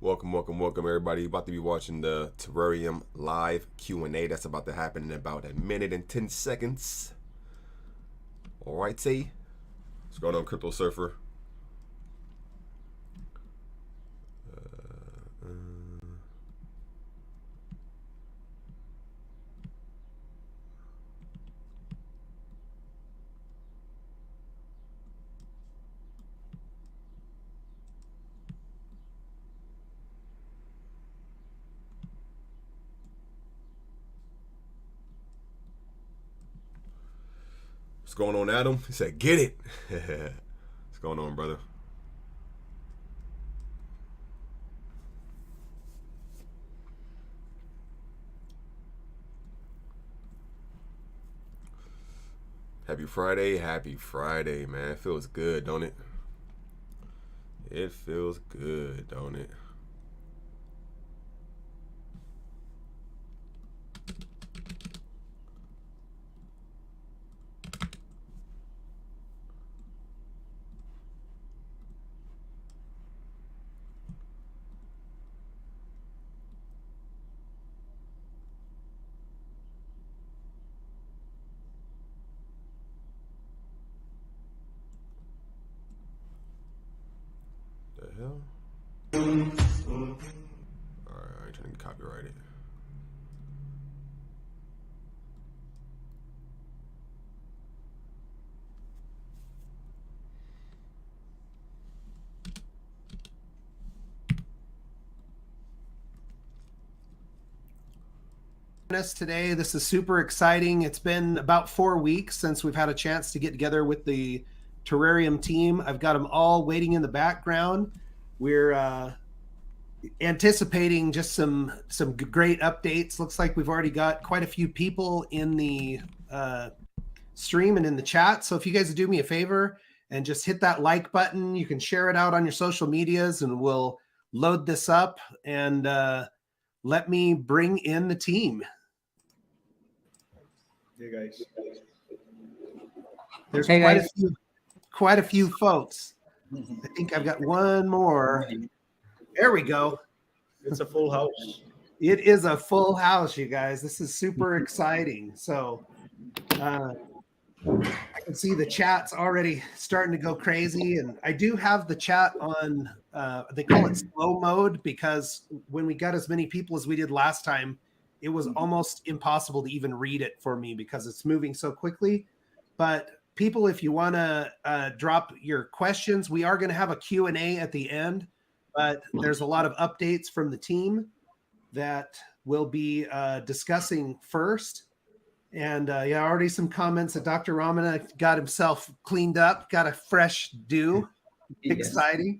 Welcome, everybody. About to be watching the TERAREUM live Q&A. That's about to happen in about a minute and 10 seconds. All right, T. What's going on, Crypto Surfer? What's going on, Adam? He said, get it. What's going on, brother? Happy Friday, man. It feels good, don't it? It feels good, don't it? The hell? Alright, I ain't trying to copyright it. Us today. This is super exciting. It's been about 4 weeks since we've had a chance to get together with the TERAREUM team. I've got them all waiting in the background. We're anticipating just some great updates. Looks like we've already got quite a few people in the stream and in the chat. So if you guys would do me a favor and just hit that like button, you can share it out on your social medias and we'll load this up and let me bring in the team. Hey guys. There's quite a few folks. I think I've got one more. There we go. It's a full house. It is a full house, you guys. This is super exciting. So I can see the chat's already starting to go crazy. And I do have the chat on, they call it slow mode, because when we got as many people as we did last time, it was almost impossible to even read it for me because it's moving so quickly. But people, if you want to drop your questions, we are going to have a Q&A at the end, but there's a lot of updates from the team that we'll be discussing first. And yeah, already some comments that Dr. Ramana got himself cleaned up, got a fresh do. Yes. Exciting.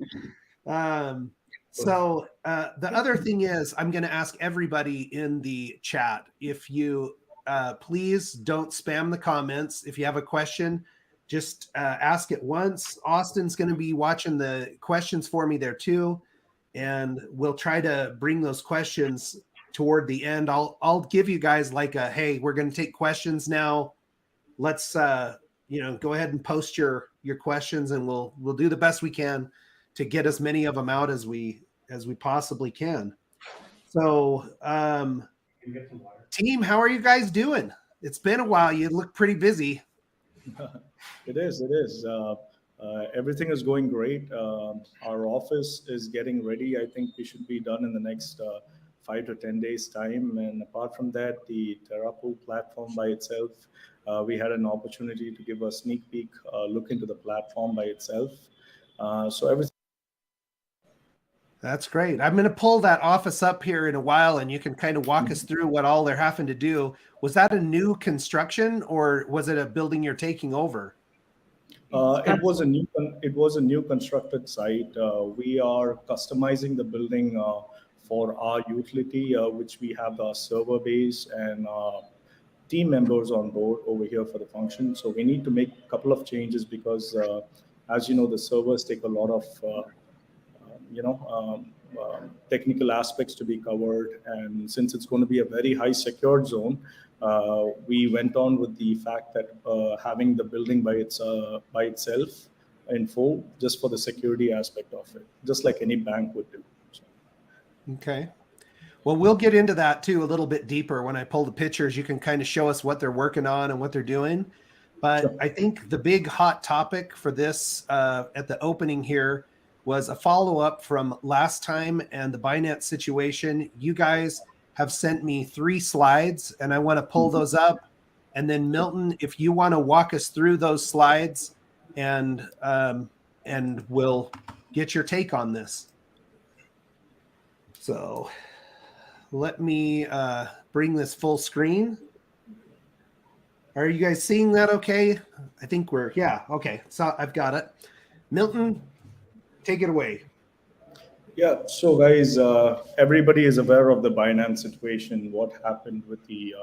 So the other thing is, I'm going to ask everybody in the chat, if you please don't spam the comments. If you have a question, just ask it once. Austin's going to be watching the questions for me there too. And we'll try to bring those questions toward the end. I'll give you guys like a, hey, we're going to take questions now. Let's go ahead and post your questions, and we'll do the best we can to get as many of them out as we possibly can. So team, how are you guys doing? It's been a while. You look pretty busy. It is. Everything is going great. Our office is getting ready. I think we should be done in the next 5 to 10 days time. And apart from that, the TERAREUM platform by itself, we had an opportunity to give a sneak peek look into the platform by itself. So everything. That's great. I'm going to pull that office up here in a while, and you can kind of walk us through what all they're having to do. Was that a new construction, or was it a building you're taking over? It was a new constructed site. We are customizing the building for our utility, which we have the server base and team members on board over here for the function. So we need to make a couple of changes because, as you know, the servers take a lot of technical aspects to be covered, and since it's going to be a very high secured zone, we went on with the fact that having the building by itself in full, just for the security aspect of it, just like any bank would do. So Okay. Well, we'll get into that too a little bit deeper when I pull the pictures. You can kind of show us what they're working on and what they're doing. But Sure. I think the big hot topic for this at the opening here was a follow-up from last time and the Binance situation. You guys have sent me 3 slides, and I want to pull those up. And then Milton, if you want to walk us through those slides, and we'll get your take on this. So let me bring this full screen. Are you guys seeing that okay? I think we're, yeah, okay. So I've got it. Milton, take it away. Yeah, so guys, everybody is aware of the Binance situation, what happened with the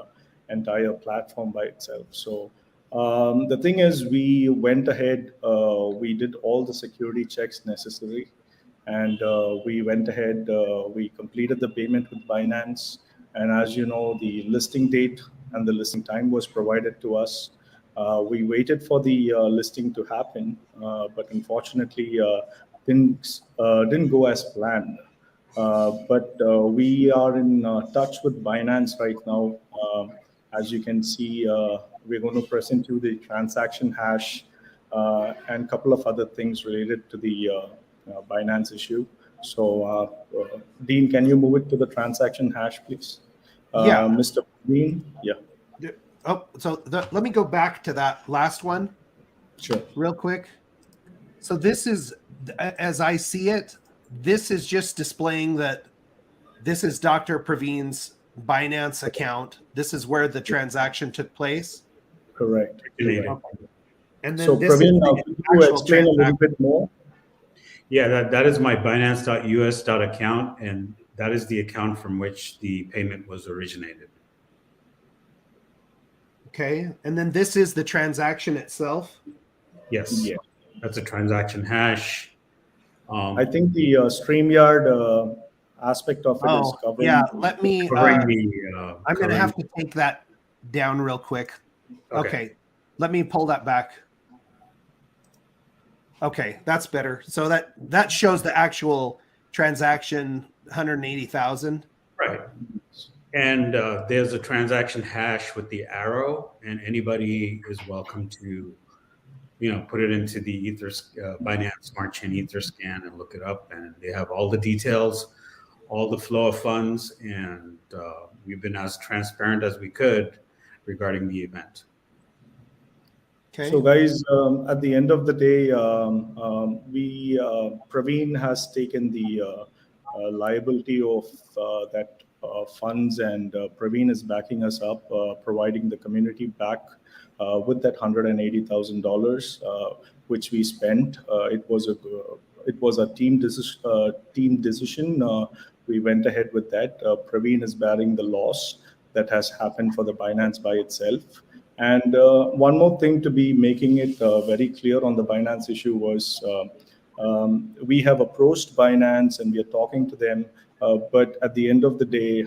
entire platform by itself. So the thing is, we went ahead, we did all the security checks necessary, and we went ahead, we completed the payment with Binance. And as you know, the listing date and the listing time was provided to us. We waited for the listing to happen, but unfortunately, things didn't go as planned. But we are in touch with Binance right now. As you can see, we're going to present you the transaction hash and a couple of other things related to the Binance issue. So, Dean, can you move it to the transaction hash, please? Yeah. Mr. Dean, yeah. Oh, so let me go back to that last one. Sure. Real quick. So this is, as I see it, this is just displaying that this is Dr. Praveen's Binance account. This is where the transaction took place. Correct. Okay. And then So, this Praveen, is now the could you actual explain a little transaction. bit more? Yeah, that is my Binance.us account, and that is the account from which the payment was originated. Okay. And then this is the transaction itself. Yes, Yeah. that's a transaction hash. I think the StreamYard aspect of it is covering. Yeah, let me, covering I'm going to have to take that down real quick. Okay. Let me pull that back. Okay, that's better. So that shows the actual transaction, 180,000. Right. And there's a transaction hash with the arrow, and anybody is welcome to, put it into the Binance smartchain Etherscan and look it up, and they have all the details, all the flow of funds, and we've been as transparent as we could regarding the event. Okay. So, guys, at the end of the day, Praveen has taken the liability of that funds, and Praveen is backing us up, providing the community back with that $180,000, which we spent. It was a team decision. We went ahead with that. Praveen is bearing the loss that has happened for the Binance by itself. And one more thing to be making it very clear on the Binance issue was we have approached Binance and we are talking to them. But at the end of the day,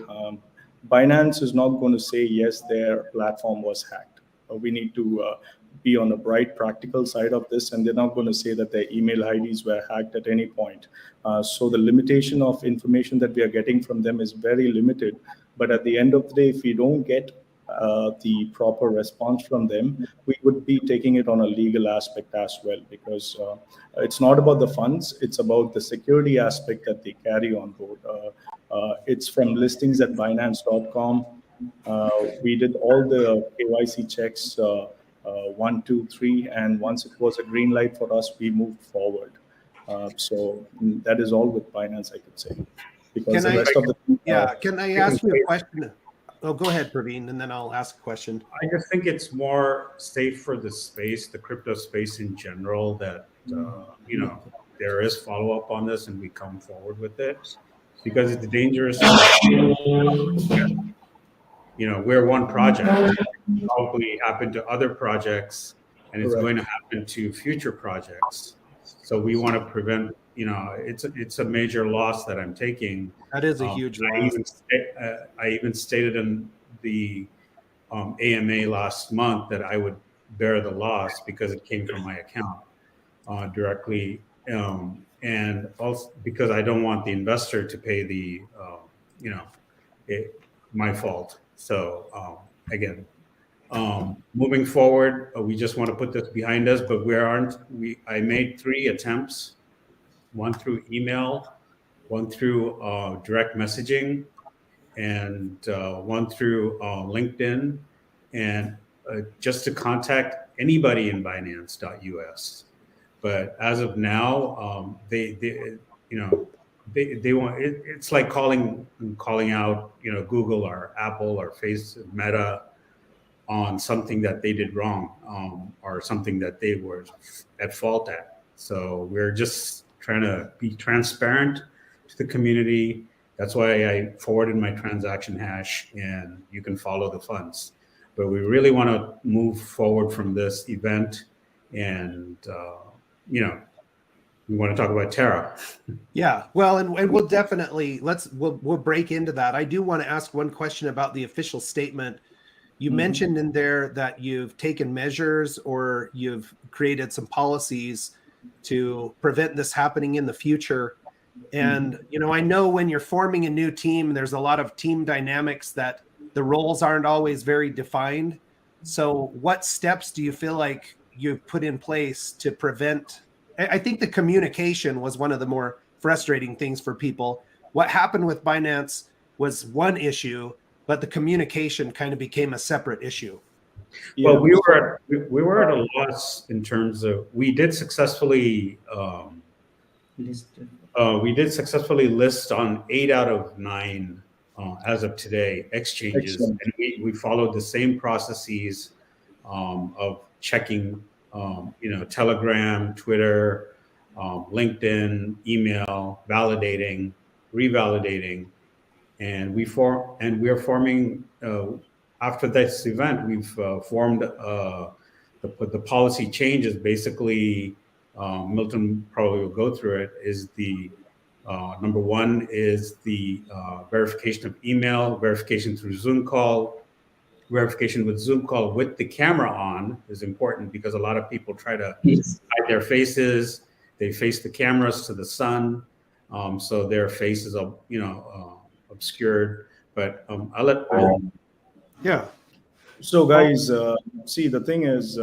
Binance is not going to say, yes, their platform was hacked. We need to be on a bright, practical side of this. And they're not going to say that their email IDs were hacked at any point. So the limitation of information that we are getting from them is very limited. But at the end of the day, if we don't get the proper response from them, we would be taking it on a legal aspect as well, because it's not about the funds, it's about the security aspect that they carry on board. It's from listings at Binance.com. We did all the KYC checks, 1, 2, 3, and once it was a green light for us, we moved forward. So that is all with Binance, I could say. Because the rest of the can I ask you a question? Oh, go ahead, Praveen, and then I'll ask a question. I just think it's more safe for the space, the crypto space in general, that there is follow-up on this and we come forward with it, because it's dangerous. We're one project. It probably happened to other projects, and it's going to happen to future projects. So we want to prevent. It's a major loss that I'm taking. That is a huge loss. I even stated in the AMA last month that I would bear the loss because it came from my account directly. and also because I don't want the investor to pay the, my fault. So again, moving forward, we just want to put this behind us, but I made 3 attempts, one through email, one through direct messaging, and one through LinkedIn, and just to contact anybody in Binance.us. But as of now, they want it's like calling out Google or Apple or Meta on something that they did wrong, or something that they were at fault at. So we're just trying to be transparent to the community. That's why I forwarded my transaction hash, and you can follow the funds. But we really want to move forward from this event, and we want to talk about Terra. Yeah, well, and we'll definitely we'll break into that. I do want to ask one question about the official statement. You mentioned in there that you've taken measures or you've created some policies to prevent this happening in the future. And, I know when you're forming a new team, there's a lot of team dynamics that the roles aren't always very defined. So what steps do you feel like you've put in place to prevent? I think the communication was one of the more frustrating things for people. What happened with Binance was one issue, but the communication kind of became a separate issue. Well, we were at a loss in terms of we did successfully list on 8 out of 9 as of today exchanges. Excellent. And we followed the same processes of checking Telegram, Twitter, LinkedIn, email, validating, revalidating, and we are forming after this event. We've formed the policy changes. Basically, Milton probably will go through it. Is the number 1 is the verification of email, verification through Zoom call. Verification with Zoom call with the camera on is important because a lot of people try to hide their faces. They face the cameras to the sun, so their faces are obscured. But I'll let yeah. So guys, see, the thing is,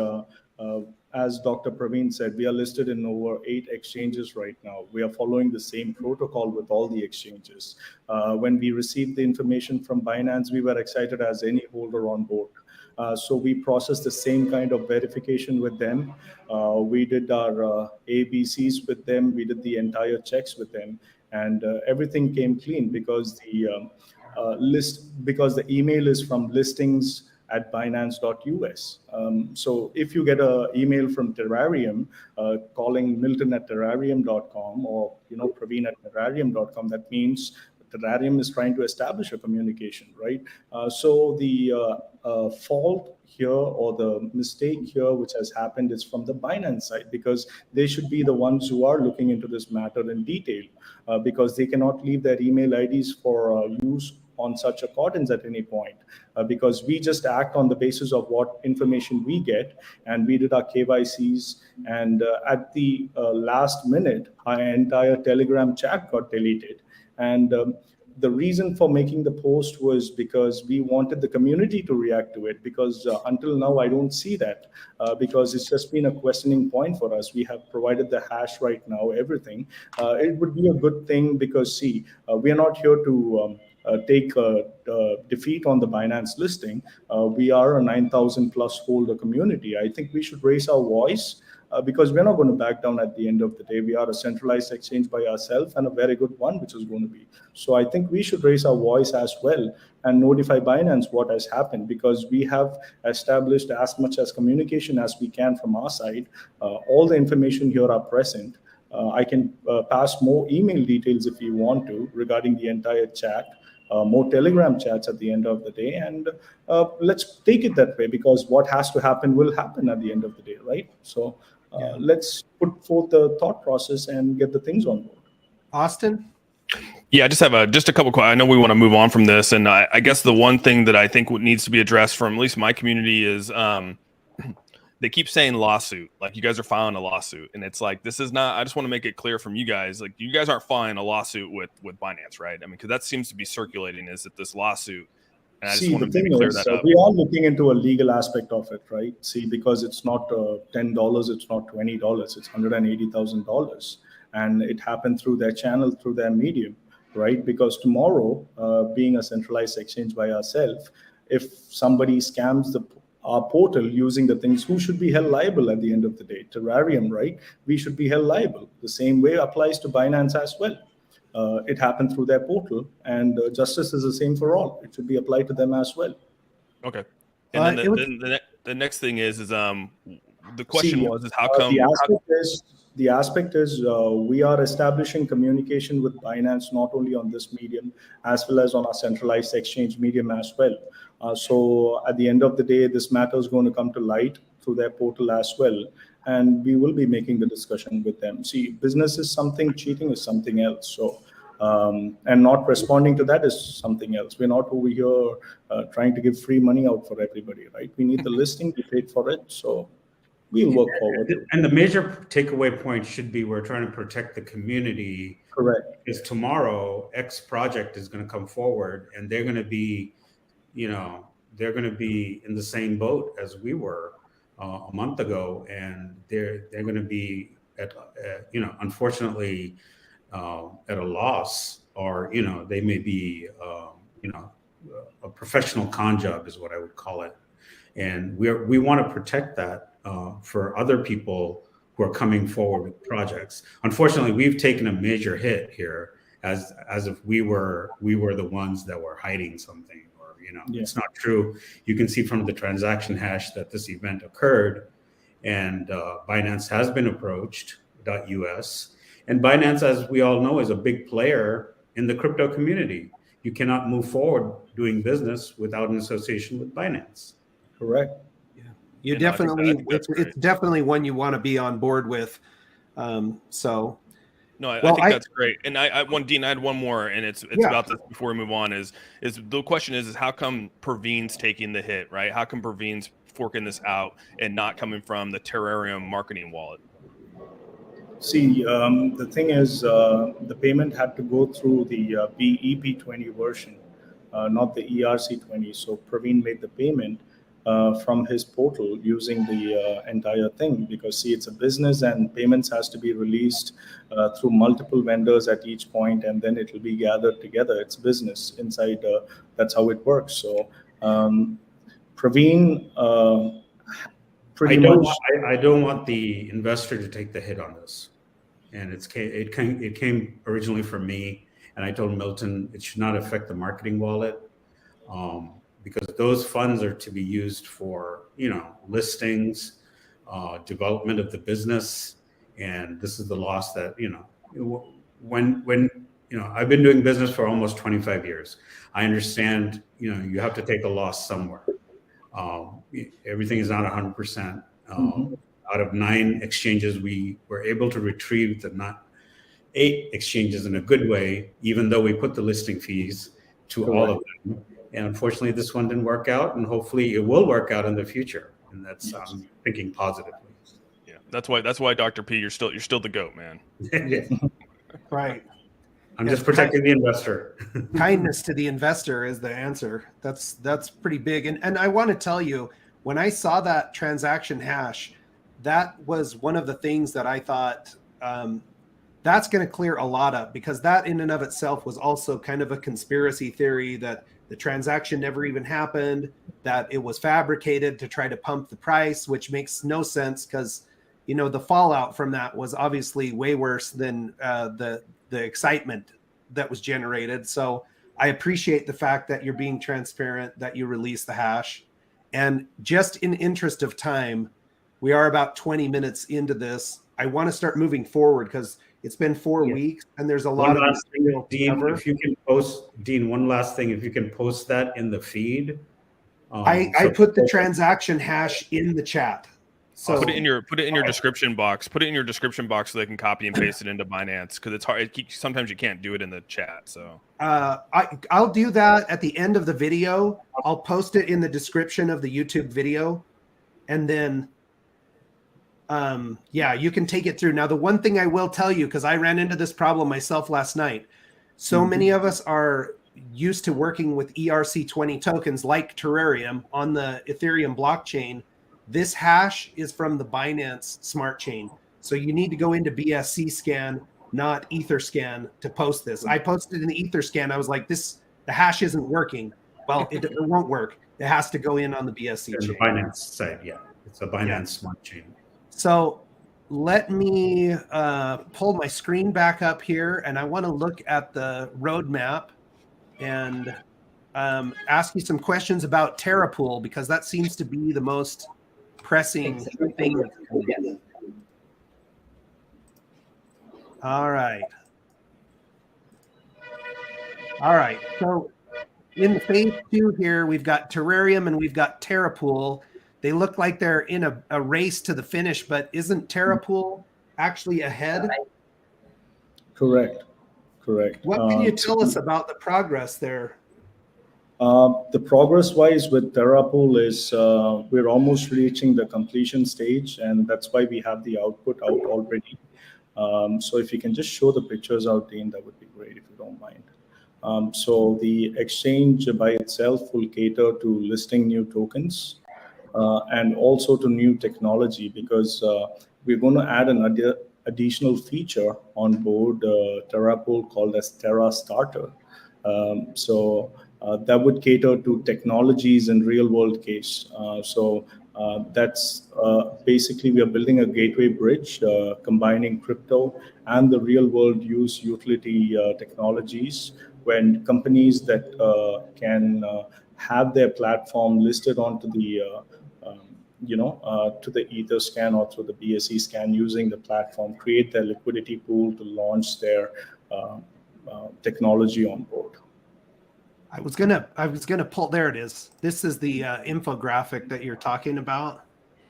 as Dr. Praveen said, we are listed in over 8 exchanges right now. We are following the same protocol with all the exchanges. When we received the information from Binance, we were excited as any holder on board. So we processed the same kind of verification with them. We did our ABCs with them. We did the entire checks with them, and everything came clean because the email is from listings at Binance.us. So if you get an email from TERAREUM calling Milton at TERAREUM.com or Praveen at TERAREUM.com, that means TERAREUM is trying to establish a communication, right? So the fault here or the mistake here which has happened is from the Binance side, because they should be the ones who are looking into this matter in detail, because they cannot leave their email IDs for use on such accordance at any point, because we just act on the basis of what information we get, and we did our KYCs, and at the last minute, our entire Telegram chat got deleted. And the reason for making the post was because we wanted the community to react to it, because until now, I don't see that, because it's just been a questioning point for us. We have provided the hash right now, everything. It would be a good thing because, see, we are not here to take defeat on the Binance listing. We are a 9,000 plus holder community. I think we should raise our voice, because we're not going to back down at the end of the day. We are a centralized exchange by ourselves, and a very good one, which is going to be. So I think we should raise our voice as well and notify Binance what has happened, because we have established as much as communication as we can from our side. All the information here are present. I can pass more email details if you want to regarding the entire chat. More Telegram chats at the end of the day, and let's take it that way, because what has to happen will happen at the end of the day, right? So let's put forth the thought process and get the things on board. Austin? Yeah, I just have a couple questions. I know we want to move on from this, and I guess the one thing that I think needs to be addressed from at least my community is they keep saying lawsuit, like you guys are filing a lawsuit, and it's like, this is not. I just want to make it clear from you guys, like you guys aren't filing a lawsuit with Binance, right? I mean, because that seems to be circulating, is that this lawsuit, and I just See, want the to maybe thing clear is, that up. we are looking into a legal aspect of it, right? See, because it's not $10, it's not $20, it's $180,000, and it happened through their channel, through their medium, right? Because tomorrow, being a centralized exchange by ourselves, if somebody scams our portal using the things, who should be held liable at the end of the day? TERAREUM, right? We should be held liable. The same way applies to Binance as well. It happened through their portal, and justice is the same for all. It should be applied to them as well. Okay. And then the next thing is the question is how come the aspect is we are establishing communication with Binance not only on this medium as well as on our centralized exchange medium as well. So at the end of the day, this matter is going to come to light through their portal as well, and we will be making the discussion with them. See, business is something, cheating is something else. So and not responding to that is something else. We're not over here trying to give free money out for everybody, right? We need the listing, we paid for it, so we'll work forward. And the major takeaway point should be we're trying to protect the community. Correct. Because tomorrow, X project is going to come forward, and they're going to be, they're going to be in the same boat as we were a month ago, and they're going to be at unfortunately at a loss, or they may be a professional con job is what I would call it, and we want to protect that for other people who are coming forward with projects. Unfortunately, we've taken a major hit here, as if we were the ones that were hiding something, or It's not true. You can see from the transaction hash that this event occurred, and Binance has been approached .us, and Binance, as we all know, is a big player in the crypto community. You cannot move forward doing business without an association with Binance. Correct. You definitely, it's definitely one you want to be on board with. I think that's great. And I had one more, and it's about this before we move on. Is the question is how come Praveen's taking the hit, right? How come Praveen's forking this out and not coming from the TERAREUM marketing wallet? See, the thing is, the payment had to go through the EP20 version, not the ERC20. So Praveen made the payment from his portal using the entire thing, because see, it's a business and payments has to be released through multiple vendors at each point, and then it will be gathered together. It's business inside. That's how it works. So Praveen I don't want the investor to take the hit on this, and it came originally from me, and I told Milton it should not affect the marketing wallet, because those funds are to be used for listings, development of the business, and this is the loss that when I've been doing business for almost 25 years. I understand you have to take a loss somewhere. Everything is not 100%. Out of 9 exchanges, we were able to retrieve the 8 exchanges in a good way, even though we put the listing fees to all of them. And unfortunately, this one didn't work out, and hopefully it will work out in the future. And that's I'm thinking positively. Yeah, that's why Dr. P, you're still the GOAT, man. Right. I'm just protecting the investor. Kindness to the investor is the answer. That's pretty big. And I want to tell you, when I saw that transaction hash, that was one of the things that I thought that's going to clear a lot up, because that in and of itself was also kind of a conspiracy theory that the transaction never even happened, that it was fabricated to try to pump the price, which makes no sense, because the fallout from that was obviously way worse than the excitement that was generated. So I appreciate the fact that you're being transparent, that you release the hash. And just in interest of time, we are about 20 minutes into this. I want to start moving forward because it's been 4 weeks and there's a lot of material to cover. If you can post, Dean, one last thing, if you can post that in the feed. I put the transaction hash in the chat. So put it in your description box. Put it in your description box so they can copy and paste it into Binance, because it's hard. Sometimes you can't do it in the chat. So I'll do that at the end of the video. I'll post it in the description of the YouTube video, and then yeah, you can take it through. Now, the one thing I will tell you, because I ran into this problem myself last night, so many of us are used to working with ERC20 tokens like TERAREUM on the Ethereum blockchain. This hash is from the Binance smart chain. So you need to go into BSC scan, not Etherscan, to post this. I posted in the Etherscan. I was like, the hash isn't working. Well, it won't work. It has to go in on the BSC chain. The Binance side, yeah. It's a Binance smart chain. So let me pull my screen back up here, and I want to look at the roadmap and ask you some questions about TerraPool, because that seems to be the most pressing thing. All right. So in the phase 2 here, we've got TERAREUM and we've got TerraPool. They look like they're in a race to the finish, but isn't TerraPool actually ahead? Correct. What can you tell us about the progress there? The progress-wise with TerraPool is we're almost reaching the completion stage, and that's why we have the output out already. So if you can just show the pictures out, Dean, that would be great if you don't mind. So the exchange by itself will cater to listing new tokens and also to new technology, because we're going to add an additional feature on board TerraPool called as Terra Starter. So that would cater to technologies in real world case. That's basically we are building a gateway bridge combining crypto and the real world use utility technologies, when companies that can have their platform listed onto the to the Etherscan or through the BSC scan using the platform, create their liquidity pool to launch their technology on board. I was gonna pull. There it is. This is the infographic that you're talking about.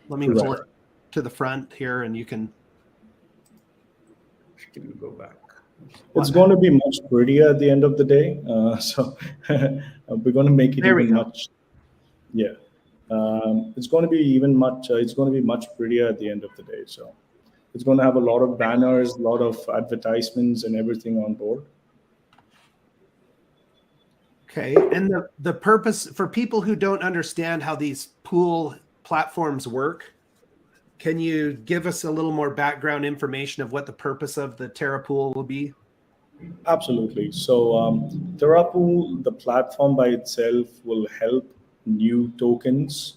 Let me pull it to the front here, and you can go back. It's going to be much prettier at the end of the day. So we're going to make it even much. Yeah. It's going to be it's going to be much prettier at the end of the day. So it's going to have a lot of banners, a lot of advertisements and everything on board. Okay. And the purpose for people who don't understand how these pool platforms work, can you give us a little more background information of what the purpose of the TerraPool will be? Absolutely. So TerraPool, the platform by itself, will help new tokens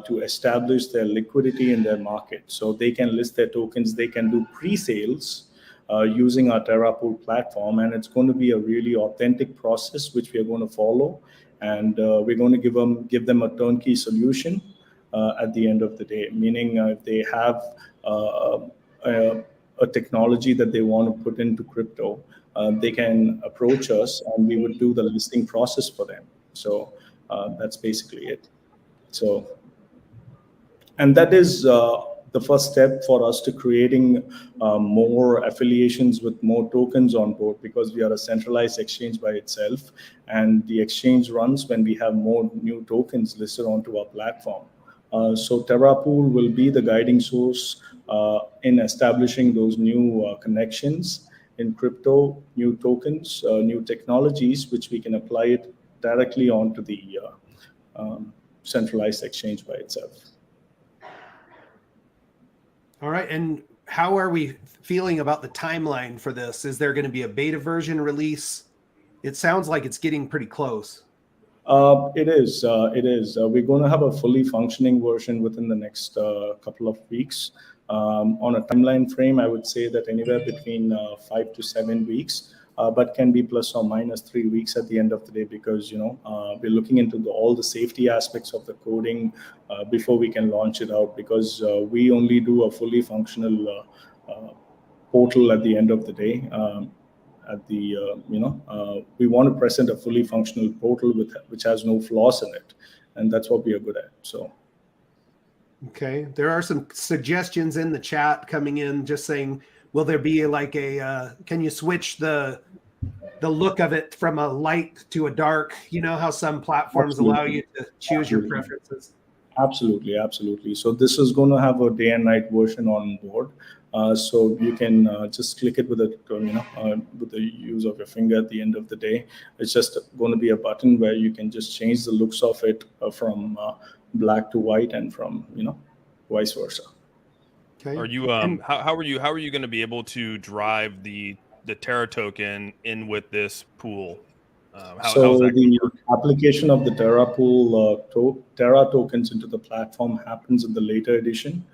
to establish their liquidity in their market. So they can list their tokens, they can do pre-sales using our TerraPool platform, and it's going to be a really authentic process which we are going to follow, and we're going to give them a turnkey solution at the end of the day. Meaning, if they have a technology that they want to put into crypto, they can approach us, and we would do the listing process for them. So that's basically it. So, and that is the first step for us to creating more affiliations with more tokens on board, because we are a centralized exchange by itself, and the exchange runs when we have more new tokens listed onto our platform. So TerraPool will be the guiding source in establishing those new connections in crypto, new tokens, new technologies, which we can apply it directly onto the centralized exchange by itself. All right. And how are we feeling about the timeline for this? Is there going to be a beta version release? It sounds like it's getting pretty close. It is. We're going to have a fully functioning version within the next couple of weeks. On a timeline frame, I would say that anywhere between 5 to 7 weeks, but can be plus or minus 3 weeks at the end of the day, because we're looking into all the safety aspects of the coding before we can launch it out, because we only do a fully functional portal at the end of the day. We want to present a fully functional portal which has no flaws in it, and that's what we are good at. So. Okay, there are some suggestions in the chat coming in, just saying, will there be like can you switch the look of it from a light to a dark? You know how some platforms allow you to choose your preferences. Absolutely, absolutely. So this is going to have a day and night version on board. So you can just click it with with the use of your finger at the end of the day. It's just going to be a button where you can just change the looks of it from black to white and from vice versa. Okay. Are you how are you going to be able to drive the Terra token in with this pool? How's that The work? application of the Terra pool Terra tokens into the platform happens in the later edition,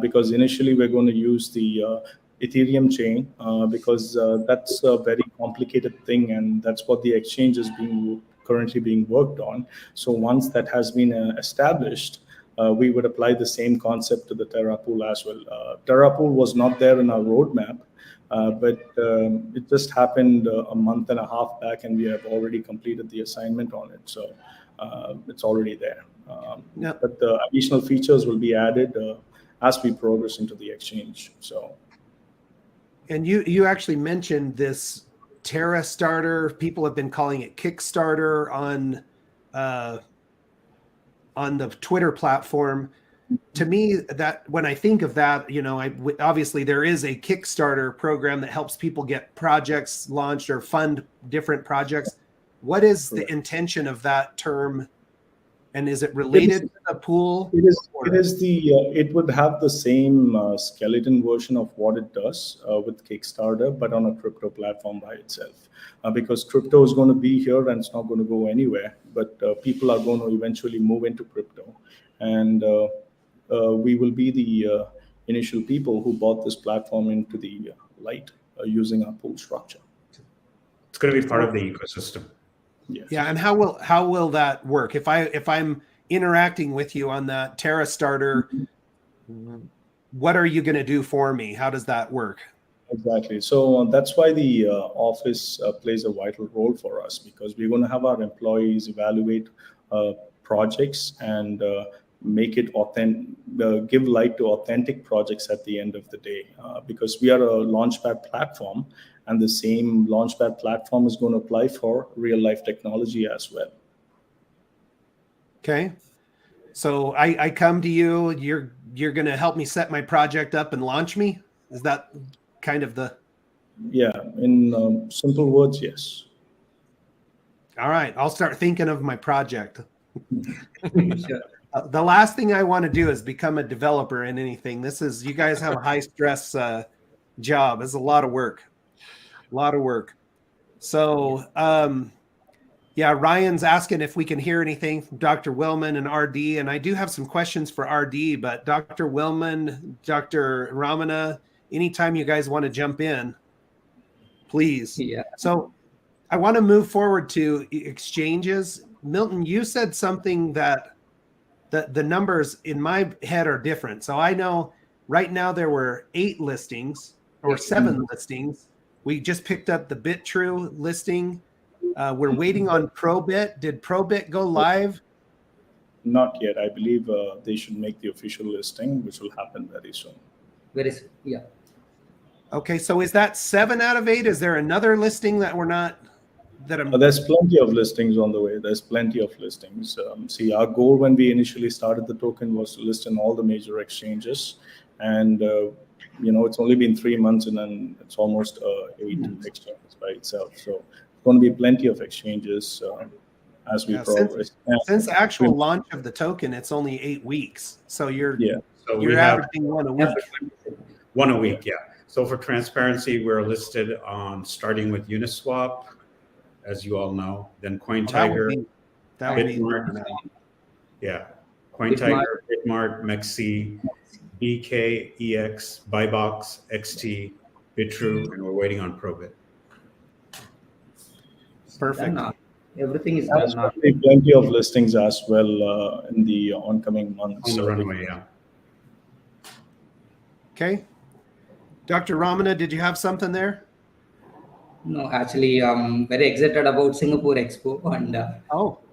because initially we're going to use the Ethereum chain, because that's a very complicated thing, and that's what the exchange is currently being worked on. So once that has been established, we would apply the same concept to the Terra pool as well. Terra pool was not there in our roadmap. But it just happened a month and a half back, and we have already completed the assignment on it. So it's already there. Yeah. But the additional features will be added as we progress into the exchange. So. And you actually mentioned this Terra starter. People have been calling it Kickstarter on the Twitter platform. To me, that when I think of that, obviously there is a Kickstarter program that helps people get projects launched or fund different projects. What is the intention of that term, and is it related to the pool? It would have the same skeleton version of what it does with Kickstarter, but on a crypto platform by itself. Because crypto is going to be here and it's not going to go anywhere, but people are going to eventually move into crypto, and we will be the initial people who bought this platform into the light using our pool structure. It's going to be part of the ecosystem. Yes. Yeah, and how will that work? If I'm interacting with you on that Terra starter, what are you going to do for me? How does that work? Exactly. So that's why the office plays a vital role for us, because we're going to have our employees evaluate projects and make it authentic, give light to authentic projects at the end of the day, because we are a launchpad platform, and the same launchpad platform is going to apply for real life technology as well. Okay. So I come to you, you're going to help me set my project up and launch me? Is that kind of the... Yeah, in simple words, yes. All right, I'll start thinking of my project. Sure. The last thing I want to do is become a developer in anything. You guys have a high stress job. It's a lot of work. So, yeah, Ryan's asking if we can hear anything from Dr. Willman and RD. And I do have some questions for RD, but Dr. Willman, Dr. Ramana, anytime you guys want to jump in, please. Yeah. So I want to move forward to exchanges. Milton, you said something that the numbers in my head are different. So I know right now there were 8 listings or 7 listings. We just picked up the bitrue listing. We're waiting on Probit. Did Probit go live? Not yet. I believe they should make the official listing, which will happen very soon. Very soon. Yeah. Okay, so is that 7 out of 8? Is there another listing that we're not? There's plenty of listings on the way. There's plenty of listings. See, our goal when we initially started the token was to list in all the major exchanges, and it's only been 3 months, and then it's almost 8 exchanges by itself. So it's going to be plenty of exchanges as we progress. Since actual launch of the token, it's only 8 weeks. So you're we averaging 1 a week. 1 a week, yeah. So for transparency, we're listed on starting with Uniswap, as you all know, then CoinTiger, Bitmart, CoinTiger, Bitmart, Mexi, bkex, Buybox, XT, bitrue, and we're waiting on Probit. Perfect. Everything is There's done. plenty of listings as well in the oncoming months. On the runway, yeah. Okay. Dr. Ramana, did you have something there? No, actually, I'm very excited about Singapore Expo, and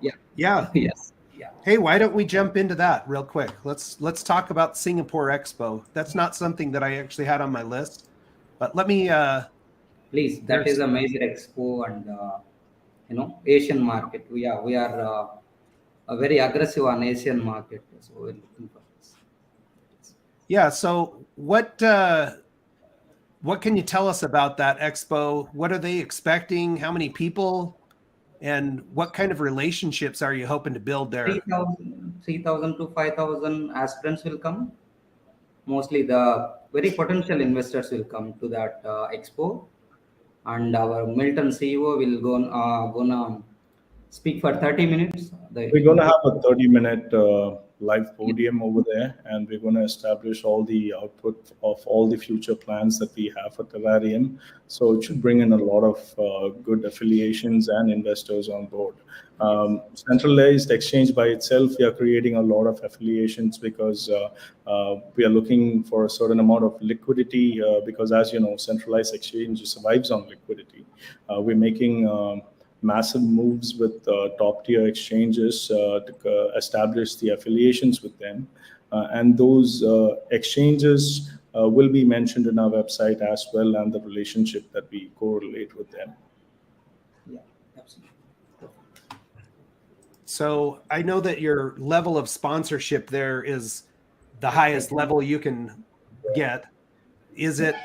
yeah. Yes. Yeah. Hey, why don't we jump into that real quick? Let's talk about Singapore Expo. That's not something that I actually had on my list, but let me. Please, that is a major expo, and Asian market. We are very aggressive on Asian market. So we're looking for this. Yeah. So what can you tell us about that expo? What are they expecting? How many people? And what kind of relationships are you hoping to build there? 3,000 to 5,000 aspirants will come. Mostly the very potential investors will come to that expo. And our Milton CEO will gonna speak for 30 minutes. We're going to have a 30-minute live podium over there, and we're going to establish all the output of all the future plans that we have for TERAREUM. So it should bring in a lot of good affiliations and investors on board. Centralized exchange by itself, we are creating a lot of affiliations because we are looking for a certain amount of liquidity because, as you know, centralized exchange survives on liquidity. We're making massive moves with top tier exchanges to establish the affiliations with them. And those exchanges will be mentioned in our website as well, and the relationship that we correlate with them. Yeah, absolutely. So I know that your level of sponsorship there is the highest level you can get. Is it,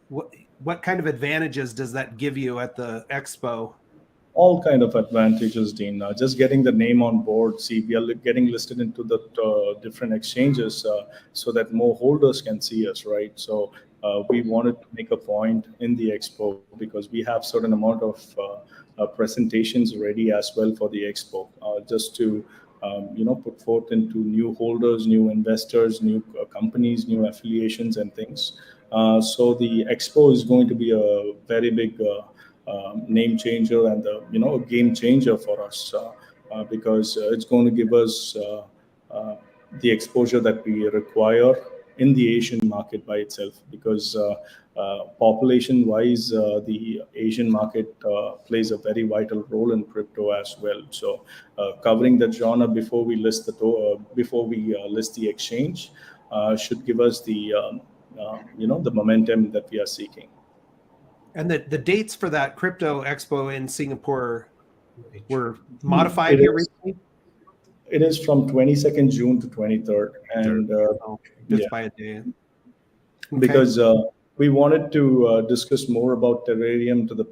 what kind of advantages does that give you at the expo? All kind of advantages, Dean. Just getting the name on board. See, we are getting listed into the different exchanges so that more holders can see us, right? So we wanted to make a point in the expo because we have certain amount of presentations ready as well for the expo, just to put forth into new holders, new investors, new companies, new affiliations and things. So the expo is going to be a very big name changer and a game changer for us because it's going to give us the exposure that we require in the Asian market by itself, because population wise the Asian market plays a very vital role in crypto as well. So covering that genre before we list the exchange should give us the the momentum that we are seeking. And the dates for that crypto expo in Singapore were modified here recently? It is from 22nd June to 23rd. And just by a day. Okay. Because we wanted to discuss more about TERAREUM to the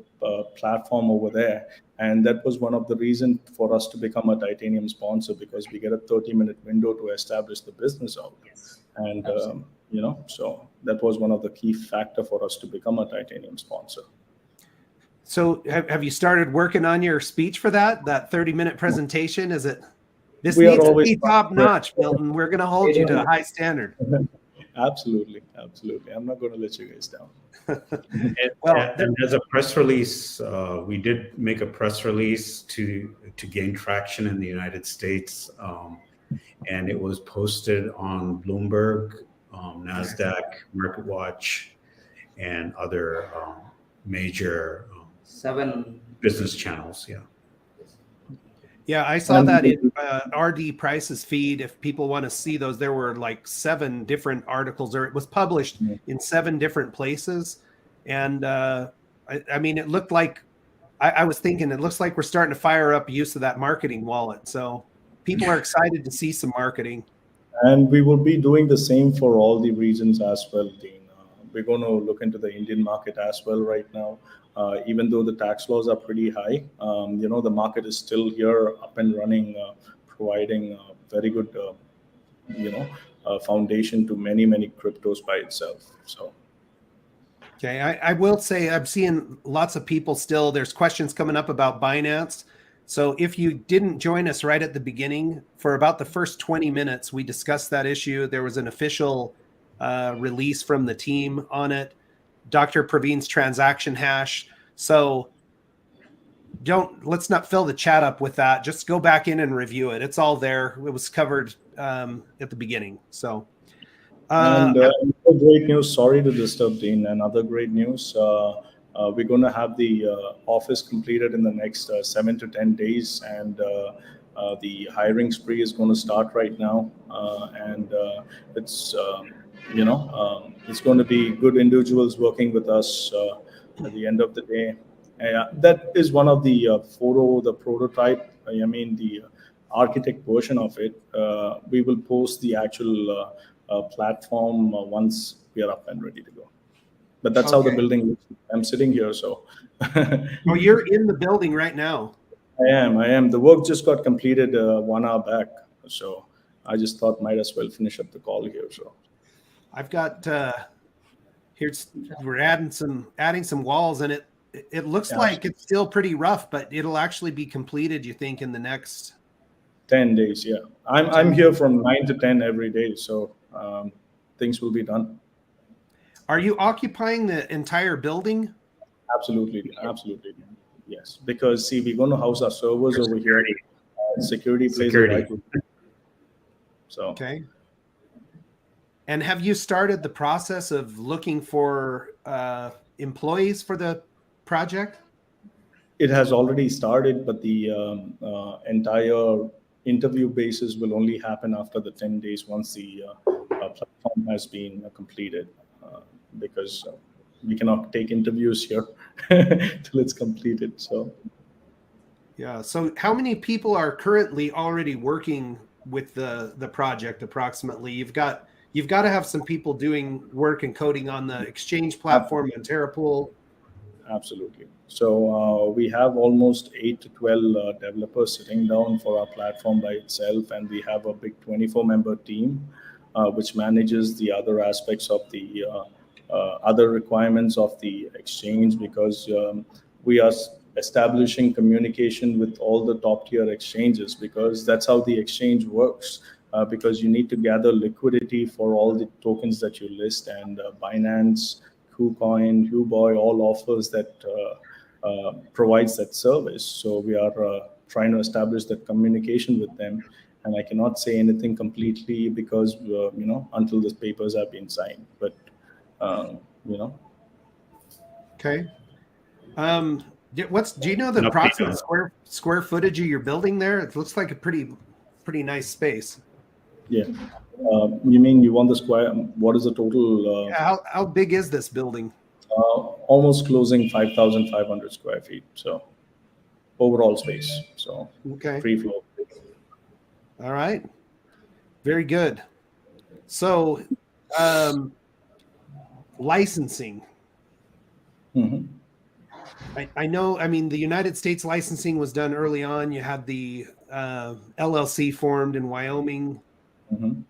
platform over there. And that was one of the reasons for us to become a Titanium sponsor, because we get a 30-minute window to establish the business out. Yes. And so that was one of the key factor for us to become a Titanium sponsor. So have you started working on your speech for that 30-minute presentation? Is it, this needs to be top notch, Milton. We're going to hold you to a high standard. Absolutely. I'm not going to let you guys down. And as a press release, we did make a press release to gain traction in the United States. And it was posted on Bloomberg, NASDAQ, MarketWatch, and other major 7 business channels. Yeah, I saw that in RD Price's feed. If people want to see those, there were like 7 different articles, or it was published in 7 different places. And I mean, it looked like, I was thinking, it looks like we're starting to fire up use of that marketing wallet. So people are excited to see some marketing. And we will be doing the same for all the regions as well, Dean. We're going to look into the Indian market as well right now. Even though the tax laws are pretty high, the market is still here, up and running, providing very good, foundation to many cryptos by itself. So. Okay, I will say I'm seeing lots of people still. There's questions coming up about Binance. So if you didn't join us right at the beginning, for about the first 20 minutes, we discussed that issue. There was an official release from the team on it. Dr. Praveen's transaction hash. So let's not fill the chat up with that. Just go back in and review it. It's all there. It was covered at the beginning. So great news. Sorry to disturb, Dean. Another great news. We're going to have the office completed in the next 7 to 10 days, and the hiring spree is going to start right now. And it's it's going to be good individuals working with us at the end of the day. That is one of the the prototype. I mean, the architect version of it. We will post the actual platform once we are up and ready to go. But that's how the building looks. I'm sitting here, so. Oh, you're in the building right now. I am. The work just got completed 1 hour back, so I just thought might as well finish up the call here. So I've got we're adding some walls, and it looks like it's still pretty rough, but it'll actually be completed, you think, in the next 10 days? Yeah, I'm here from 9 to 10 every day, so things will be done. Are you occupying the entire building? Absolutely. Yes, because see, we're going to house our servers over here. Security plays a right role. So okay. And have you started the process of looking for employees for the project? It has already started, but the entire interview basis will only happen after the 10 days once the platform has been completed, because we cannot take interviews here till it's completed. So yeah. So how many people are currently already working with the project approximately? You've got to have some people doing work and coding on the exchange platform and TerraPool. Absolutely. So we have almost 8 to 12 developers sitting down for our platform by itself, and we have a big 24-member team which manages the other aspects of the other requirements of the exchange, because we are establishing communication with all the top-tier exchanges, because that's how the exchange works. Because you need to gather liquidity for all the tokens that you list, and Binance, KuCoin, huobi all offers that provides that service. So we are trying to establish that communication with them, and I cannot say anything completely because until the papers have been signed. But Okay. Do you know the approximate square footage of your building there? It looks like a pretty nice space. Yeah. You mean you want the square? What is the total? How big is this building? Almost closing 5,500 square feet. So overall space. So okay. Free flow. All right. Very good. So licensing. Mm-hmm. I know, I mean, the United States licensing was done early on. You had the LLC formed in Wyoming. Mm-hmm.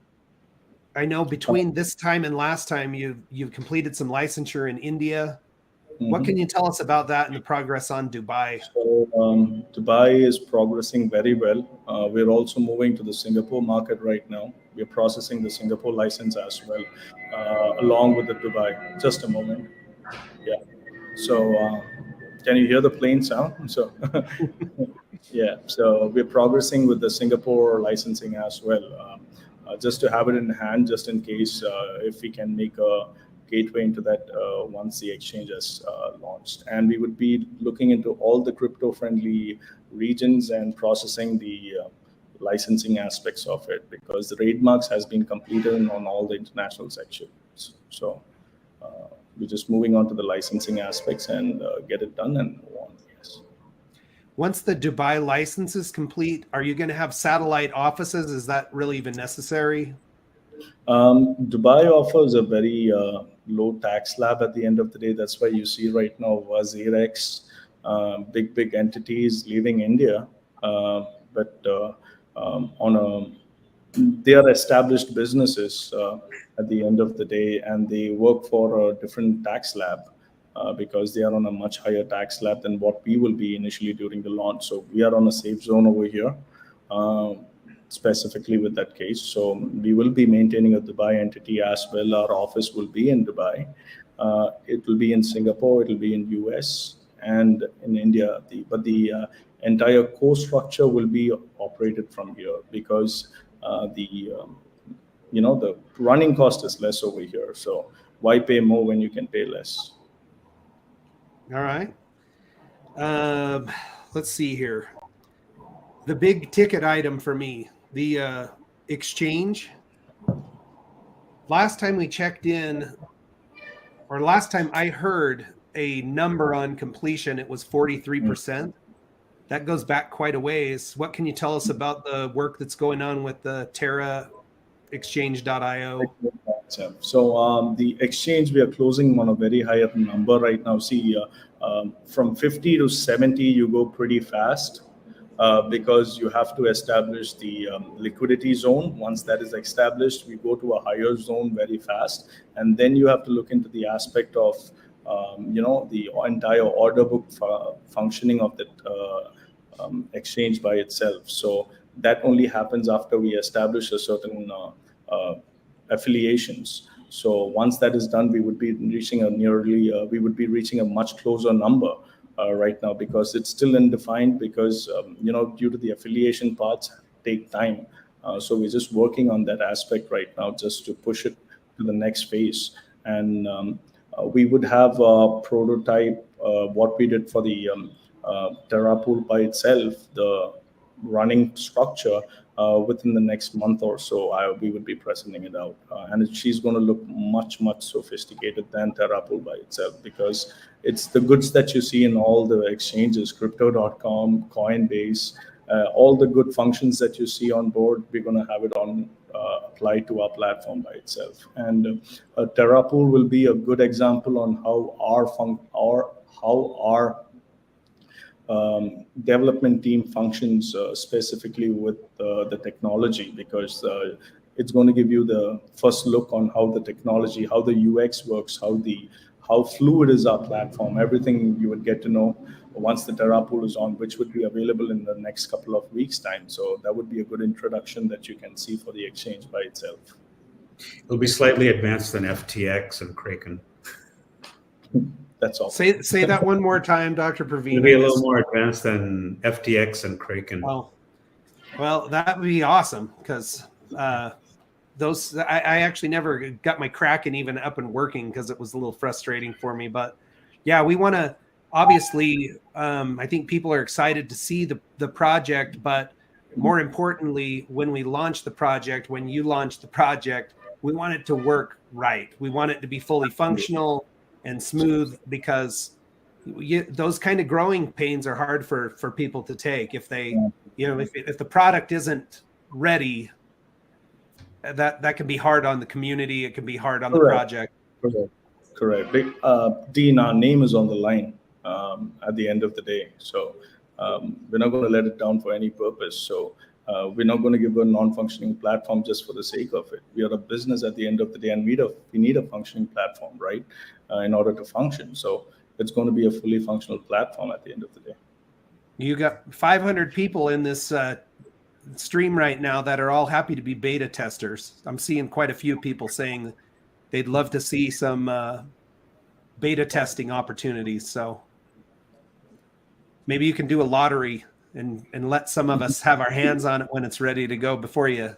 I know between this time and last time, you've completed some licensure in India. Mm-hmm. What can you tell us about that and the progress on Dubai? So Dubai is progressing very well. We're also moving to the Singapore market right now. We're processing the Singapore license as well, along with the Dubai. Just a moment. Yeah. So can you hear the plane sound? So yeah. So we're progressing with the Singapore licensing as well. Just to have it in hand, just in case if we can make a gateway into that once the exchange has launched. And we would be looking into all the crypto-friendly regions and processing the licensing aspects of it, because the trademarks has been completed on all the international sections. So we're just moving on to the licensing aspects and get it done and move on. Yes. Once the Dubai license is complete, are you going to have satellite offices? Is that really even necessary? Dubai offers a very low tax slab at the end of the day. That's why you see right now Wazirex, big entities leaving India, but they are established businesses at the end of the day, and they work for a different tax slab. Because they are on a much higher tax slab than what we will be initially during the launch. So we are on a safe zone over here, specifically with that case. So we will be maintaining a Dubai entity as well. Our office will be in Dubai. It will be in Singapore. It will be in US and in India. But the entire core structure will be operated from here, because the running cost is less over here. So why pay more when you can pay less? All right. Let's see here. The big ticket item for me, the exchange. Last time we checked in, or last time I heard a number on completion, it was 43%. that goes back quite a ways. What can you tell us about the work that's going on with the Terra exchange.io? So the exchange, we are closing on a very higher number right now. See, from 50 to 70, you go pretty fast. Because you have to establish the liquidity zone. Once that is established, we go to a higher zone very fast, and then you have to look into the aspect of the entire order book functioning of the exchange by itself. So that only happens after we establish a certain affiliations. So once that is done, we would be reaching a much closer number. Right now, because it's still undefined, because due to the affiliation parts take time, so we're just working on that aspect right now just to push it to the next phase. And we would have a prototype, what we did for the TerraPool by itself, the running structure, within the next month or so. We would be presenting it out, and she's going to look much sophisticated than TerraPool by itself, because it's the goods that you see in all the exchanges, crypto.com, Coinbase, all the good functions that you see on board, we're going to have it on applied to our platform by itself. And TerraPool will be a good example on how our development team functions specifically with the technology, because it's going to give you the first look on how the technology, how the UX works, how fluid is our platform. Everything you would get to know once the TerraPool is on, which would be available in the next couple of weeks' time. So that would be a good introduction that you can see for the exchange by itself. It'll be slightly advanced than FTX and Kraken. That's all. Say that one more time, Dr. Praveen. It'll be a little more advanced than FTX and Kraken. Oh, well, that would be awesome, because those I actually never got my Kraken even up and working, because it was a little frustrating for me. But yeah, we want to obviously. I think people are excited to see the project, but more importantly, when we launch the project, when you launch the project, we want it to work right. We want it to be fully functional and smooth, because those kind of growing pains are hard for people to take. If they, if the product isn't ready, that can be hard on the community. It can be hard on the project. Correct. Dean, our name is on the line at the end of the day. So we're not going to let it down for any purpose. So we're not going to give a non-functioning platform just for the sake of it. We are a business at the end of the day, and we need a functioning platform, right, in order to function. So it's going to be a fully functional platform at the end of the day. You got 500 people in this stream right now that are all happy to be beta testers. I'm seeing quite a few people saying they'd love to see some beta testing opportunities. So maybe you can do a lottery and let some of us have our hands on it when it's ready to go, before you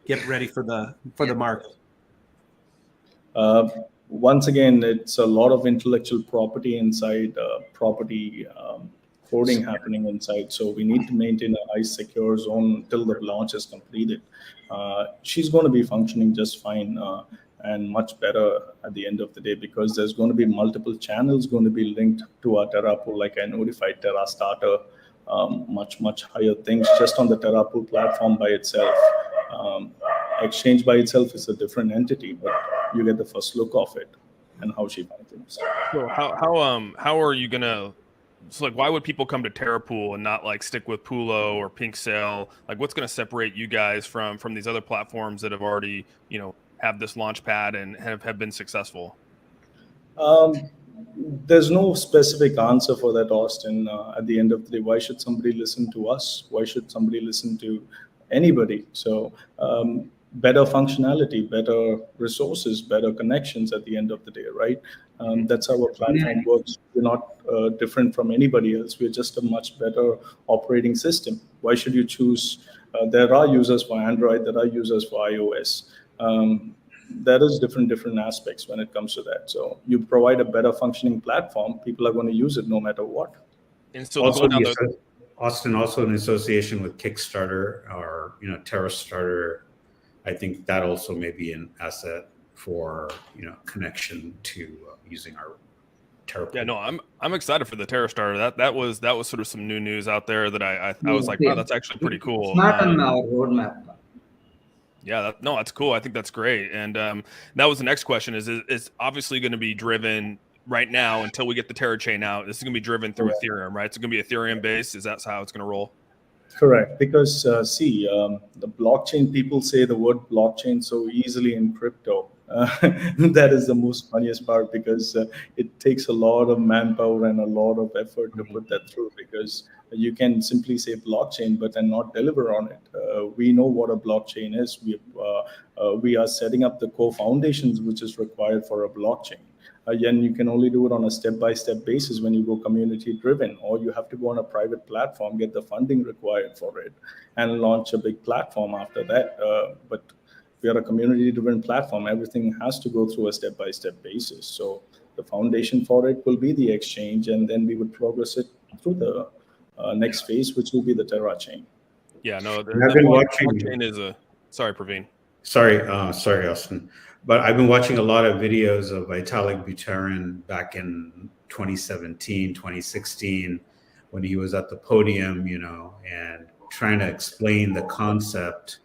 get ready for the market. Once again, it's a lot of intellectual property inside, coding happening inside. So we need to maintain a high secure zone until the launch is completed. She's going to be functioning just fine and much better at the end of the day, because there's going to be multiple channels going to be linked to our TerraPool, like I notified Terra Starter, much higher things just on the TerraPool platform by itself. Exchange by itself is a different entity, but you get the first look of it and how she functions. So how are you gonna? So like, why would people come to TerraPool and not like stick with Poolo or Pink Sail? Like, what's going to separate you guys from these other platforms that have already have this launch pad and have been successful? There's no specific answer for that, Austin. At the end of the day, why should somebody listen to us? Why should somebody listen to anybody? So better functionality, better resources, better connections at the end of the day, right? That's how our platform works. We're not different from anybody else. We're just a much better operating system. Why should you choose? There are users for Android, there are users for iOS. There is different aspects when it comes to that. So you provide a better functioning platform, people are going to use it no matter what. And so also, Austin, also in association with Kickstarter or TerraStarter, I think that also may be an asset for connection to using our Terra. Yeah, no, I'm excited for the Terra starter. That was sort of some new news out there that I was like, wow, that's actually pretty cool. It's not on our roadmap. Yeah, that's cool. I think that's great. And that was the next question. Is it's obviously going to be driven right now until we get the Terra chain out. This is going to be driven through Ethereum, right? It's going to be Ethereum based. Is that how it's going to roll? Correct, because the blockchain, people say the word blockchain so easily in crypto. That is the most funniest part, because it takes a lot of manpower and a lot of effort to put that through, because you can simply say blockchain but then not deliver on it. We know what a blockchain is. We are setting up the core foundations which is required for a blockchain. Again, you can only do it on a step-by-step basis when you go community-driven, or you have to go on a private platform, get the funding required for it, and launch a big platform after that. But we are a community-driven platform. Everything has to go through a step-by-step basis. So the foundation for it will be the exchange, and then we would progress it through the next phase, which will be the Terra chain. Yeah, no, I've been watching. Blockchain is sorry, Praveen. Sorry, Austin. But I've been watching a lot of videos of Vitalik Buterin back in 2017, 2016, when he was at the podium, and trying to explain the concept,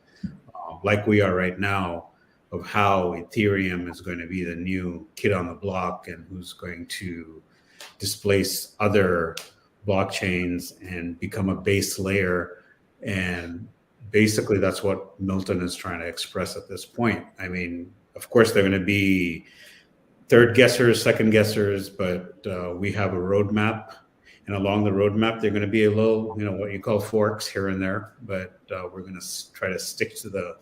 like we are right now, of how Ethereum is going to be the new kid on the block and who's going to displace other blockchains and become a base layer. And basically, that's what Milton is trying to express at this point. I mean, of course, they're going to be third guessers, second guessers, but we have a roadmap. And along the roadmap, they're going to be a little, what you call forks here and there. But we're going to try to stick to the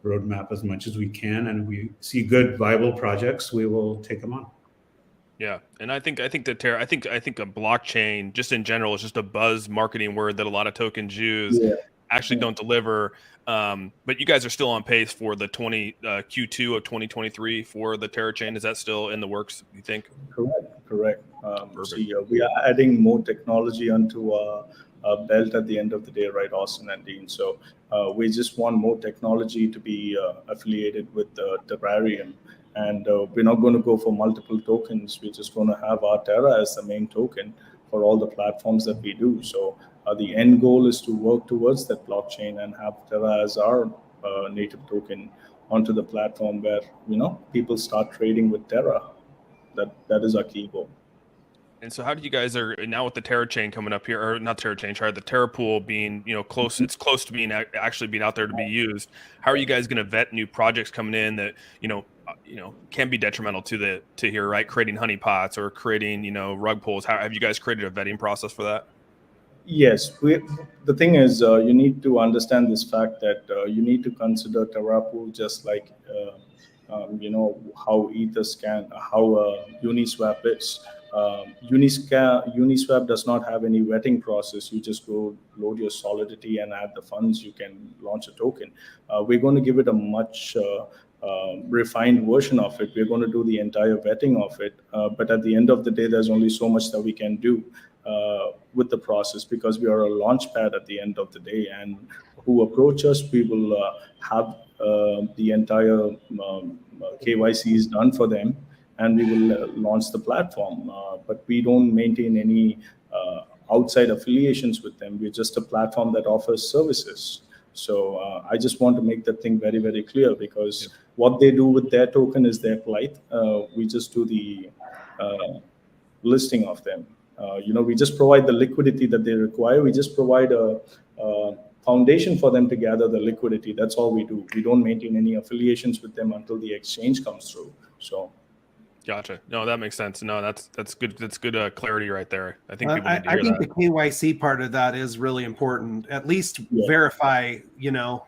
roadmap as much as we can. And if we see good, viable projects, we will take them on. Yeah, and I think the Terra, I think a blockchain just in general is just a buzz marketing word that a lot of tokens use. Yeah. Actually don't deliver. But you guys are still on pace for the Q2 of 2023 for the Terra chain. Is that still in the works, you think? Correct. We are adding more technology onto our belt at the end of the day, right, Austin and Dean? So we just want more technology to be affiliated with TERAREUM. And we're not going to go for multiple tokens. We're just going to have our Terra as the main token for all the platforms that we do. So the end goal is to work towards that blockchain and have Terra as our native token onto the platform where, people start trading with Terra. That is our key goal. And so how do you guys are now with the Terra chain coming up here, or not Terra chain, sorry, the Terra pool being, close, it's close to being actually being out there to be used. How are you guys going to vet new projects coming in that, can be detrimental to here, right? Creating honeypots or creating, rug pulls. How have you guys created a vetting process for that? Yes, the thing is, you need to understand this fact that you need to consider Terra pool just like, how Etherscan, how Uniswap is. Uniswap does not have any vetting process. You just go load your Solidity and add the funds, you can launch a token. We're going to give it a much refined version of it. We're going to do the entire vetting of it. But at the end of the day, there's only so much that we can do with the process, because we are a launch pad at the end of the day. And who approach us, we will have the entire KYC is done for them, and we will launch the platform. But we don't maintain any outside affiliations with them. We're just a platform that offers services. So I just want to make that thing very, very clear, because what they do with their token is their plight. We just do the listing of them. We just provide the liquidity that they require. We just provide a foundation for them to gather the liquidity. That's all we do. We don't maintain any affiliations with them until the exchange comes through. So. Gotcha. No, that makes sense. No, that's good. That's good clarity right there. I think people need to hear that. The KYC part of that is really important. At least verify, who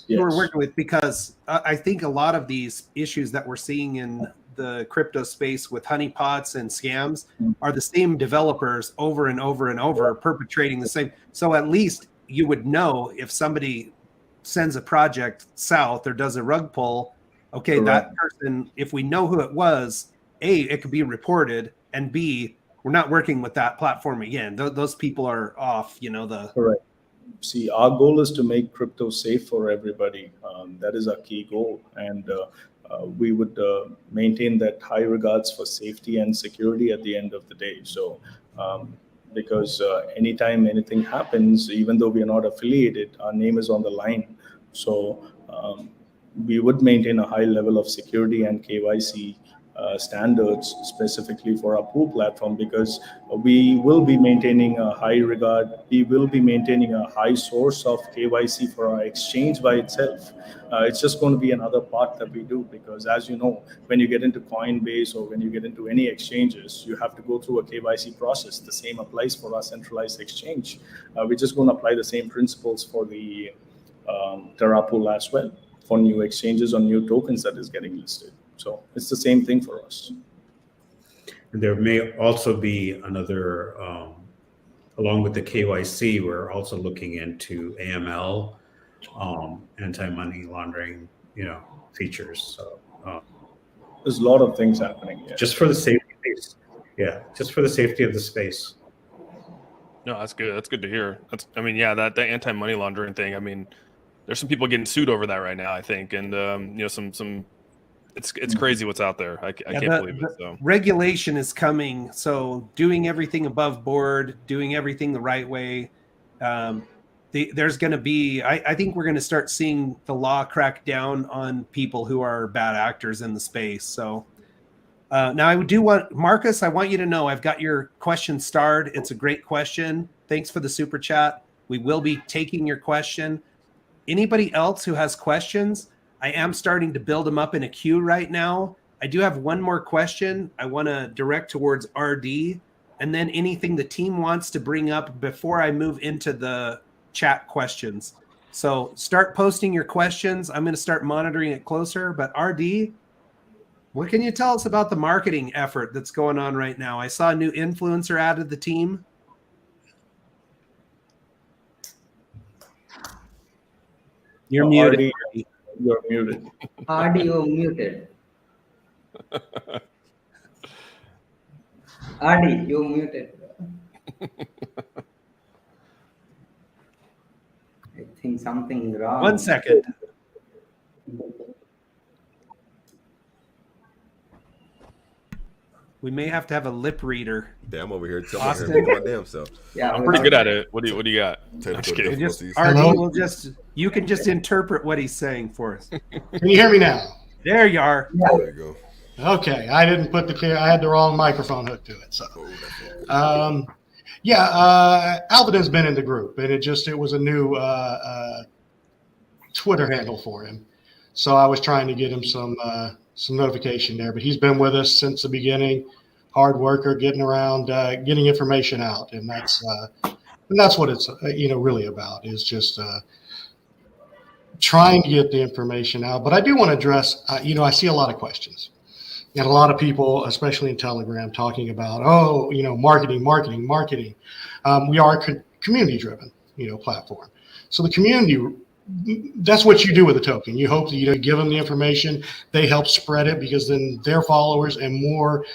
we're working with, because I think a lot of these issues that we're seeing in the crypto space with honeypots and scams are the same developers over and over and over perpetrating the same. So at least you would know if somebody sends a project south or does a rug pull, okay, that person, if we know who it was, A, it could be reported, and B, we're not working with that platform again. Those people are off, Correct. See, our goal is to make crypto safe for everybody. That is our key goal. And we would maintain that high regards for safety and security at the end of the day. So because anytime anything happens, even though we are not affiliated, our name is on the line. So we would maintain a high level of security and KYC standards specifically for our pool platform, because we will be maintaining a high regard. We will be maintaining a high source of KYC for our exchange by itself. It's just going to be another part that we do, because as you know, when you get into Coinbase or when you get into any exchanges, you have to go through a KYC process. The same applies for our centralized exchange. We're just going to apply the same principles for the Terra pool as well, for new exchanges or new tokens that is getting listed. So it's the same thing for us. There may also be another, along with the KYC, we're also looking into AML, anti-money laundering, features. So there's a lot of things happening. Yeah. Just for the safety. Just for the safety of the space. No, that's good. That's good to hear. That anti-money laundering thing. I mean, there's some people getting sued over that right now, I think, and some. It's crazy what's out there. I can't believe it. So regulation is coming. So doing everything above board, doing everything the right way. There's going to be. I think we're going to start seeing the law crack down on people who are bad actors in the space. So now I do want Marcus. I want you to know I've got your question starred. It's a great question. Thanks for the super chat. We will be taking your question. Anybody else who has questions? I am starting to build them up in a queue right now. I do have one more question I want to direct towards RD, and then anything the team wants to bring up before I move into the chat questions. So start posting your questions. I'm going to start monitoring it closer. But RD, what can you tell us about the marketing effort that's going on right now? I saw a new influencer added the team. You're muted. RD. You're muted. Audio muted. Adi, you muted. I think something wrong. 1 second. We may have to have a lip reader. Damn, over here Austin. my damn self. Yeah, I'm pretty good at it. What do you got? Technical kidding. difficulties. RD will you can just interpret what he's saying for us. Can you hear me now? There you are. There you go. Okay, I didn't put I had the wrong microphone hooked to it. So, Alvin has been in the group, and it was a new Twitter handle for him. So I was trying to get him some notification there, but he's been with us since the beginning. Hard worker, getting around, getting information out, and that's what it's really about, is just trying to get the information out. But I do want to address, I see a lot of questions, and a lot of people, especially in Telegram, talking about marketing. We are a community-driven platform, so the community. That's what you do with a token. You hope that you give them the information, they help spread it, because then their followers and more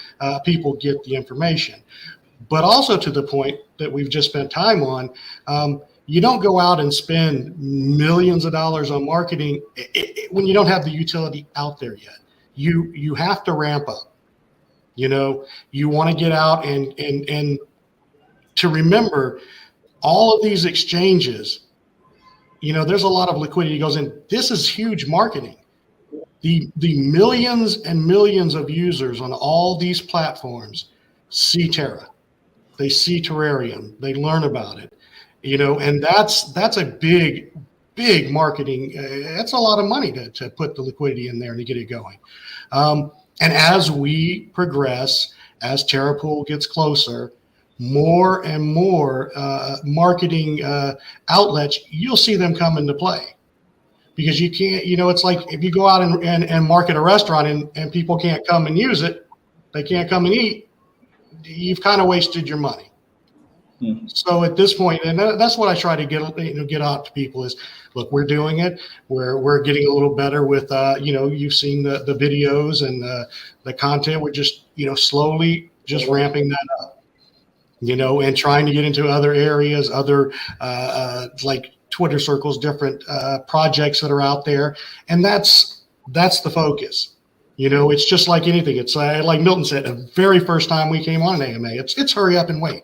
people get the information. But also, to the point that we've just spent time on, you don't go out and spend millions of dollars on marketing when you don't have the utility out there yet. You have to ramp up. You want to get out and to remember all of these exchanges. There's a lot of liquidity goes in. This is huge marketing. The millions and millions of users on all these platforms see Terra. They see Terarium. They learn about it. And that's a big marketing. That's a lot of money to put the liquidity in there and to get it going. And as we progress, as Terra Pool gets closer, more and more marketing outlets, you'll see them come into play, because you can't, it's like if you go out and market a restaurant and people can't come and use it, they can't come and eat, you've kind of wasted your money. So at this point, and that's what I try to get out to people is, look, we're doing it. We're getting a little better with, you've seen the videos and the content. We're just, slowly just ramping that up. And trying to get into other areas, other like Twitter circles, different projects that are out there. And that's the focus. You know, it's just like anything. It's like Milton said, the very first time we came on an AMA, it's hurry up and wait.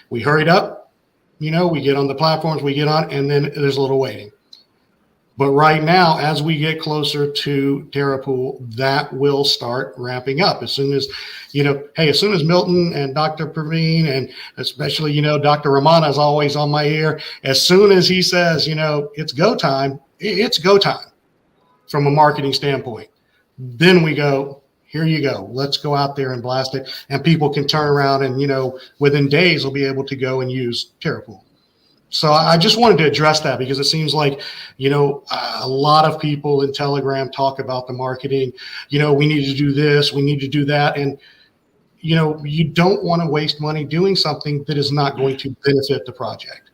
We hurried up, you know, we get on the platforms, we get on, and then there's a little waiting. But right now, as we get closer to TerraPool, that will start ramping up as soon as, you know, hey, as soon as Milton and Dr. Praveen, and especially, you know, Dr. Ramana is always on my ear. As soon as he says, you know, it's go time, it's go time from a marketing standpoint. Then we go, here you go. Let's go out there and blast it. And people can turn around and, you know, within days, will be able to go and use TerraPool. So I just wanted to address that because it seems like, you know, a lot of people in Telegram talk about the marketing, you know, we need to do this, we need to do that. And, you know, you don't want to waste money doing something that is not going to benefit the project.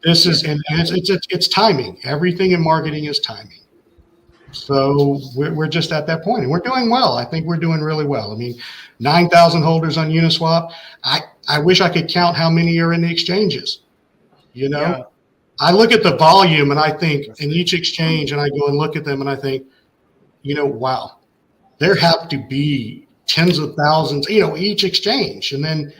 This is, and it's timing. Everything in marketing is timing. So we're just at that point and we're doing well. I think we're doing really well. I mean, 9,000 holders on Uniswap. I wish I could count how many are in the exchanges. You know, yeah. I look at the volume and I think in each exchange and I go and look at them and I think, you know, wow, there have to be tens of thousands, you know, each exchange. And then,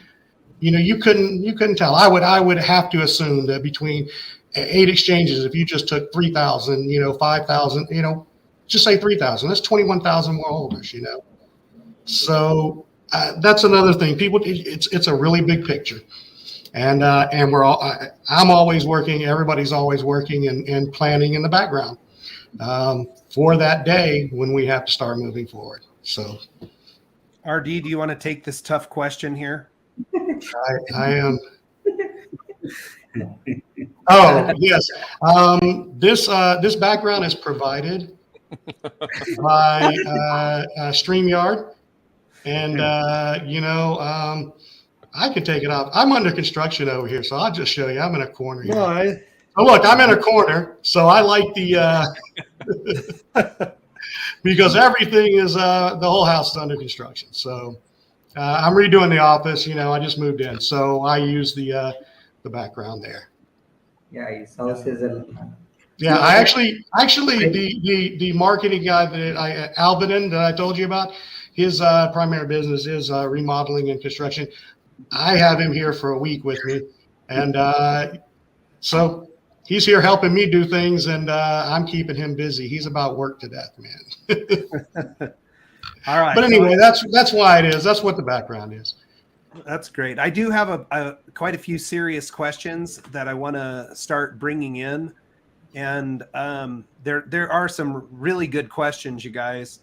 you know, you couldn't tell. I would have to assume that between 8 exchanges, if you just took 3,000, you know, 5,000, you know, just say 3,000, that's 21,000 more holders, you know. So that's another thing. People, it's a really big picture, and we're all. I'm always working. Everybody's always working and planning in the background for that day when we have to start moving forward. So, RD, do you want to take this tough question here? I am. Oh yes, this background is provided by StreamYard, and you know, I can take it off. I'm under construction over here, so I'll just show you. I'm in a corner here. No, oh, look, I'm in a corner, so I like the because everything is the whole house is under construction. So I'm redoing the office. You know, I just moved in, so I use the background there. Yeah, his house is in. Yeah, I actually the marketing guy that Albinin that I told you about, his primary business is remodeling and construction. I have him here for a week with me, and so he's here helping me do things, and I'm keeping him busy. He's about work to death, man. All right. But anyway, that's why it is. That's what the background is. That's great. I do have quite a few serious questions that I want to start bringing in. And there are some really good questions, you guys.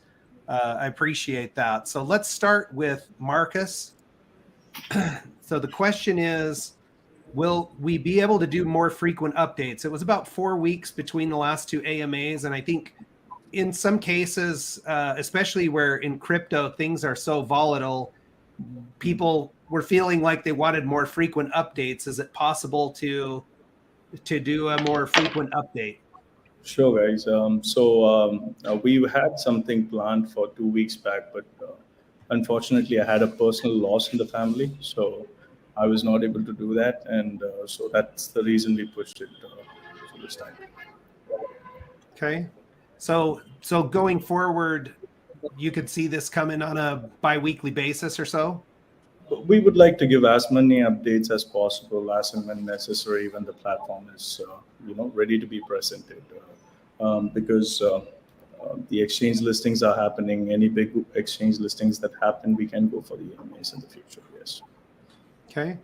I appreciate that. So let's start with Marcus. So the question is, will we be able to do more frequent updates? It was about 4 weeks between the last 2 AMAs. And I think in some cases, especially where in crypto things are so volatile, people were feeling like they wanted more frequent updates. Is it possible to do a more frequent update? Sure, guys. We've had something planned for 2 weeks back, but unfortunately, I had a personal loss in the family, so I was not able to do that, and so that's the reason we pushed it for this time. Okay, so going forward, you could see this coming on a bi-weekly basis or so? We would like to give as many updates as possible, as and when necessary, when the platform is ready to be presented, because the exchange listings are happening. Any big exchange listings that happen, we can go for the AMAs in the future. Yes. Okay.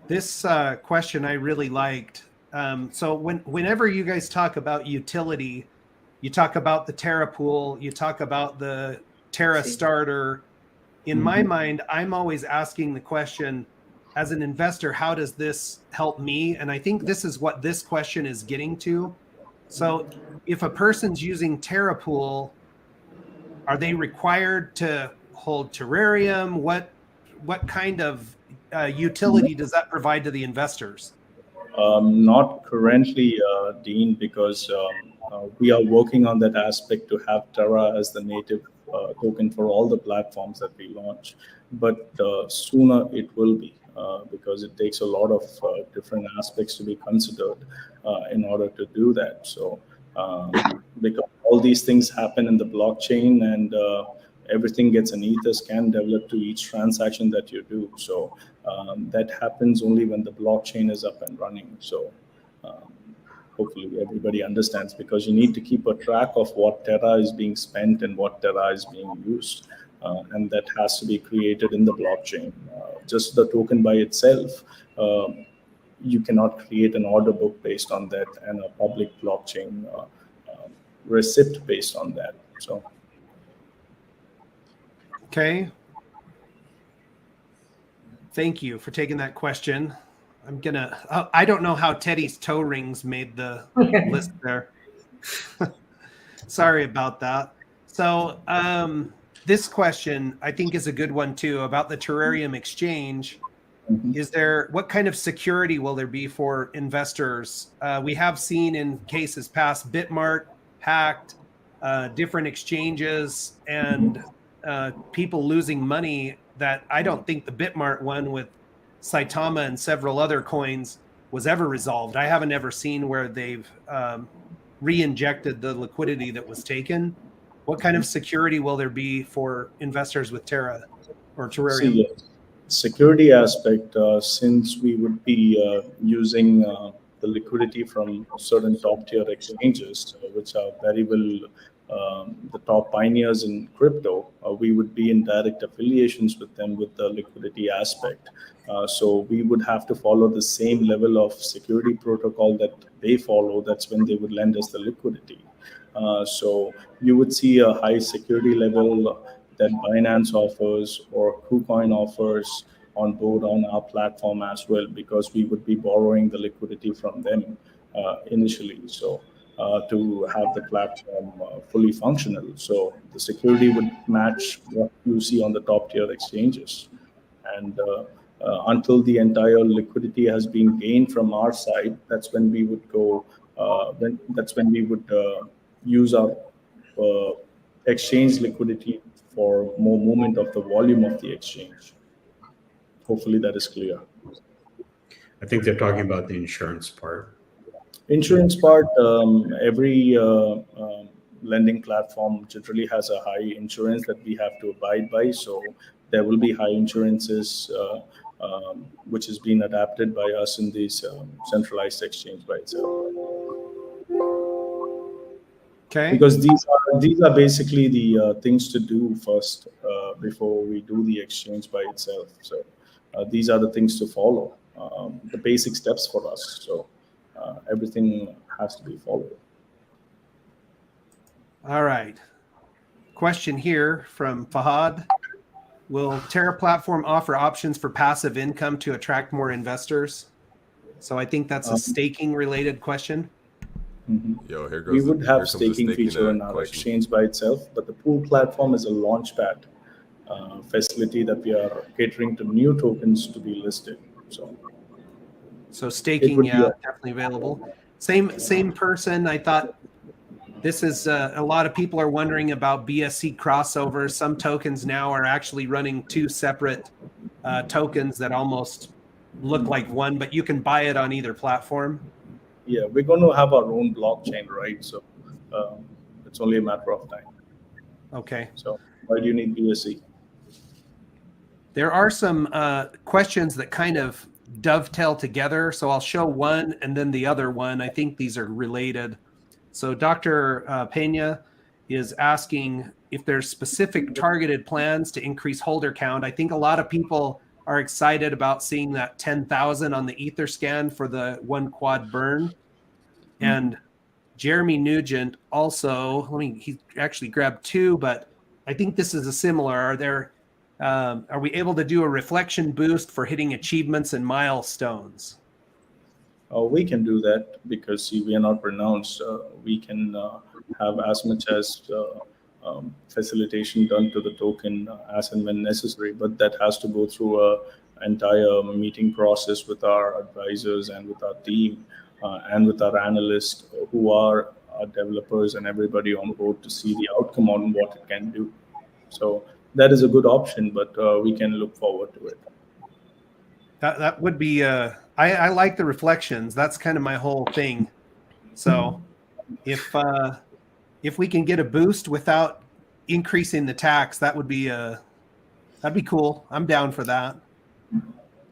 This question I really liked. So whenever you guys talk about utility, you talk about the TerraPool, you talk about the Terra starter. In my mind, I'm always asking the question, as an investor, how does this help me? And I think this is what this question is getting to. So if a person's using TerraPool, are they required to hold Terarium? What kind of utility does that provide to the investors? Not currently, Dean, because we are working on that aspect to have Terra as the native token for all the platforms that we launch. But sooner it will be, because it takes a lot of different aspects to be considered in order to do that. So because all these things happen in the blockchain, and everything gets an ether scan developed to each transaction that you do. So that happens only when the blockchain is up and running. So hopefully everybody understands, because you need to keep a track of what Terra is being spent and what Terra is being used. And that has to be created in the blockchain. Just the token by itself, you cannot create an order book based on that and a public blockchain receipt based on that. So, okay. Thank you for taking that question. I don't know how Teddy's toe rings made the list there. Sorry about that. So this question I think is a good one too, about the Terarium exchange. What kind of security will there be for investors? We have seen in cases past Bitmart hacked, different exchanges, and people losing money, that I don't think the Bitmart one with Saitama and several other coins was ever resolved. I haven't ever seen where they've re-injected the liquidity that was taken. What kind of security will there be for investors with Terra or Terarium? Security aspect, since we would be using the liquidity from certain top tier exchanges, which are very well the top pioneers in crypto, we would be in direct affiliations with them with the liquidity aspect. So we would have to follow the same level of security protocol that they follow. That's when they would lend us the liquidity. So you would see a high security level that Binance offers or KuCoin offers on board on our platform as well, because we would be borrowing the liquidity from them initially. So to have the platform fully functional. So the security would match what you see on the top tier exchanges. And until the entire liquidity has been gained from our side, that's when we would go, that's when we would use our exchange liquidity for more movement of the volume of the exchange. Hopefully that is clear. I think they're talking about the insurance part. Insurance part, every lending platform generally has a high insurance that we have to abide by. So there will be high insurances which is being adapted by us in this centralized exchange by itself. Okay. Because these are basically the things to do first before we do the exchange by itself. So these are the things to follow, the basic steps for us. So everything has to be followed. All right. Question here from Fahad. Will Terra platform offer options for passive income to attract more investors? So I think that's a staking related question. Mm-hmm. Yo, here goes. We would have staking feature in our exchange by itself, but the pool platform is a launchpad facility that we are catering to new tokens to be listed. So staking, yeah, definitely available. Same person. I thought this is a lot of people are wondering about BSC crossovers. Some tokens now are actually running two separate tokens that almost look like one, but you can buy it on either platform. Yeah, we're going to have our own blockchain, right? So it's only a matter of time. Okay. So why do you need BSC? There are some questions that kind of dovetail together. So I'll show one and then the other one. I think these are related. So Dr. Pena is asking if there's specific targeted plans to increase holder count. I think a lot of people are excited about seeing that 10,000 on the Etherscan for the one quad burn. And Jeremy Nugent also, he actually grabbed two, but I think this is a similar. Are we able to do a reflection boost for hitting achievements and milestones? We can do that because we are not pronounced. We can have as much as facilitation done to the token as and when necessary, but that has to go through an entire meeting process with our advisors and with our team and with our analysts who are our developers and everybody on board to see the outcome on what it can do. So that is a good option, but we can look forward to it. That would be I like the reflections. That's kind of my whole thing. So if if we can get a boost without increasing the tax, that'd be cool. I'm down for that.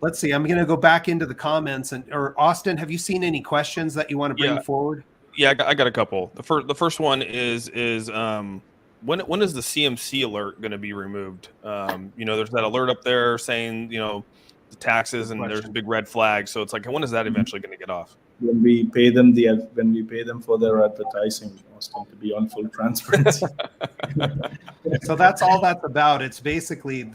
Let's see. I'm going to go back into the comments or Austin, have you seen any questions that you want to bring forward? Yeah, I got a couple. The first one is when is the CMC alert going to be removed? There's that alert up there saying, the taxes, and there's a big red flag. So it's like, when is that eventually going to get off? When we pay them for their advertising, Austin, to be on full transparency. So that's all that's about. It's basically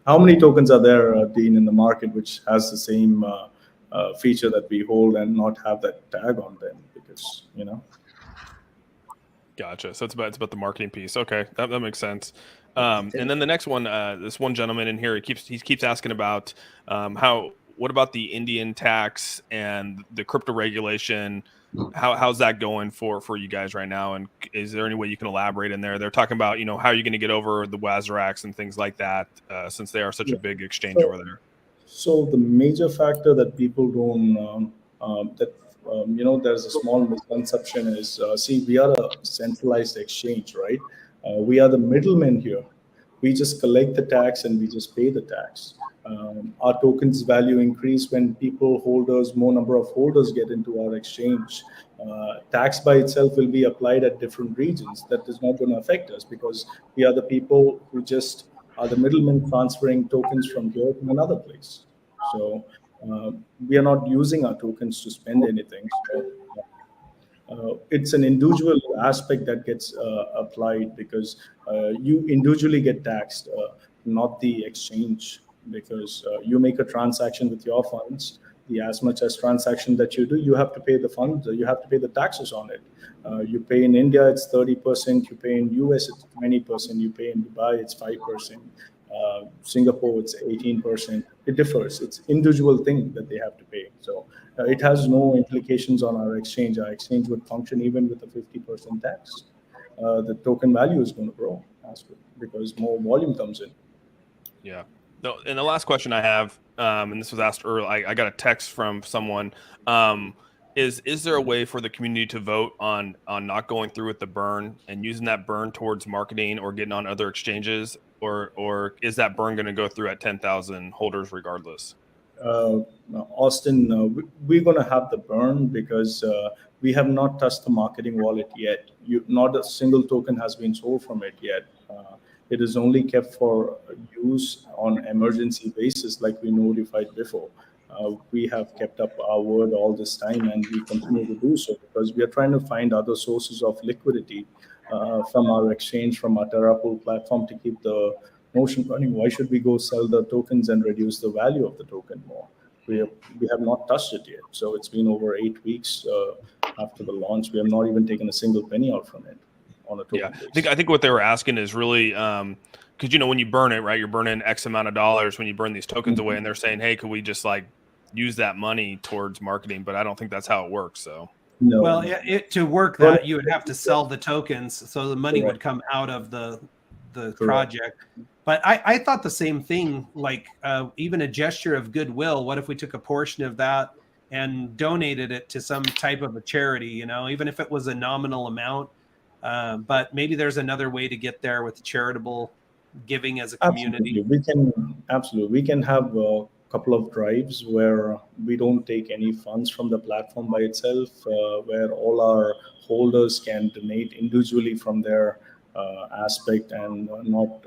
how many tokens are there, Dean, in the market which has the same feature that we hold and not have that tag on them? Because Gotcha. So it's about the marketing piece. Okay, that makes sense. And then the next one, this one gentleman in here, he keeps asking about what about the Indian tax and the crypto regulation? How's that going for you guys right now? And is there any way you can elaborate in there? They're talking about, how are you going to get over the WASRACs and things like that, since they are such a big exchange over there? So the major factor that people don't, there's a small misconception is, we are a centralized exchange, right? We are the middlemen here. We just collect the tax and we just pay the tax. Our tokens value increase when more number of holders get into our exchange. Tax by itself will be applied at different regions. That is not going to affect us because we are the people who just are the middlemen transferring tokens from here to another place. So we are not using our tokens to spend anything. So, it's an individual aspect that gets applied because you individually get taxed, not the exchange. Because you make a transaction with your funds, as much as transaction that you do, you have to pay the funds, you have to pay the taxes on it. You pay in India, it's 30%. You pay in US, it's 20%. You pay in Dubai, it's 5%. Singapore, it's 18%. It differs. It's individual thing that they have to pay. So it has no implications on our exchange. Our exchange would function even with a 50% tax. The token value is going to grow because more volume comes in. Yeah. No, and the last question I have, and this was asked earlier, I got a text from someone. Is there a way for the community to vote on not going through with the burn and using that burn towards marketing or getting on other exchanges, or is that burn going to go through at 10,000 holders regardless? Austin, we're going to have the burn because we have not touched the marketing wallet yet. Not a single token has been sold from it yet. It is only kept for use on emergency basis, like we notified before. We have kept up our word all this time, and we continue to do so because we are trying to find other sources of liquidity from our exchange, from our TerraPool platform to keep the notion running. Why should we go sell the tokens and reduce the value of the token more? We have not touched it yet. So it's been over 8 weeks after the launch. We have not even taken a single penny out from it. I think what they were asking is really because when you burn it, right, you're burning X amount of dollars when you burn these tokens away, and they're saying, hey, could we just use that money towards marketing? But I don't think that's how it works. So well, to work that, you would have to sell the tokens, so the money would come out of the project. But I thought the same thing, even a gesture of goodwill. What if we took a portion of that and donated it to some type of a charity, even if it was a nominal amount? But maybe there's another way to get there with charitable giving as a community. We can have a couple of drives where we don't take any funds from the platform by itself, where all our holders can donate individually from their aspect and not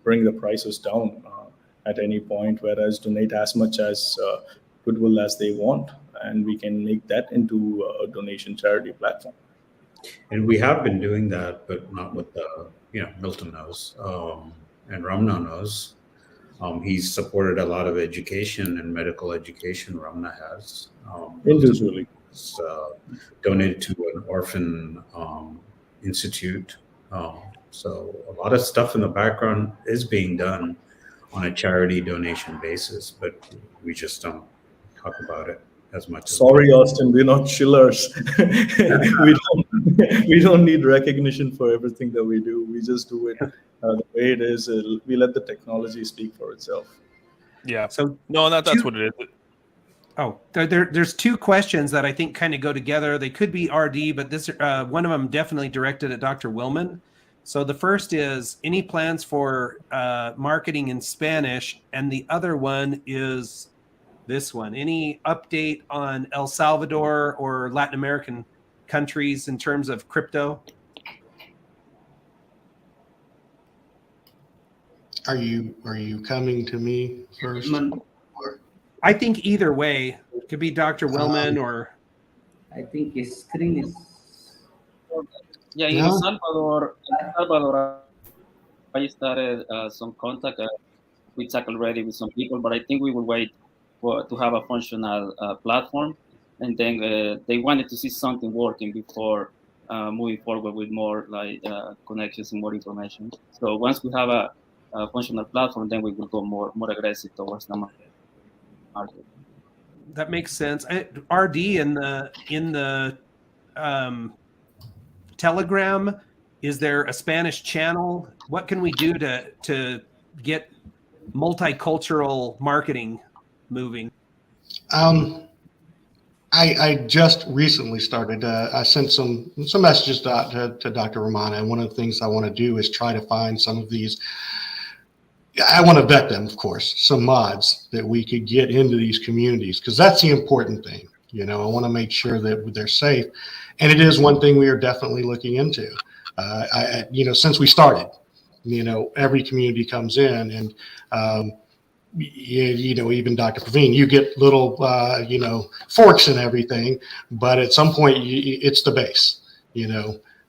bring the prices down at any point, whereas donate as much as goodwill as they want, and we can make that into a donation charity platform. And we have been doing that, but not with Milton knows, and Ramna knows. He's supported a lot of education and medical education. Ramna has individually donated to an orphan institute. So a lot of stuff in the background is being done on a charity donation basis, but we just don't talk about it as much. Sorry, Austin, we're not chillers. we don't need recognition for everything that we do. We just do it the way it is. We let the technology speak for itself. Yeah. So no, that's what it is. Oh, there's two questions that I think kind of go together. They could be RD, but this one of them definitely directed at Dr. Willman. So the first is any plans for marketing in Spanish, and the other one is this one. Any update on El Salvador or Latin American countries in terms of crypto? Are you coming to me first? I think either way. It could be Dr. Willman or... I think his screen is... Yeah, in El Salvador, I started some contact. We talked already with some people, but I think we will wait to have a functional platform. And then they wanted to see something working before moving forward with more like connections and more information. So once we have a functional platform, then we will go more aggressive towards the market. That makes sense. RD in the Telegram, is there a Spanish channel? What can we do to get multicultural marketing moving? I just recently started. I sent some messages to Dr. Romana, and one of the things I want to do is try to find some of these. I want to vet them, of course, some mods that we could get into these communities, because that's the important thing. I want to make sure that they're safe, and it is one thing we are definitely looking into. Since we started, every community comes in, and even Dr. Praveen, you get little forks and everything, but at some point it's the base.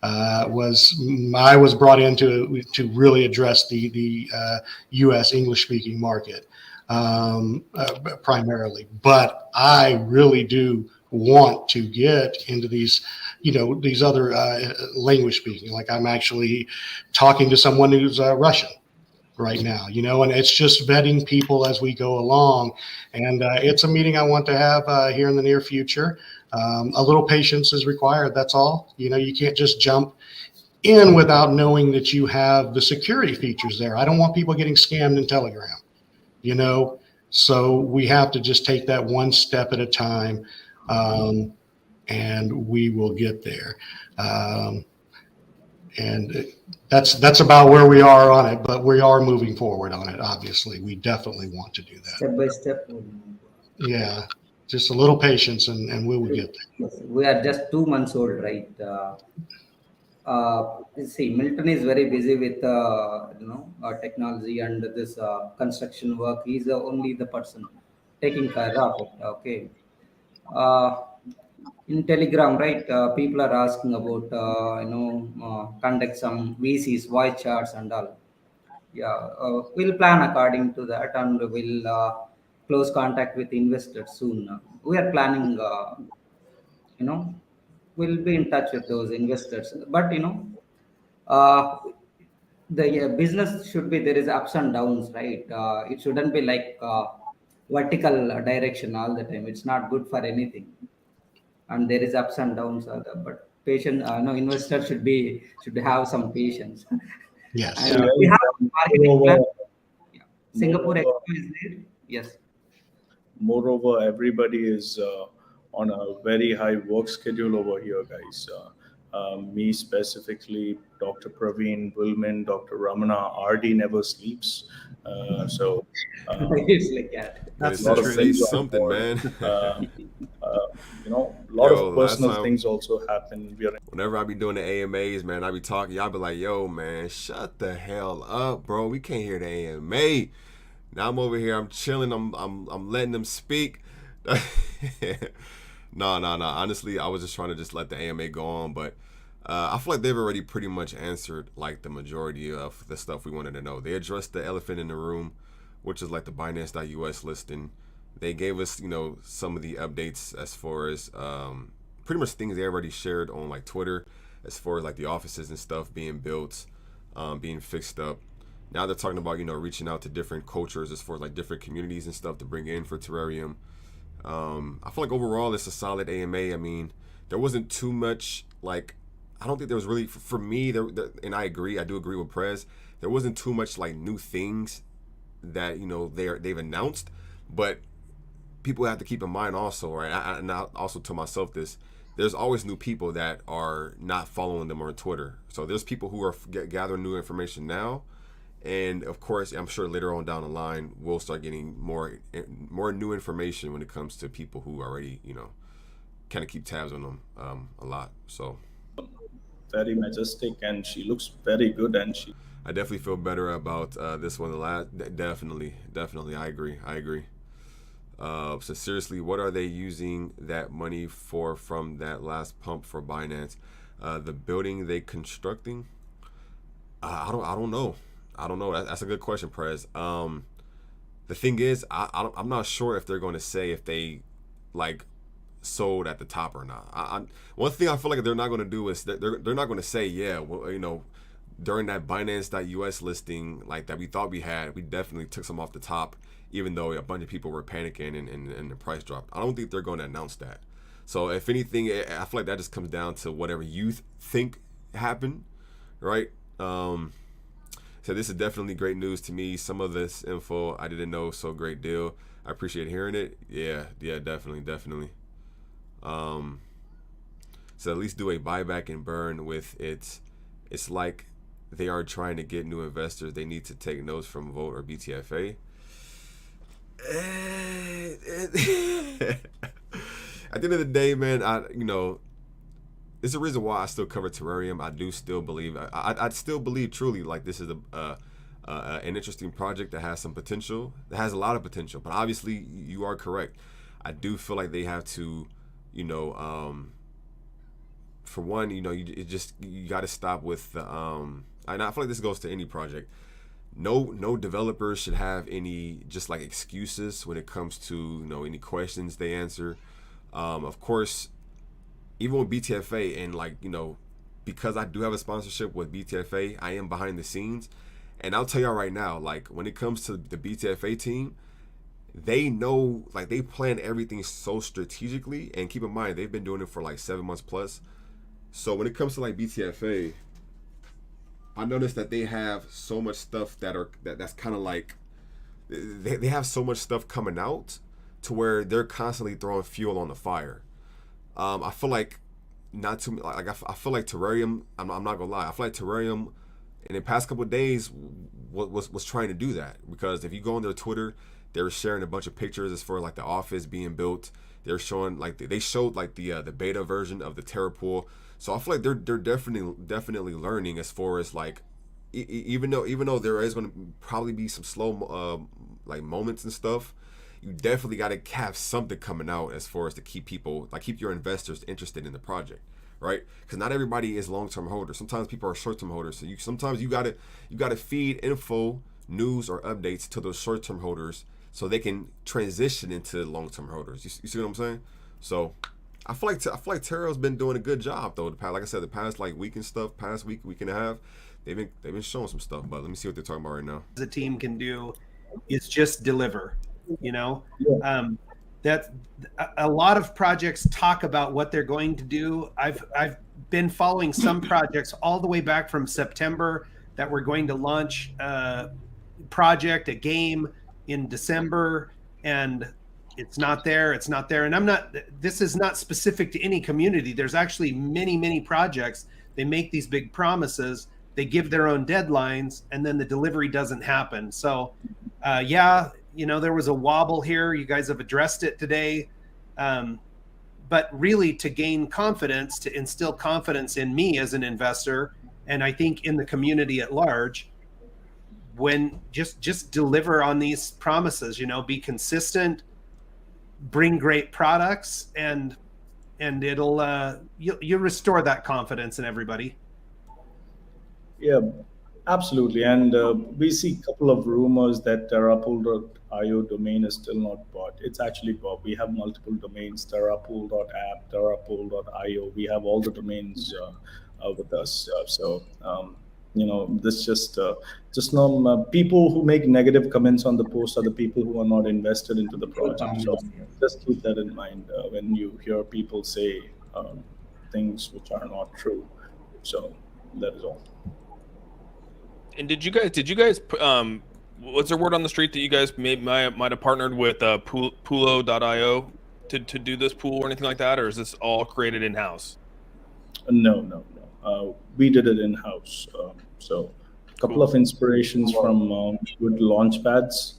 I was brought in to really address the U.S. English-speaking market primarily, but I really do want to get into these other language-speaking. Like I'm actually talking to someone who's Russian right now, and it's just vetting people as we go along. And it's a meeting I want to have here in the near future. A little patience is required. That's all. You can't just jump in without knowing that you have the security features there. I don't want people getting scammed in Telegram, so we have to just take that one step at a time, and we will get there. And that's about where we are on it, but we are moving forward on it. Obviously, we definitely want to do that. Step by step. Yeah, just a little patience, and we will get there. We are just 2 months old, right? See, Milton is very busy with technology and this construction work. He's only the person taking care of it. Okay. In Telegram, right? People are asking about conduct some VCs, voice charts, and all. Yeah, we'll plan according to that, and we'll close contact with investors soon. We are planning. We'll be in touch with those investors, but the business should be, there is ups and downs, right? It shouldn't be like vertical direction all the time. It's not good for anything, and there is ups and downs. But patient, investors should have some patience. Yes. We have a marketing plan. Yeah. Singapore Expo is there. Yes. Moreover, everybody is on a very high work schedule over here, guys. Me specifically, Dr. Praveen, Wilman, Dr. Ramana, RD never sleeps. So it's like that. That's a lot true. of things Something, man. A lot of personal things also happen. Whenever I be doing the AMAs, man, I be talking. Y'all be like, "Yo, man, shut the hell up, bro. We can't hear the AMA." Now I'm over here. I'm chilling. I'm letting them speak. No. Honestly, I was just trying to just let the AMA go on, but I feel like they've already pretty much answered like the majority of the stuff we wanted to know. They addressed the elephant in the room, which is like the Binance.us listing. They gave us, some of the updates as far as pretty much things they already shared on like Twitter, as far as like the offices and stuff being built, being fixed up. Now they're talking about, reaching out to different cultures as far as like different communities and stuff to bring in for TERAREUM. I feel like overall it's a solid AMA. I mean, there wasn't too much like, I don't think there was really, for me, and I do agree with Prez, there wasn't too much like new things that, they've announced, but people have to keep in mind also, right? And I also tell myself this: there's always new people that are not following them on Twitter. So there's people who are gathering new information now, and of course, I'm sure later on down the line we'll start getting more new information when it comes to people who already, you know, kind of keep tabs on them a lot. So very majestic, and she looks very good, and I definitely feel better about this one. The last, definitely, I agree. So seriously, what are they using that money for from that last pump for Binance? The building they constructing? I don't know. That's a good question, Prez. The thing is, I'm not sure if they're going to say if they like sold at the top or not. One thing I feel like they're not going to do is that they're not going to say, yeah, well, you know, during that Binance.us listing like that we thought we had, we definitely took some off the top, even though a bunch of people were panicking and the price dropped. I don't think they're going to announce that. So if anything, I feel like that just comes down to whatever you think happened, right? So this is definitely great news to me. Some of this info I didn't know, so great deal. I appreciate hearing it. Yeah, definitely. So at least do a buyback and burn with it. It's like they are trying to get new investors. They need to take notes from Vote or BTFA. At the end of the day, man, you know, it's the reason why I still cover Terarium. I do still believe, I still believe truly like this is an interesting project that has some potential. That has a lot of potential, but obviously you are correct. I do feel like they have to, you know, for one, you know, you got to stop with the, and I feel like this goes to any project. No developers should have any just like excuses when it comes to, you know, any questions they answer. Of course, even with BTFA, and like, you know, because I do have a sponsorship with BTFA, I am behind the scenes, and I'll tell y'all right now, like when it comes to the BTFA team, they know, like they plan everything so strategically, and keep in mind they've been doing it for like 7 months plus. So when it comes to like BTFA, I noticed that they have so much stuff that's kind of like they have so much stuff coming out to where they're constantly throwing fuel on the fire. I feel like not too like I feel like Terarium. I'm not gonna lie. I feel like Terarium in the past couple of days was trying to do that, because if you go on their Twitter, they were sharing a bunch of pictures as for like the office being built. They're showing like they showed like the beta version of the Terra pool. So I feel like they're definitely learning as far as like even though there is going to probably be some slow like moments and stuff, you definitely got to have something coming out as far as to keep people, like keep your investors interested in the project, right? Because not everybody is long-term holders. Sometimes people are short-term holders. So sometimes you got to feed info, news, or updates to those short-term holders so they can transition into long-term holders. You see what I'm saying? So I feel like Terra's been doing a good job though. Like I said, the past like week and stuff, past week and a half, they've been showing some stuff. But let me see what they're talking about right now. The team can do is just deliver. You know, that a lot of projects talk about what they're going to do. I've been following some projects all the way back from September that we're going to launch a project, a game in December, and it's not there. And this is not specific to any community. There's actually many projects. They make these big promises, they give their own deadlines, and then the delivery doesn't happen. So yeah, you know, there was a wobble here. You guys have addressed it today. But really to gain confidence, to instill confidence in me as an investor, and I think in the community at large, when just deliver on these promises, you know, be consistent, bring great products, and it'll you restore that confidence in everybody. Yeah, absolutely. And we see a couple of rumors that terrapool.io domain is still not bought. It's actually bought. We have multiple domains: terrapool.app, terrapool.io. We have all the domains with us. You know, this just people who make negative comments on the post are the people who are not invested into the project. So just keep that in mind when you hear people say things which are not true. So that is all. And did you guys was there word on the street that you guys might have partnered with Poolo.io to do this pool or anything like that, or is this all created in house? No. We did it in house. So a couple of inspirations from good launch pads.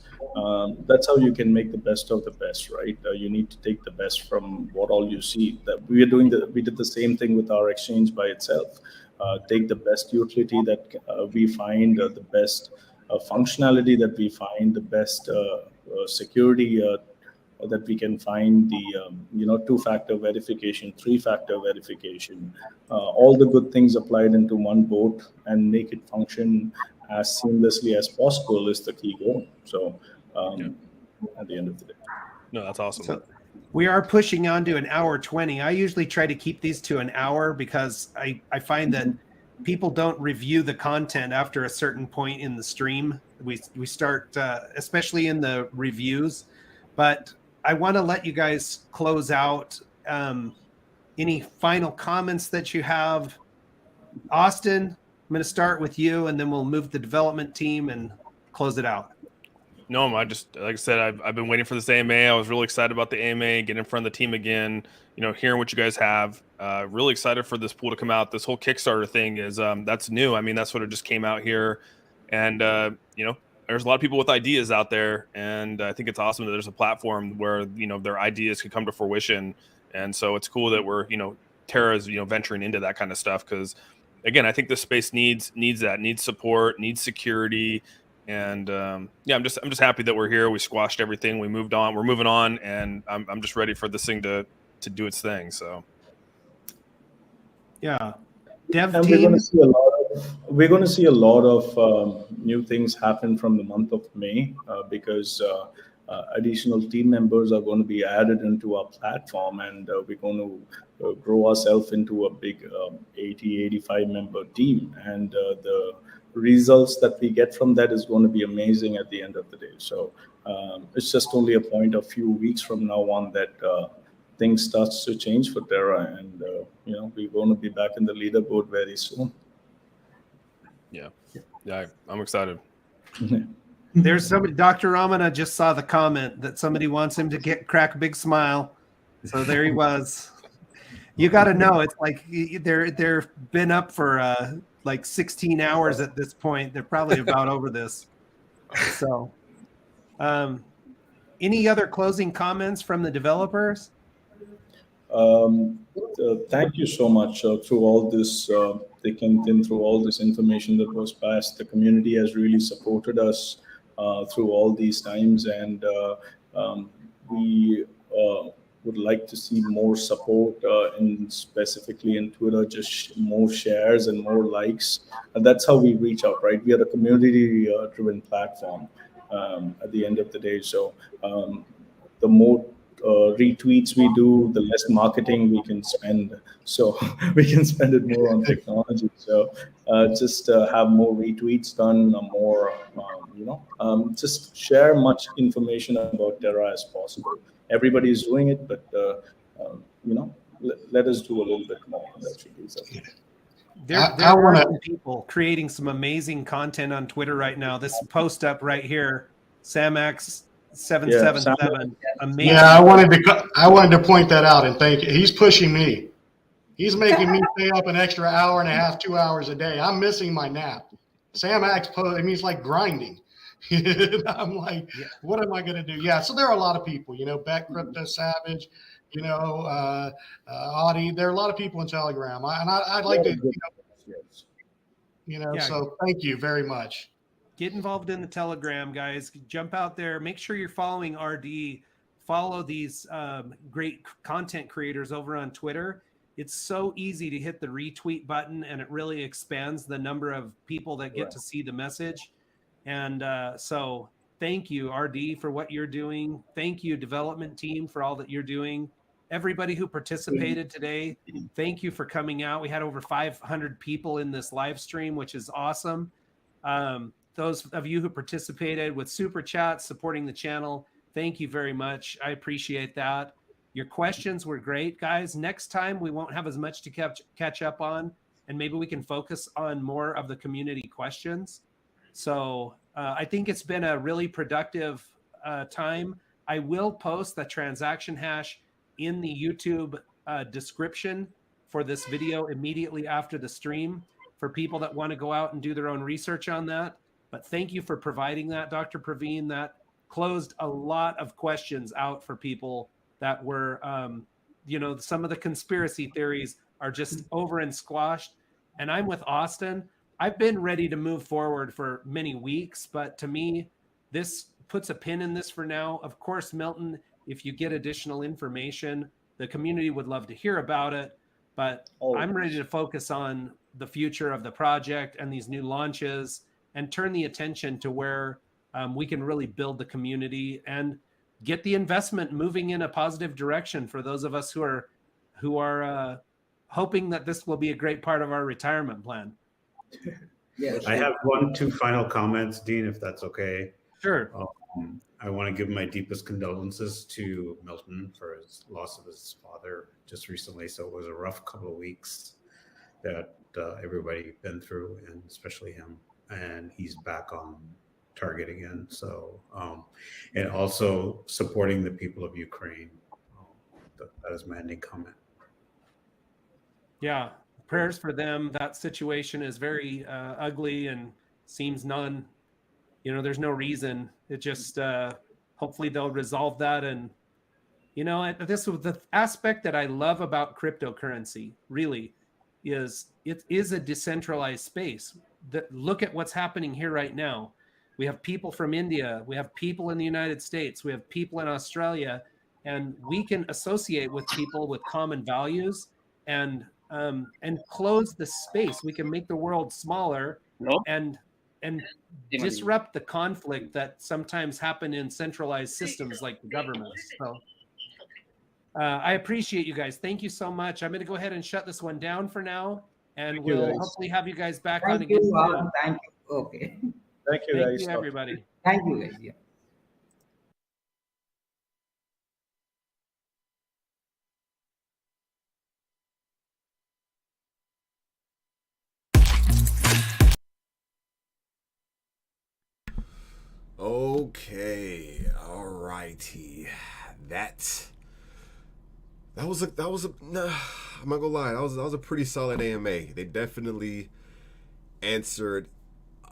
That's how you can make the best of the best, right? You need to take the best from what all you see. That we did the same thing with our exchange by itself. Take the best utility that we find, the best functionality that we find, the best security that we can find, the two-factor verification, three-factor verification, all the good things applied into one boat and make it function as seamlessly as possible is the key goal. So at the end of the day. No, that's awesome. So we are pushing on to an hour 20. I usually try to keep these to an hour because I find that people don't review the content after a certain point in the stream. We start, especially in the reviews, but I want to let you guys close out. Any final comments that you have? Austin, I'm going to start with you, and then we'll move the development team and close it out. No, I just, like I said, I've been waiting for this AMA. I was really excited about the AMA, getting in front of the team again, hearing what you guys have. Really excited for this pool to come out. This whole Kickstarter thing is, that's new. I mean, that sort of just came out here. And, there's a lot of people with ideas out there. And I think it's awesome that there's a platform where, their ideas could come to fruition. And so it's cool that we're, Terra's, venturing into that kind of stuff. Because, again, I think this space needs that, needs support, needs security. And I'm just happy that we're here. We squashed everything. We moved on. We're moving on, and I'm just ready for this thing to do its thing. So, yeah, dev and team. We're going to see a lot of new things happen from the month of May because additional team members are going to be added into our platform, and we're going to grow ourselves into a big 85 member team, and the results that we get from that is going to be amazing at the end of the day. So it's just only a point a few weeks from now on that things starts to change for Terra, and we're going to be back in the leaderboard very soon. Yeah, I'm excited. There's somebody, Dr. Ramana just saw the comment that somebody wants him to crack a big smile. So there he was. You got to know, it's like they're been up for like 16 hours at this point. They're probably about over this. So any other closing comments from the developers? Thank you so much through all this thick and thin, through all this information that was passed. The community has really supported us through all these times, and we would like to see more support, specifically in Twitter, just more shares and more likes. And that's how we reach out, right? We are a community-driven platform at the end of the day. So the more retweets we do, the less marketing we can spend. So we can spend it more on technology. So just have more retweets done, more, just share much information about Terra as possible. Everybody's doing it, but let us do a little bit more. That should be something. There are some people creating some amazing content on Twitter right now. This post up right here, Samax777. Amazing. Yeah, I wanted to point that out and thank you. He's pushing me. He's making me stay up an extra hour and a half, 2 hours a day. I'm missing my nap. Samax post, I mean, it's like grinding. I'm like, what am I going to do? Yeah, so there are a lot of people, Beck, Crypto Savage, Audie. There are a lot of people in Telegram. I'd like to, so thank you very much. Get involved in the Telegram, guys. Jump out there. Make sure you're following RD. Follow these great content creators over on Twitter. It's so easy to hit the retweet button, and it really expands the number of people that get to see the message. And so thank you, RD, for what you're doing. Thank you, development team, for all that you're doing. Everybody who participated today, thank you for coming out. We had over 500 people in this live stream, which is awesome. Those of you who participated with super chats supporting the channel, thank you very much. I appreciate that. Your questions were great, guys. Next time we won't have as much to catch up on, and maybe we can focus on more of the community questions. So I think it's been a really productive time. I will post the transaction hash in the YouTube description for this video immediately after the stream for people that want to go out and do their own research on that. But thank you for providing that, Dr. Praveen. That closed a lot of questions out for people that were, some of the conspiracy theories are just over and squashed. And I'm with Austin. I've been ready to move forward for many weeks, but to me, this puts a pin in this for now. Of course, Milton, if you get additional information, the community would love to hear about it, but I'm ready to focus on the future of the project and these new launches and turn the attention to where we can really build the community and get the investment moving in a positive direction for those of us who are hoping that this will be a great part of our retirement plan. Yeah, I have two final comments, Dean, if that's okay. Sure. I want to give my deepest condolences to Milton for his loss of his father just recently. So it was a rough couple of weeks that everybody been through, and especially him. And he's back on target again. So, and also supporting the people of Ukraine. That is my ending comment. Yeah, prayers for them. That situation is very ugly and seems there's no reason. It just hopefully they'll resolve that. And this was the aspect that I love about cryptocurrency. Really, is it is a decentralized space. Look at what's happening here right now. We have people from India. We have people in the United States. We have people in Australia, and we can associate with people with common values and close the space. We can make the world smaller and disrupt the conflict that sometimes happen in centralized systems like the governments. So I appreciate you guys. Thank you so much. I'm going to go ahead and shut this one down for now, and we'll hopefully have you guys back on again soon. Thank you. Okay. Thank you, guys. Thank you, everybody. Thank you, guys. Yeah. Okay, all righty. That was a nah, I'm not gonna lie, that was a pretty solid AMA. They definitely answered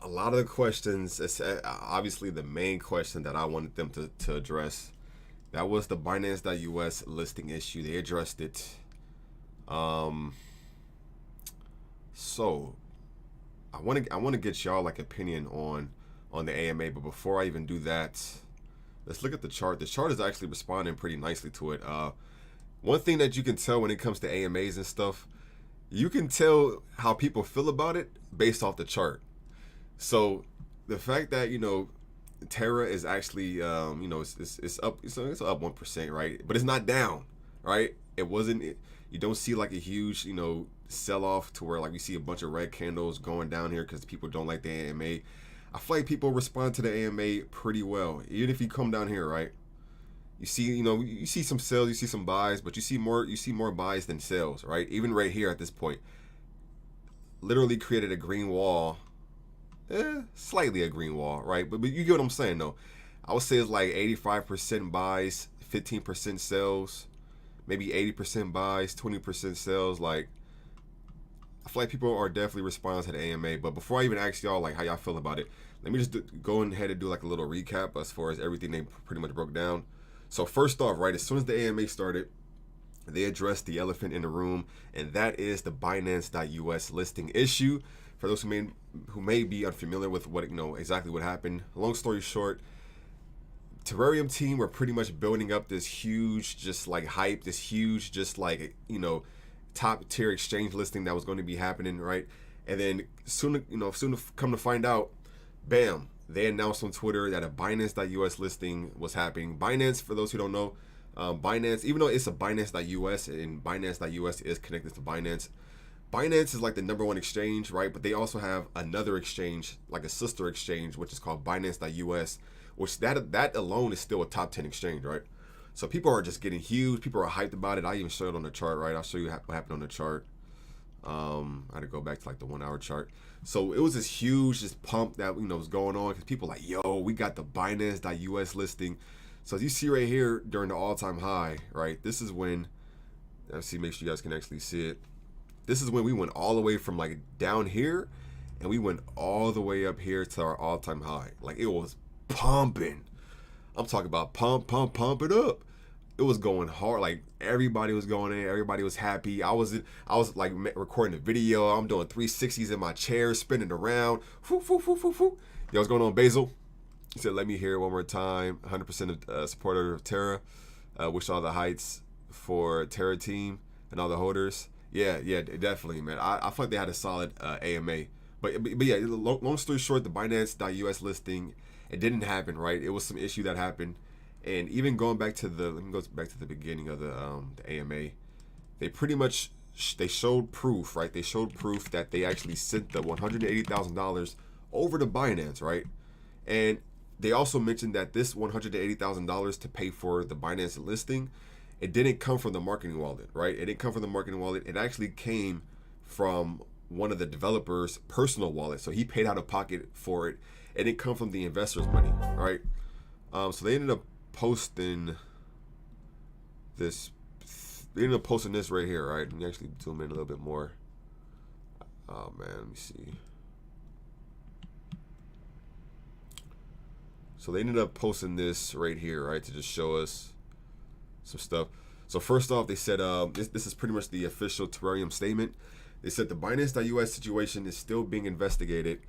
a lot of the questions. Obviously, the main question that I wanted them to address, that was the Binance.US listing issue. They addressed it. So I want to get y'all opinion on the AMA, but before I even do that, let's look at the chart. The chart is actually responding pretty nicely to it. One thing that you can tell when it comes to AMAs and stuff, you can tell how people feel about it based off the chart. So the fact that Terra is actually it's up, it's up 1%, right? But it's not down, right? You don't see a huge sell off to where we see a bunch of red candles going down here because people don't like the AMA. I feel like people respond to the AMA pretty well. Even if you come down here, right? You see some sales, you see some buys, but you see more buys than sales, right? Even right here at this point, literally created a green wall, slightly a green wall, right? But you get what I'm saying, though. I would say it's 85% buys, 15% sales, maybe 80% buys, 20% sales. I feel like people are definitely responding to the AMA. But before I even ask y'all how y'all feel about it, let me just go ahead and do a little recap as far as everything they pretty much broke down. So first off, right, as soon as the AMA started, they addressed the elephant in the room, and that is the Binance.US listing issue. For those who may be unfamiliar with what exactly what happened, long story short, TERAREUM team were pretty much building up this huge hype, this huge top tier exchange listing that was going to be happening, right? And then soon to come to find out, bam, they announced on Twitter that a Binance.US listing was happening. Binance, for those who don't know, Binance, even though it's a Binance.US and Binance.US is connected to Binance, Binance is the #1 exchange, right? But they also have another exchange, a sister exchange, which is called Binance.US, which that alone is still a top 10 exchange, right? So people are just getting huge. People are hyped about it. I even showed it on the chart, right? I'll show you what happened on the chart. I had to go back to like the 1 hour chart. So it was this huge just pump that was going on because people like, yo, we got the Binance.us listing. So as you see right here during the all-time high, right? This is when, let's see, make sure you guys can actually see it. This is when we went all the way from like down here, and we went all the way up here to our all-time high. Like it was pumping. I'm talking about pump it up. It was going hard. Like everybody was going in. Everybody was happy. I was like recording a video. I'm doing 360s in my chair, spinning around. Yo, what's going on, Basil? He said, let me hear it one more time. 100% of supporter of Terra. Wish all the heights for Terra team and all the holders. Yeah, definitely, man. I feel like they had a solid AMA. But yeah, long story short, the Binance.us listing, it didn't happen, right? It was some issue that happened. And even going back to let me go back to the beginning of the AMA, they pretty much, they showed proof, right? They showed proof that they actually sent the $180,000 over to Binance, right? And they also mentioned that this $180,000 to pay for the Binance listing, it didn't come from the marketing wallet, right? It didn't come from the marketing wallet. It actually came from one of the developers' personal wallet. So he paid out of pocket for it. It didn't come from the investors' money, right? So they ended up posting this. They ended up posting this right here, right? Let me actually zoom in a little bit more. Oh man, let me see. So they ended up posting this right here, right, to just show us some stuff. So first off, they said this is pretty much the official TERAREUM statement. They said the Binance.us situation is still being investigated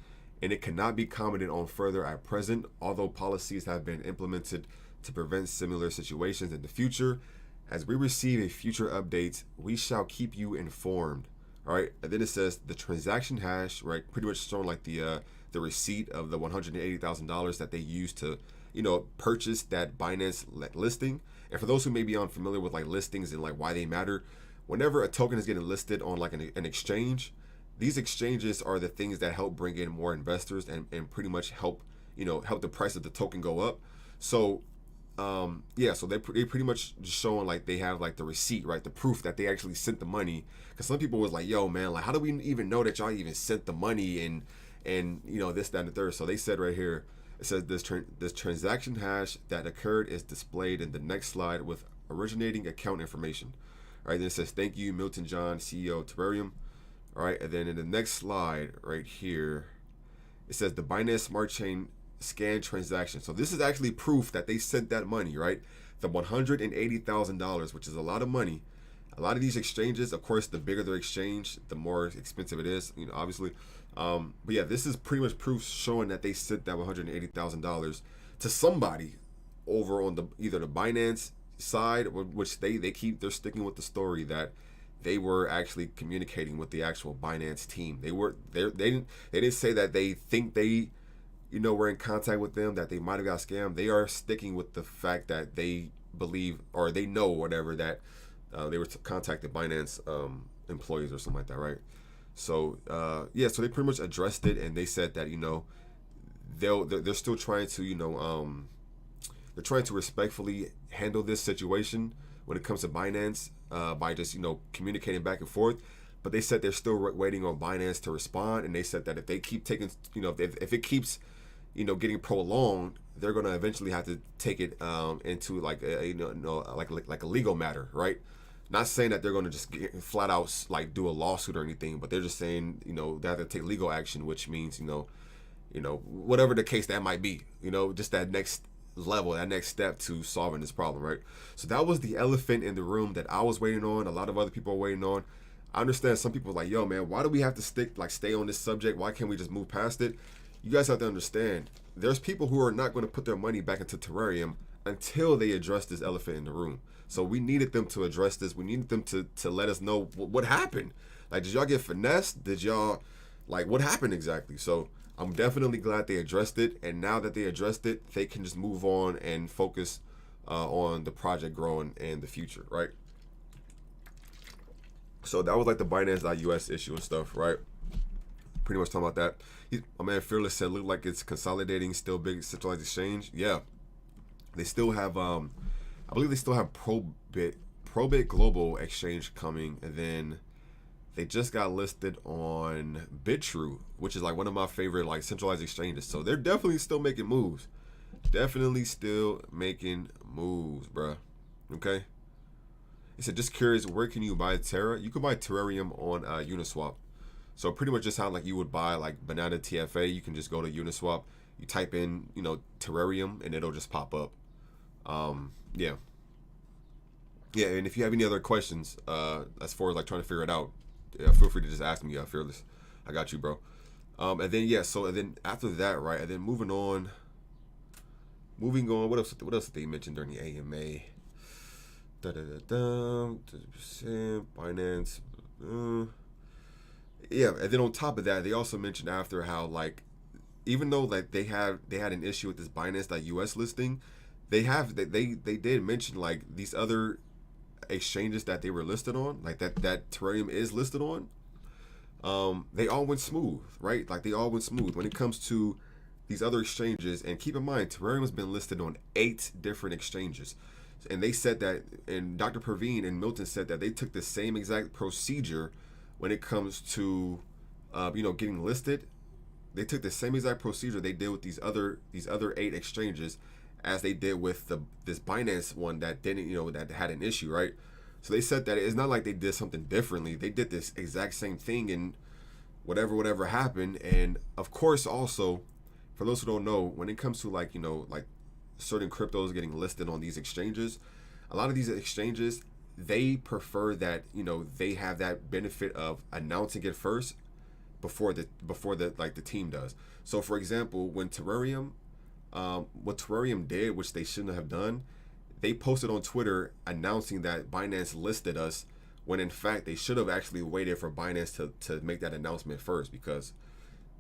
and it cannot be commented on further at present, although policies have been implemented to prevent similar situations in the future. As we receive a future update, we shall keep you informed. All right, and then it says the transaction hash, right, pretty much showing like the receipt of the $180,000 that they used to, purchase that Binance listing. And for those who may be unfamiliar with like listings and like why they matter, whenever a token is getting listed on like an exchange, these exchanges are the things that help bring in more investors and pretty much help the price of the token go up. So so they pretty much just showing like they have like the receipt, right, the proof that they actually sent the money. Because some people was like, yo man, like how do we even know that y'all even sent the money and this, that, and the third. So they said right here, it says this transaction hash that occurred is displayed in the next slide with originating account information. All right, then it says thank you Milton John, CEO of TERAREUM. All right, and then in the next slide right here, it says the Binance smartchain scan transaction. So this is actually proof that they sent that money, right? The $180,000, which is a lot of money. A lot of these exchanges, of course, the bigger their exchange, the more expensive it is, obviously. But yeah, this is pretty much proof showing that they sent that $180,000 to somebody over on either the Binance side, which they're sticking with the story that they were actually communicating with the actual Binance team. They didn't say that they think they were in contact with them, that they might have got scammed. They are sticking with the fact that they believe or they know whatever that they were contacted Binance employees or something like that, right? So so they pretty much addressed it, and they said that they're still trying to they're trying to respectfully handle this situation when it comes to Binance by just communicating back and forth. But they said they're still waiting on Binance to respond, and they said that if they keep taking if it keeps getting prolonged, they're gonna eventually have to take it into like like a legal matter, right? Not saying that they're going to just flat out like do a lawsuit or anything, but they're just saying, they have to take legal action, which means, whatever the case that might be, just that next level, that next step to solving this problem, right? So that was the elephant in the room that I was waiting on. A lot of other people are waiting on. I understand some people are like, yo, man, why do we have to stay on this subject? Why can't we just move past it? You guys have to understand, there's people who are not going to put their money back into TERAREUM until they address this elephant in the room. So we needed them to address this. We needed them to let us know what happened. Like, did y'all get finessed? Did y'all, what happened exactly? So I'm definitely glad they addressed it. And now that they addressed it, they can just move on and focus on the project growing in the future, right? So that was like the Binance.us issue and stuff, right? Pretty much talking about that. My man Fearless said, look like it's consolidating, still big centralized exchange. Yeah. They still have, I believe they still have Probit Global Exchange coming, and then they just got listed on Bitrue, which is like one of my favorite like centralized exchanges. So they're definitely still making moves. Definitely still making moves, bruh. Okay. He said, just curious, where can you buy Terra? You can buy Terarium on Uniswap. So pretty much just how like you would buy like Banana TFA, you can just go to Uniswap, you type in, you know, Terarium, and it'll just pop up. Yeah. Yeah, and if you have any other questions, as far as like trying to figure it out, feel free to just ask me, Fearless. I got you, bro. And then yeah, so and then after that, right, and then moving on, what else did they mention during the AMA? 30% Binance. Yeah, and then on top of that, they also mentioned after how like even though like they had an issue with this Binance.us listing, they did mention like these other exchanges that they were listed on, like that Terarium is listed on. They all went smooth, right? Like they all went smooth when it comes to these other exchanges. And keep in mind, Terarium has been listed on 8 different exchanges. And they said that, and Dr. Praveen and Milton said that they took the same exact procedure when it comes to, you know, getting listed. They took the same exact procedure they did with these other 8 exchanges as they did with this Binance one that didn't, you know, that had an issue, right? So they said that it's not like they did something differently. They did this exact same thing, and whatever happened. And of course, also, for those who don't know, when it comes to like, you know, like certain cryptos getting listed on these exchanges, a lot of these exchanges, they prefer that, you know, they have that benefit of announcing it first before the like the team does. So for example, when Terarium, what Terarium did, which they shouldn't have done, they posted on Twitter announcing that Binance listed us, when in fact they should have actually waited for Binance to make that announcement first, because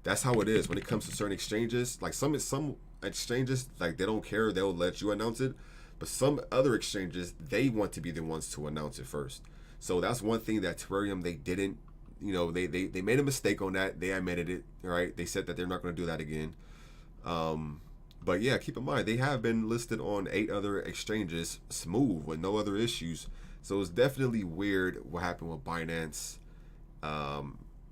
that's how it is when it comes to certain exchanges. Like some exchanges, like they don't care, they'll let you announce it, but some other exchanges, they want to be the ones to announce it first. So that's one thing that Terarium, they didn't, you know, they made a mistake on that. They admitted it, right? They said that they're not going to do that again. But yeah, keep in mind, they have been listed on 8 other exchanges smooth with no other issues. So it's definitely weird what happened with Binance.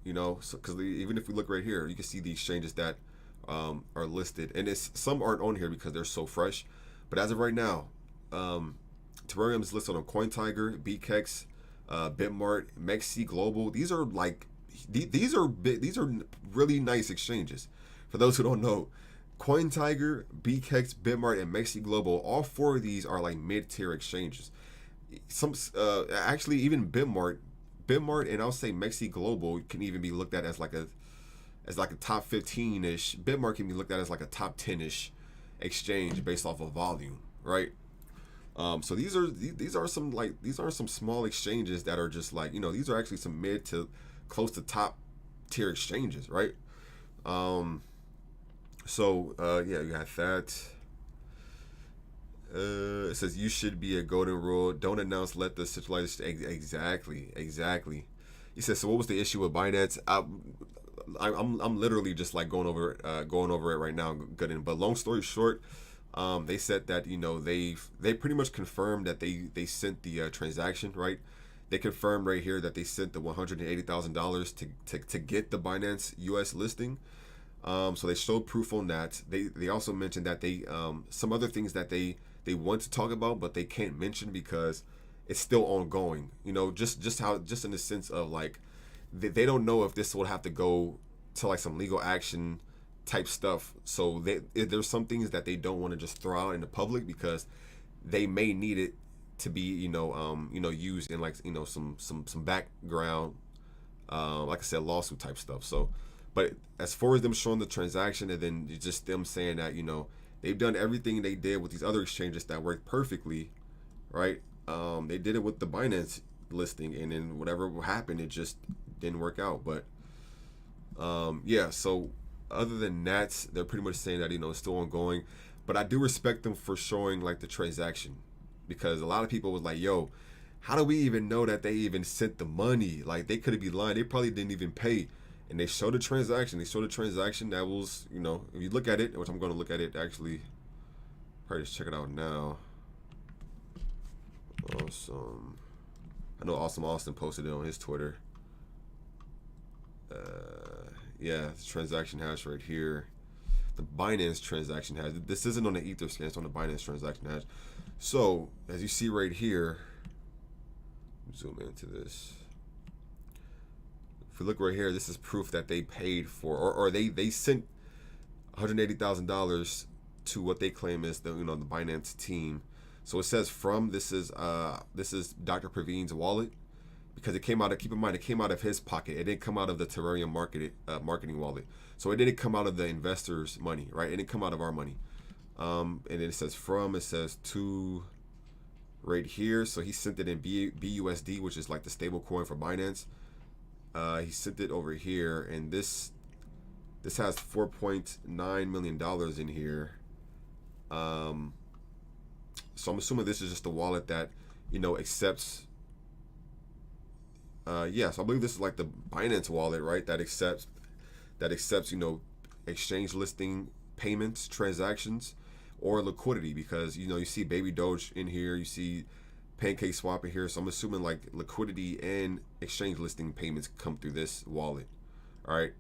You know, so because even if we look right here, you can see the exchanges that are listed, and some aren't on here because they're so fresh. But as of right now, Terarium is listed on CoinTiger, bkex, Bitmart, Mexi Global. These are like these are really nice exchanges. For those who don't know, CoinTiger, bkex, Bitmart, and Mexi Global, all 4 of these are like mid-tier exchanges. Some actually even Bitmart, and I'll say Mexi Global can even be looked at as like a top 15-ish. Bitmart can be looked at as like a top 10-ish exchange based off of volume, right? So these are some small exchanges that are just like, you know, these are actually some mid to close to top tier exchanges, right? So yeah, you got that. It says you should be a golden rule. Don't announce, let the centralized exactly. He says, so what was the issue with Binance? I'm literally just like going over it right now, Gooden. But long story short, they said that, you know, they pretty much confirmed that they sent the transaction, right? They confirmed right here that they sent the $180,000 to get the Binance US listing. So they showed proof on that. They also mentioned that they some other things that they want to talk about, but they can't mention because it's still ongoing. You know, just in the sense of like they don't know if this will have to go to like some legal action type stuff. So there's some things that they don't want to just throw out in the public because they may need it to be, you know, used in like, you know, some background, like I said, lawsuit type stuff. So, but as far as them showing the transaction and then just them saying that, you know, they've done everything they did with these other exchanges that worked perfectly, right? They did it with the Binance listing, and then whatever happened, it just didn't work out. But yeah, so other than that, they're pretty much saying that, you know, it's still ongoing. But I do respect them for showing like the transaction, because a lot of people was like, yo, how do we even know that they even sent the money? Like, they could be lying. They probably didn't even pay. And they showed the transaction. They showed a transaction that was, you know, if you look at it, which I'm going to look at it actually, probably just check it out now. Awesome. I know Awesome Austin posted it on his Twitter. Yeah, it's transaction hash right here. The Binance transaction hash. This isn't on the Ether scan, it's on the Binance transaction hash. So as you see right here, zoom into this. If you look right here, this is proof that they paid for, or they sent $180,000 to what they claim is the the Binance team. So it says from this is Dr. Praveen's wallet, because it came out of, keep in mind, it came out of his pocket. It didn't come out of the TERAREUM marketing wallet. So it didn't come out of the investors' money, right? It didn't come out of our money. And then it says from, it says to right here. So he sent it in BUSD, which is like the stable coin for Binance. He sent it over here, and this has $4.9 million in here. So I'm assuming this is just a wallet that accepts. Yeah, so I believe this is like the Binance wallet, right? That accepts exchange listing payments, transactions, or liquidity, because you see Baby Doge in here, you see Pancake Swap in here. So I'm assuming like liquidity and exchange listing payments come through this wallet. All right.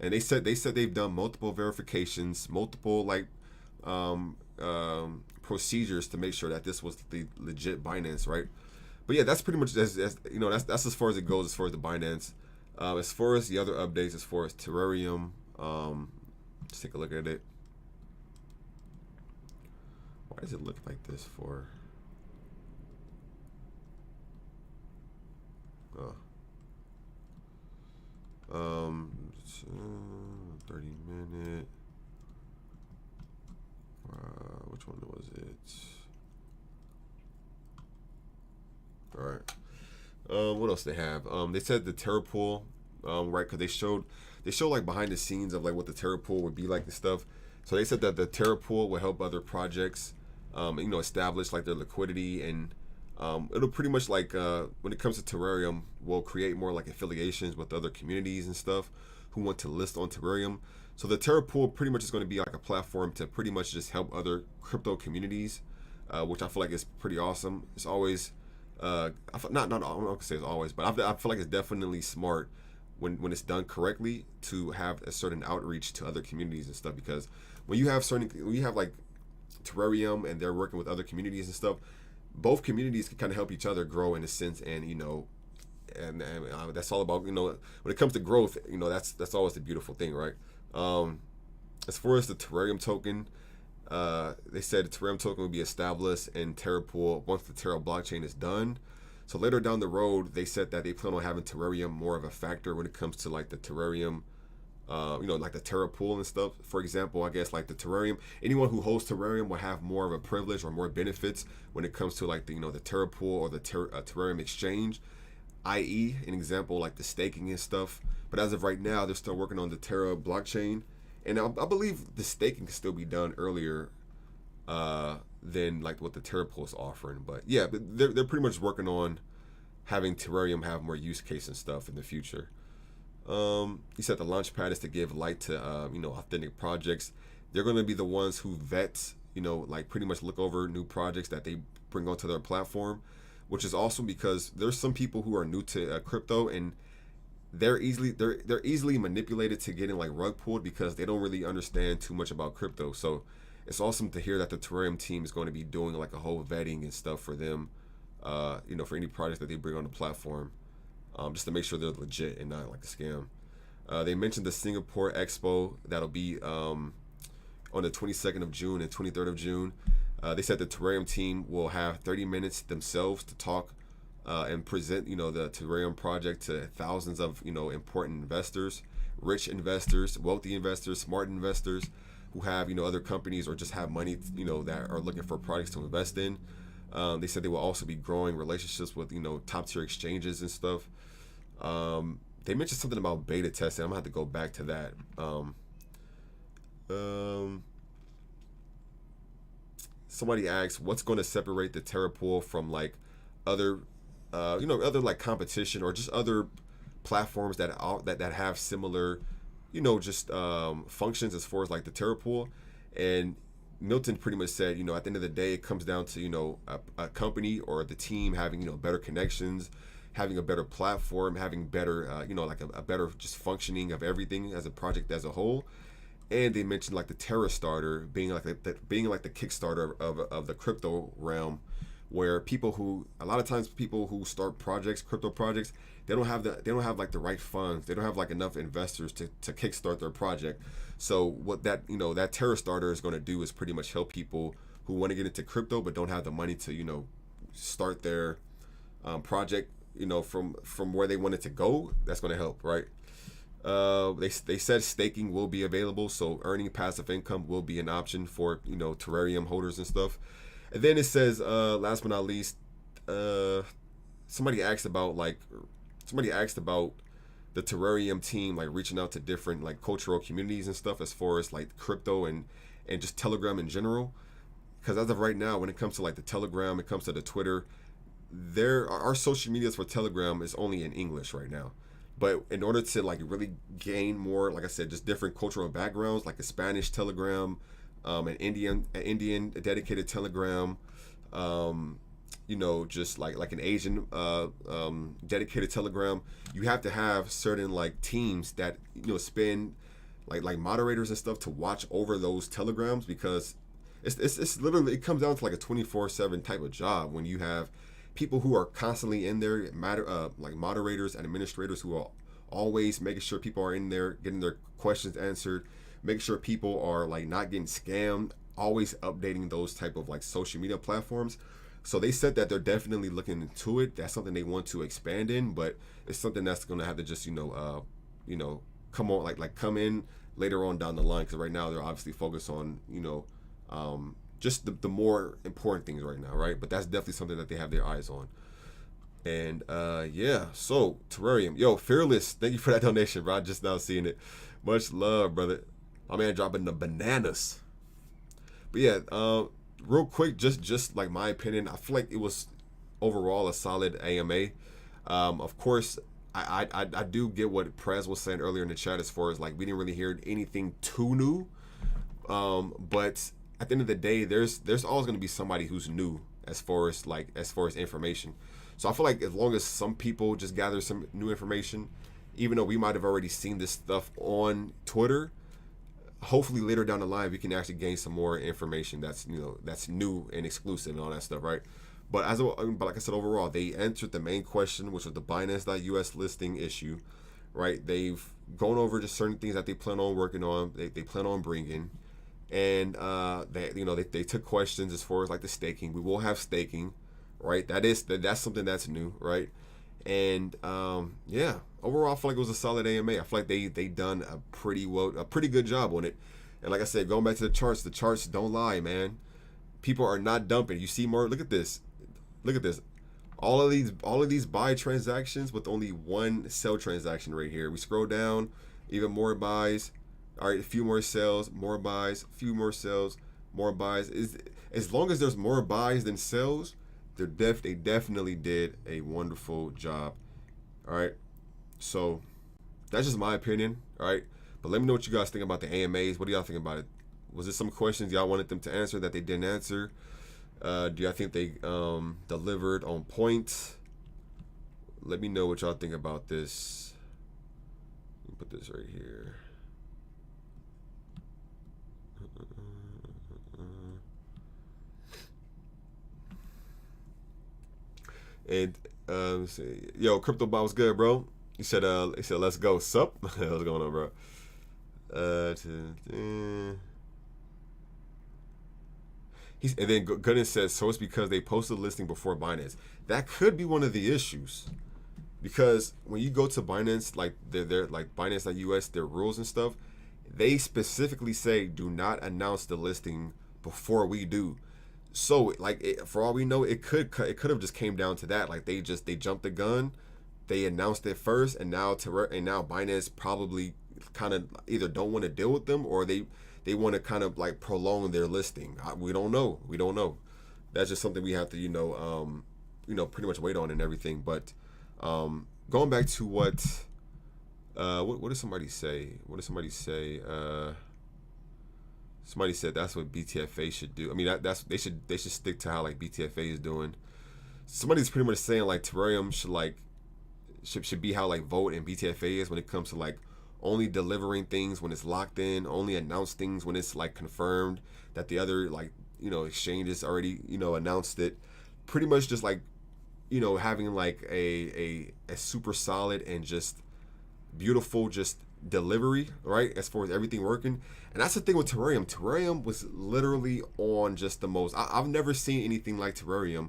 And they said they've done multiple verifications, multiple procedures to make sure that this was the legit Binance, right? But yeah, that's pretty much that's as far as it goes as far as the Binance. As far as the other updates, as far as TERAREUM, let's take a look at it. Why does it look like this for? 30-minute. Which one was it? All right. What else they have? They said the Terra pool, right? Because they showed like behind the scenes of like what the Terra pool would be like and stuff. So they said that the Terra pool will help other projects, establish like their liquidity, and it'll pretty much like when it comes to TERAREUM, will create more like affiliations with other communities and stuff who want to list on TERAREUM. So the Terra pool pretty much is going to be like a platform to pretty much just help other crypto communities, which I feel like is pretty awesome. It's always I'm not gonna say it's always, but I feel like it's definitely smart when it's done correctly to have a certain outreach to other communities and stuff, because when you have like TERAREUM and they're working with other communities and stuff, both communities can kind of help each other grow in a sense, and and that's all about when it comes to growth, that's always the beautiful thing, right? As far as the TERAREUM token, they said the TERAREUM token will be established in Terra pool once the Terra blockchain is done. So later down the road, they said that they plan on having TERAREUM more of a factor when it comes to like the TERAREUM, like the Terra pool and stuff. For example, I guess like the TERAREUM, anyone who holds TERAREUM will have more of a privilege or more benefits when it comes to like the the Terra pool or the TERAREUM exchange, i.e. an example like the staking and stuff. But as of right now, they're still working on the Terra blockchain, and I believe the staking can still be done earlier than like what the Terra pool is offering. But yeah, they're pretty much working on having TERAREUM have more use case and stuff in the future. He said the launch pad is to give light to authentic projects. They're going to be the ones who vet, like pretty much look over new projects that they bring onto their platform, which is awesome because there's some people who are new to crypto, and they're easily manipulated to getting like rug pulled because they don't really understand too much about crypto. So it's awesome to hear that the TERAREUM team is going to be doing like a whole vetting and stuff for them, for any projects that they bring on the platform, just to make sure they're legit and not like a scam. They mentioned the Singapore Expo that'll be on the 22nd of June and 23rd of June. They said the TERAREUM team will have 30 minutes themselves to talk and present, the TERAREUM project to thousands of, important investors, rich investors, wealthy investors, smart investors who have, other companies or just have money, that are looking for products to invest in. They said they will also be growing relationships with, top tier exchanges and stuff. They mentioned something about beta testing. I'm gonna have to go back to that. Somebody asked, what's going to separate the Terra pool from like other, other like competition or just other platforms that have similar, functions as far as like the Terra pool. And Milton pretty much said, at the end of the day, it comes down to, a company or the team having, better connections, having a better platform, having better, you know, like a better just functioning of everything as a project as a whole. And they mentioned like the Terra starter being like the Kickstarter of the crypto realm, where a lot of times people who start projects, crypto projects, they don't have like the right funds. They don't have like enough investors to kickstart their project. So what that, you know, that Terra starter is going to do is pretty much help people who want to get into crypto but don't have the money to, you know, start their project, you know, from where they want it to go. That's going to help, right? They said staking will be available, so earning passive income will be an option for, you know, Terarium holders and stuff. And then it says, last but not least, somebody asked about the Terarium team like reaching out to different like cultural communities and stuff as far as like crypto and just Telegram in general. Because as of right now, when it comes to like the Telegram, it comes to the Twitter, our social medias for Telegram is only in English right now. But in order to like really gain more, like I said, just different cultural backgrounds, like a Spanish Telegram, an Indian dedicated Telegram, you know, just like an Asian dedicated Telegram, you have to have certain like teams that, you know, spend like moderators and stuff to watch over those Telegrams, because it's literally, it comes down to like a 24/7 type of job when you have people who are constantly in there, like moderators and administrators who are always making sure people are in there getting their questions answered, making sure people are like not getting scammed, always updating those type of like social media platforms. So they said that they're definitely looking into it. That's something they want to expand in, but it's something that's going to have to just, you know, come on, like come in later on down the line, because right now they're obviously focused on, you know, just the more important things right now, right? But that's definitely something that they have their eyes on. And yeah, so Terarium, yo, Fearless, thank you for that donation, bro. I just now seeing it. Much love, brother. My man dropping the bananas. But yeah, real quick, just like my opinion, I feel like it was overall a solid AMA. Of course, I do get what Prez was saying earlier in the chat as far as like we didn't really hear anything too new. But at the end of the day, there's always going to be somebody who's new as far as information. So I feel like as long as some people just gather some new information, even though we might have already seen this stuff on Twitter, hopefully later down the line we can actually gain some more information that's, you know, that's new and exclusive and all that stuff, right? But like I said, overall they answered the main question, which was the Binance.US listing issue, right? They've gone over just certain things that they plan on working on, they plan on bringing. And they took questions as far as like the staking. We will have staking, right? That's something that's new, right? And yeah, overall I feel like it was a solid AMA. I feel like they done a pretty good job on it. And like I said, going back to the charts don't lie, man. People are not dumping. You see more. Look at this. All of these buy transactions with only one sell transaction right here. We scroll down, even more buys. All right, a few more sells, more buys, a few more sells, more buys. As long as there's more buys than sells, they definitely did a wonderful job. All right, so that's just my opinion. All right, but let me know what you guys think about the AMAs. What do y'all think about it? Was there some questions y'all wanted them to answer that they didn't answer? Do y'all think they delivered on point? Let me know what y'all think about this. Let me put this right here. And let's see. Yo, Crypto Bot was good, bro. He said let's go. Sup? What's going on, bro? And then Goodness says, so it's because they posted the listing before Binance. That could be one of the issues, because when you go to Binance, like they're like Binance.US, their rules and stuff, they specifically say do not announce the listing before we do. So like for all we know, it could have just came down to that. Like they jumped the gun, they announced it first, and now Binance probably kind of either don't want to deal with them, or they want to kind of like prolong their listing. We don't know. That's just something we have to pretty much wait on and everything. But going back to what did somebody say? Somebody said that's what BTFA should do. I mean, they should stick to how like BTFA is doing. Somebody's pretty much saying like Terarium should like should be how like Vote and BTFA is when it comes to like only delivering things when it's locked in, only announce things when it's like confirmed that the other like, you know, exchanges already, you know, announced it. Pretty much just like, you know, having like a super solid and just beautiful just delivery, right, as far as everything working. And that's the thing with Terarium. Terarium was literally on just the most, I've never seen anything like Terarium.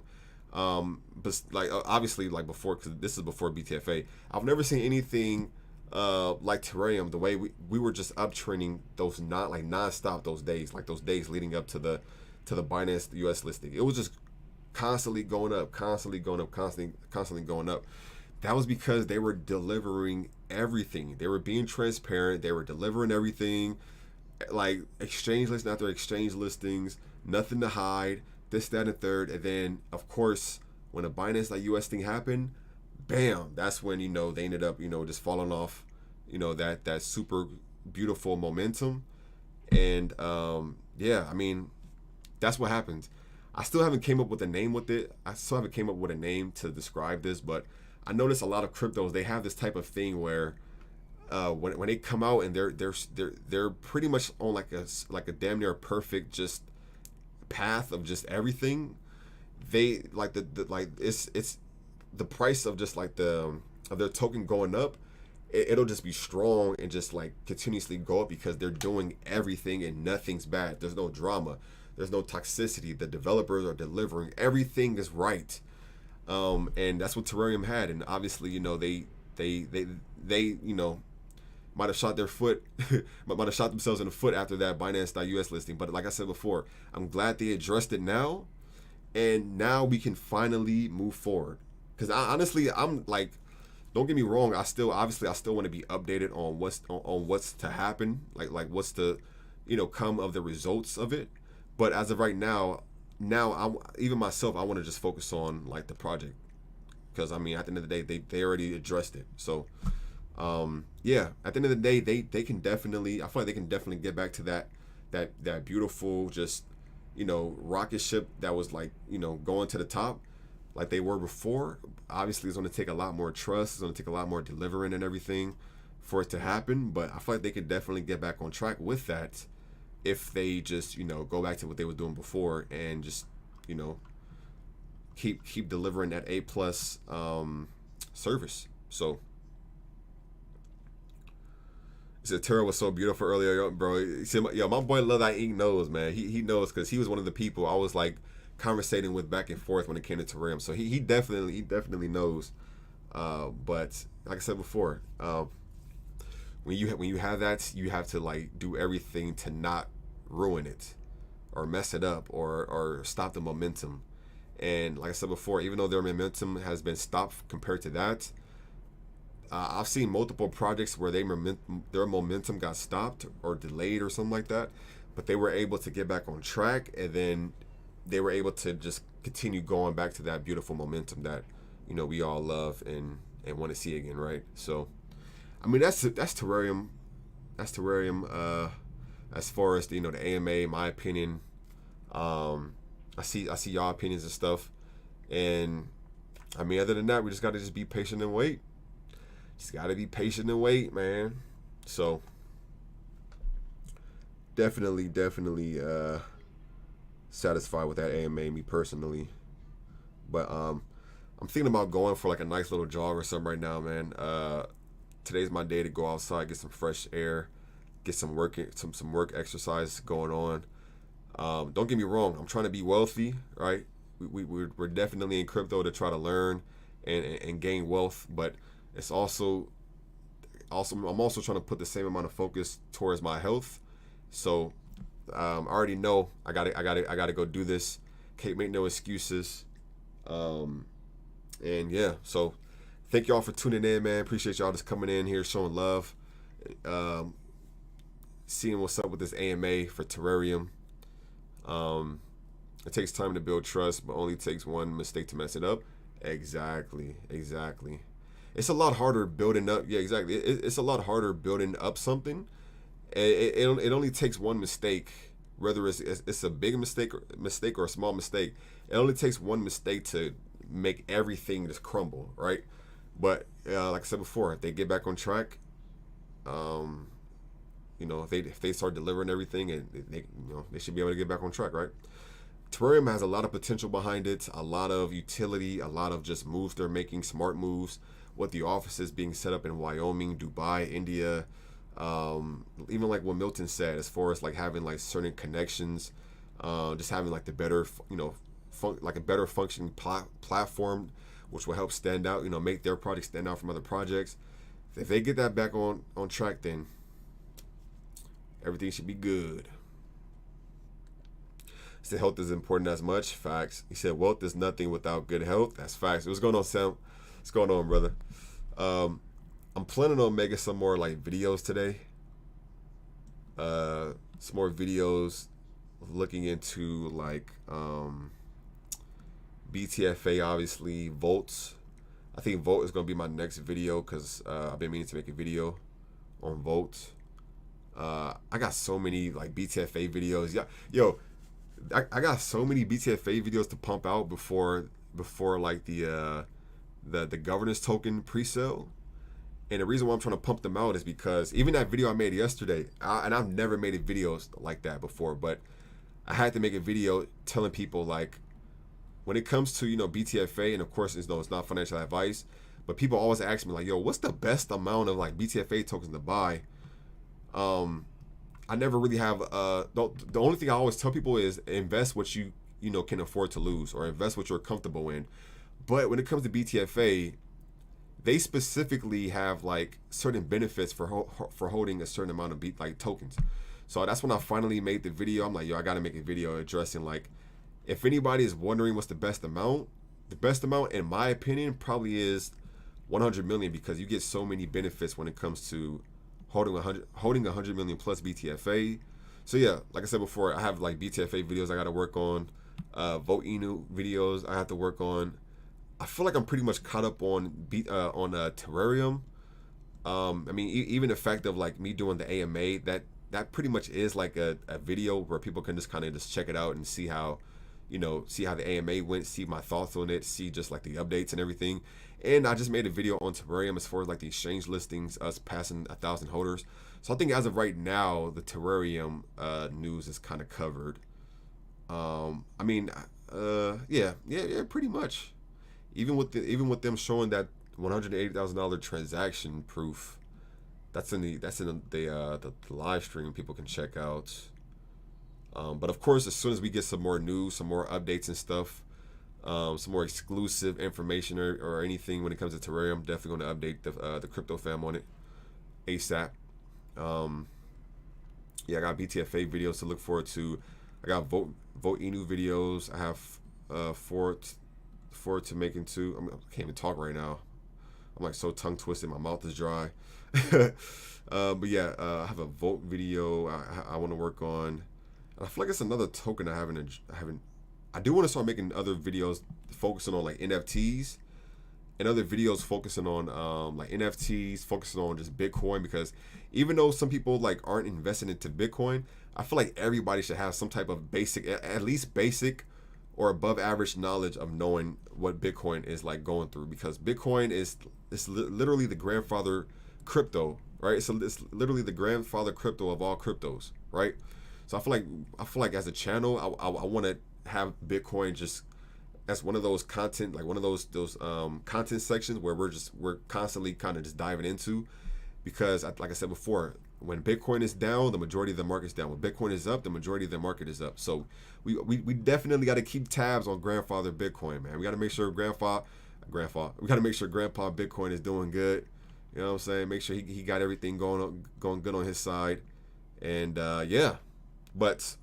But like obviously like before, because this is before BTFA, I've never seen anything like Terarium, the way we were just uptrending those non-stop those days, like those days leading up to the Binance US listing. It was just constantly going up, constantly going up, constantly going up. That was because they were delivering everything. They were being transparent. They were delivering everything, like exchange listing after exchange listings, nothing to hide, this, that, and third. And then, of course, when the Binance US thing happened, bam, that's when, you know, they ended up, you know, just falling off, you know, that super beautiful momentum. And yeah, I mean, that's what happens. I still haven't came up with a name with it. I still haven't came up with a name to describe this, but I notice a lot of cryptos, they have this type of thing where when they come out and they're pretty much on like a damn near perfect just path of just everything. They like like it's the price of just like of their token going up. It'll just be strong and just like continuously go up because they're doing everything and nothing's bad. There's no drama. There's no toxicity. The developers are delivering. Everything is right. And that's what Terarium had. And obviously, you know, they you know, might have shot their foot, might have shot themselves in the foot after that Binance.us listing. But like I said before, I'm glad they addressed it now. And now we can finally move forward. Because honestly, I'm like, don't get me wrong, I still want to be updated on what's to happen, like what's to, you know, come of the results of it. But as of right now even myself, I want to just focus on like the project, because I mean at the end of the day they already addressed it. So yeah, at the end of the day they can definitely, I feel like they can definitely get back to that beautiful just, you know, rocket ship that was like, you know, going to the top like they were before. Obviously it's going to take a lot more trust, it's going to take a lot more delivering and everything for it to happen, but I feel like they could definitely get back on track with that if they just, you know, go back to what they were doing before and just, you know, keep delivering that A+ service. So he said Terra was so beautiful earlier, bro. He said, yo, my boy Love That Ink knows, man. He knows, because he was one of the people I was like conversating with back and forth when it came to Terarium. So he definitely knows. But like I said before, when you have that, you have to like do everything to not ruin it or mess it up or stop the momentum. And like I said before, even though their momentum has been stopped compared to that, I've seen multiple projects where their momentum got stopped or delayed or something like that, but they were able to get back on track, and then they were able to just continue going back to that beautiful momentum that, you know, we all love and want to see again, right? So I mean, that's Terarium. That's Terarium. As far as, you know, the AMA, my opinion. I see y'all opinions and stuff. And I mean, other than that, we just gotta just be patient and wait. Just gotta be patient and wait, man. So definitely satisfied with that AMA, me personally. But I'm thinking about going for like a nice little jog or something right now, man. Today's my day to go outside, get some fresh air, get some work exercise going on. Don't get me wrong, I'm trying to be wealthy, right? We're definitely in crypto to try to learn and gain wealth, but it's also I'm also trying to put the same amount of focus towards my health. So I already know I gotta go do this. Can't make no excuses. And yeah, so thank y'all for tuning in, man. Appreciate y'all just coming in here, showing love, seeing what's up with this AMA for Terarium. It takes time to build trust, but only takes one mistake to mess it up. Exactly. It's a lot harder building up. Yeah, exactly. It's a lot harder building up something. It only takes one mistake, whether it's a big mistake or a small mistake. It only takes one mistake to make everything just crumble, right? But like I said before, if they get back on track, you know, if they start delivering everything, and they should be able to get back on track, right? Terarium has a lot of potential behind it, a lot of utility, a lot of just moves they're making, smart moves. With the offices being set up in Wyoming, Dubai, India, even like what Milton said, as far as like having like certain connections, just having like the better, like a better functioning platform, which will help stand out, make their project stand out from other projects. If they get that back on track, then everything should be good. He said health is important as much. Facts. He said wealth is nothing without good health. That's facts. What's going on, Sam? What's going on, brother? I'm planning on making some more like videos today. Some more videos looking into like BTFA, obviously, Volts. I think Volt is going to be my next video because I've been meaning to make a video on Volt. I got so many like BTFA videos. Yeah, yo, I got so many BTFA videos to pump out before like the governance token pre-sale. And the reason why I'm trying to pump them out is because even that video I made yesterday, and I've never made videos like that before, but I had to make a video telling people like, when it comes to BTFA, and of course it's not financial advice, but people always ask me like, yo, what's the best amount of like BTFA tokens to buy? I never really have the only thing I always tell people is invest what you can afford to lose, or invest what you're comfortable in. But when it comes to BTFA, they specifically have like certain benefits for holding a certain amount of tokens. So that's when I finally made the video. I'm like, yo, I gotta make a video addressing like, if anybody is wondering what's the best amount in my opinion probably is 100 million, because you get so many benefits when it comes to holding 100 million plus BTFA. So yeah, like I said before, I have like BTFA videos I got to work on, Vote Inu videos I have to work on. I feel like I'm pretty much caught up on Terarium. I mean, even the fact of like me doing the AMA, that pretty much is like a video where people can just kind of just check it out and see how the AMA went, see my thoughts on it, see just like the updates and everything. And I just made a video on Terarium as far as like the exchange listings, us passing 1,000 holders. So I think as of right now, the Terarium news is kind of covered. I mean, yeah, pretty much. Even with them showing that $180,000 transaction proof, that's in the live stream people can check out. But of course, as soon as we get some more news, some more updates and stuff, some more exclusive information or anything when it comes to Terarium, I'm definitely going to update the crypto fam on it ASAP. Yeah, I got BTFA videos to look forward to. I got Vote Inu videos. I have forward to making too. I can't even talk right now. I'm like so tongue twisted. My mouth is dry. But yeah, I have a Vote video I want to work on. I feel like it's another token I do want to start making other videos focusing on like NFTs, and other videos focusing on like NFTs, focusing on just Bitcoin, because even though some people like aren't investing into Bitcoin, I feel like everybody should have some type of at least basic or above average knowledge of knowing what Bitcoin is like going through, because Bitcoin is literally the grandfather crypto, right? So it's literally the grandfather crypto of all cryptos, right? So I feel like as a channel, I want to have Bitcoin just as one of those content, like one of those content sections where we're constantly kind of just diving into, because like I said before, when Bitcoin is down, the majority of the market's down. When Bitcoin is up, the majority of the market is up. So we definitely got to keep tabs on grandfather Bitcoin, man. We got to make sure grandpa Bitcoin is doing good. You know what I'm saying? Make sure he got everything going good on his side. And yeah. But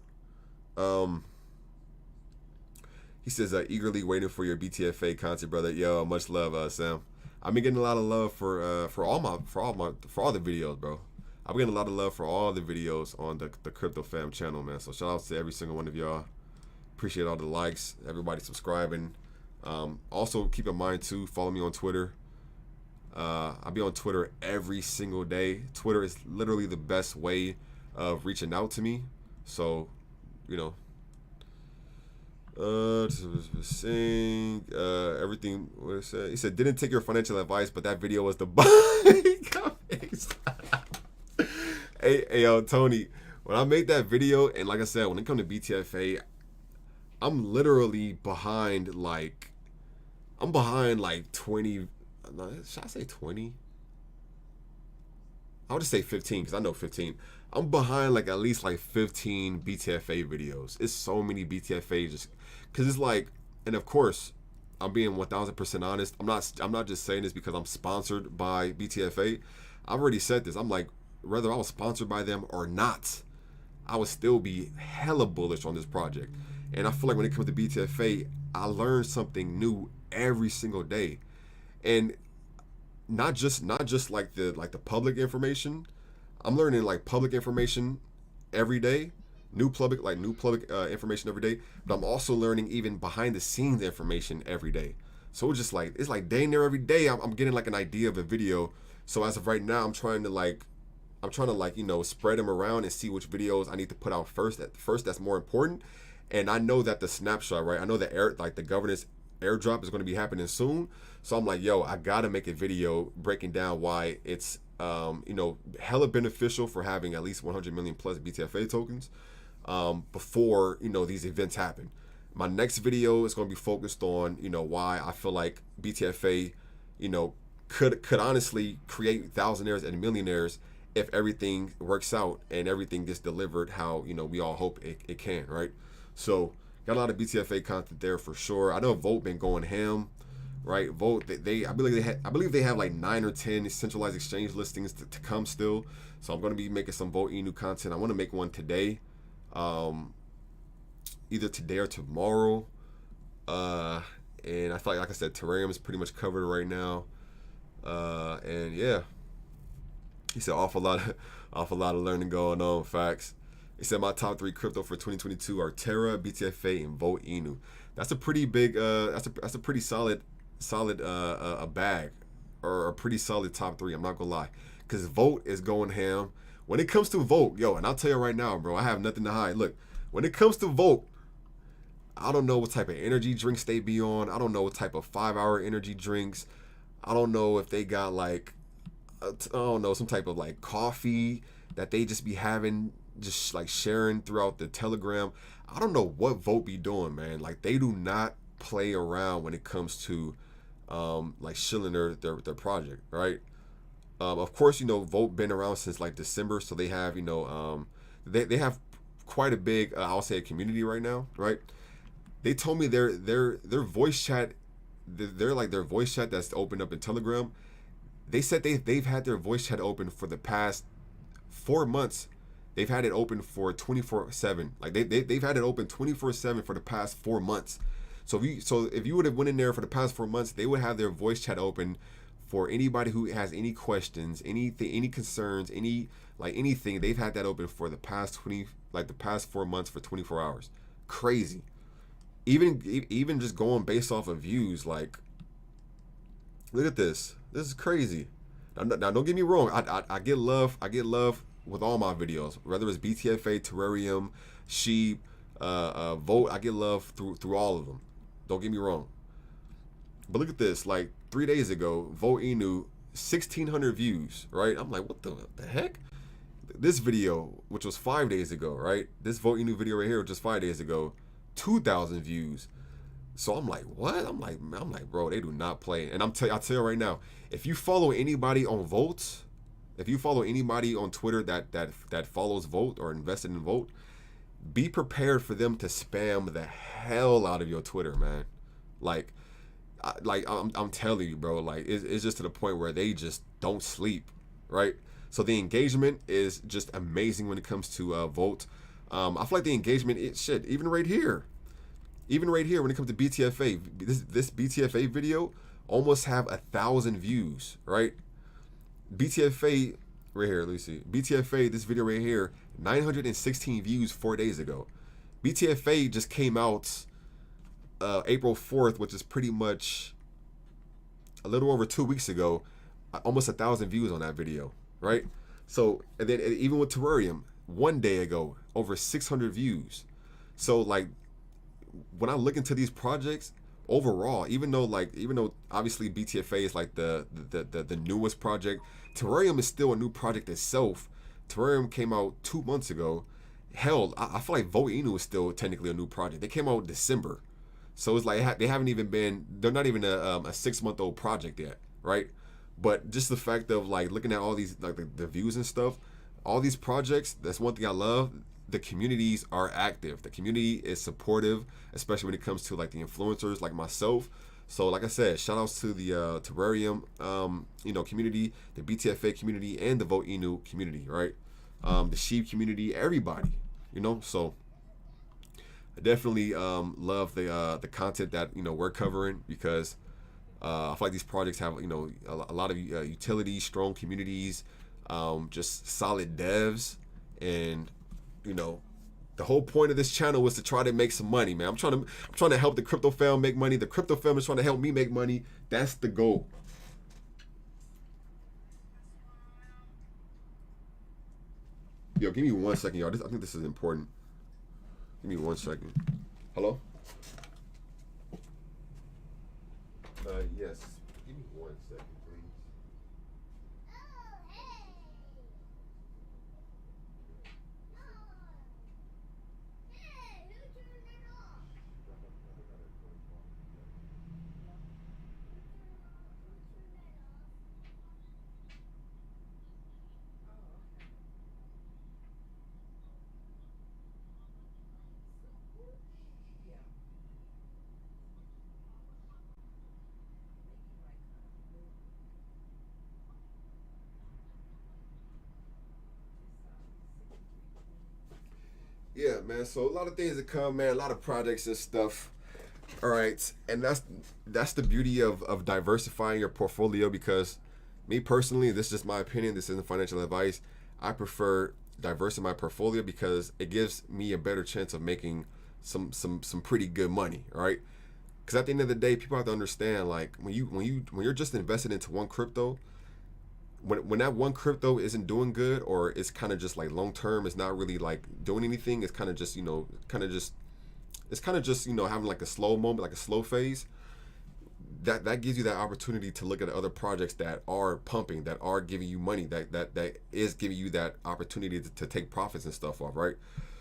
he says eagerly waiting for your BTFA content, brother. Yo, much love, Sam. I've been getting a lot of love for all the videos, bro. I've been getting a lot of love for all the videos on the Crypto Fam channel, man. So shout out to every single one of y'all. Appreciate all the likes, everybody subscribing. Also keep in mind too, follow me on Twitter. I'll be on Twitter every single day. Twitter is literally the best way of reaching out to me. So, Saying everything. What it said? He said didn't take your financial advice, but that video was the hey, Tony. When I made that video, and like I said, when it comes to BTFA, I'm literally behind like 20. Should I say 20? I would just say 15 because I know 15. I'm behind like at least like 15 BTFA videos. It's so many BTFA just because it's like, and of course, I'm being 1000% honest. I'm not just saying this because I'm sponsored by BTFA. I've already said this. I'm like, whether I was sponsored by them or not, I would still be hella bullish on this project. And I feel like when it comes to BTFA, I learn something new every single day. And not just like the public information. I'm learning like public information every day, new public information every day. But I'm also learning even behind the scenes information every day. So it's like day near every day I'm getting like an idea of a video. So as of right now, I'm trying to spread them around and see which videos I need to put out first. That's more important. And I know that the snapshot, right? I know the governance airdrop is going to be happening soon. So I'm like, yo, I gotta make a video breaking down why it's hella beneficial for having at least 100 million plus BTFA tokens before these events happen. My next video is going to be focused on why I feel like BTFA could honestly create thousandaires and millionaires if everything works out and everything gets delivered how we all hope it can, right? So got a lot of BTFA content there for sure. I know Volt been going ham, right? Volt, I believe they have like 9 or 10 centralized exchange listings to come still. So I'm going to be making some Volt new content. I want to make one today, either today or tomorrow. And I feel like I said, TERAREUM is pretty much covered right now. And yeah, he said awful lot of learning going on. Facts. He said my top 3 crypto for 2022 are Terra, BTFA, and Volt Inu. That's a pretty big. That's a pretty solid a bag, or a pretty solid top 3. I'm not gonna lie, because Volt is going ham. When it comes to Volt, yo, and I'll tell you right now, bro, I have nothing to hide. Look, when it comes to Volt, I don't know what type of energy drinks they be on. I don't know what type of 5-hour energy drinks. I don't know if they got like, I don't know, some type of like coffee that they just be having, just like sharing throughout the Telegram. I don't know what Volt be doing, man. Like they do not play around when it comes to like shilling their project, right? Of course, Volt been around since like December, so they have they have quite a big I'll say a community right now, right? They told me their voice chat, their voice chat that's opened up in Telegram. They said they've had their voice chat open for the past 4 months. They've had it open for 24/7. Like they've had it open 24/7 for the past 4 months. So if you would have went in there for the past 4 months, they would have their voice chat open for anybody who has any questions, anything, any concerns, anything. They've had that open for the past 4 months for 24 hours. Crazy. Even just going based off of views, like, look at this. This is crazy. Now don't get me wrong. I get love. I get love with all my videos, whether it's BTFA, TERAREUM, Sheep, Volt. I get love through all of them. Don't get me wrong. But look at this. Like 3 days ago, Volt Inu, 1,600 views. Right? I'm like, what the heck? This video, which was 5 days ago, right? This Volt Inu video right here, just 5 days ago, 2,000 views. So I'm like, what? I'm like, bro, they do not play. And I'll tell you right now, if you follow anybody on Volt, if you follow anybody on Twitter that follows Volt or invested in Volt, be prepared for them to spam the hell out of your Twitter, man. I'm telling you, bro. Like it's just to the point where they just don't sleep, right? So the engagement is just amazing when it comes to Volt. I feel like the engagement, even right here when it comes to BTFA, this BTFA video almost have 1,000 views, right? BTFA right here, let me see. BTFA, this video right here, 916 views 4 days ago. BTFA just came out April 4th, which is pretty much a little over 2 weeks ago. Almost 1,000 views on that video, right? So, and then even with TERAREUM, 1 day ago, over 600 views. So like when I look into these projects overall, even though obviously BTFA is like the newest project, TERAREUM is still a new project itself. TERAREUM came out 2 months ago. Hell, I feel like Vote Inu is still technically a new project. They came out in December, so it's like they haven't even been. They're not even a 6-month-old project yet, right? But just the fact of like looking at all these like the views and stuff, all these projects. That's one thing I love. The communities are active. The community is supportive, especially when it comes to like the influencers like myself. So like I said, shout outs to the TERAREUM community, the BTFA community, and the Vote Inu community, right? The Sheep community, everybody, so I definitely love the content that we're covering, because I feel like these projects have a lot of utility, strong communities, just solid devs, and the whole point of this channel was to try to make some money, man. I'm trying to help the crypto fam make money. The crypto fam is trying to help me make money. That's the goal. Yo, give me 1 second, y'all. I think this is important. Give me 1 second. Hello? Yes. Give me 1 second, please. Yeah, man. So a lot of things to come, man. A lot of projects and stuff. All right, and that's the beauty of diversifying your portfolio, because me personally, this is just my opinion. This isn't financial advice. I prefer diversifying my portfolio because it gives me a better chance of making some pretty good money. All right, because at the end of the day, people have to understand, like when you're just invested into one crypto. When that one crypto isn't doing good, or it's kind of just like long term, it's not really like doing anything. It's kind of just having like a slow moment, like a slow phase. That gives you that opportunity to look at other projects that are pumping, that are giving you money, that is giving you that opportunity to take profits and stuff off, right?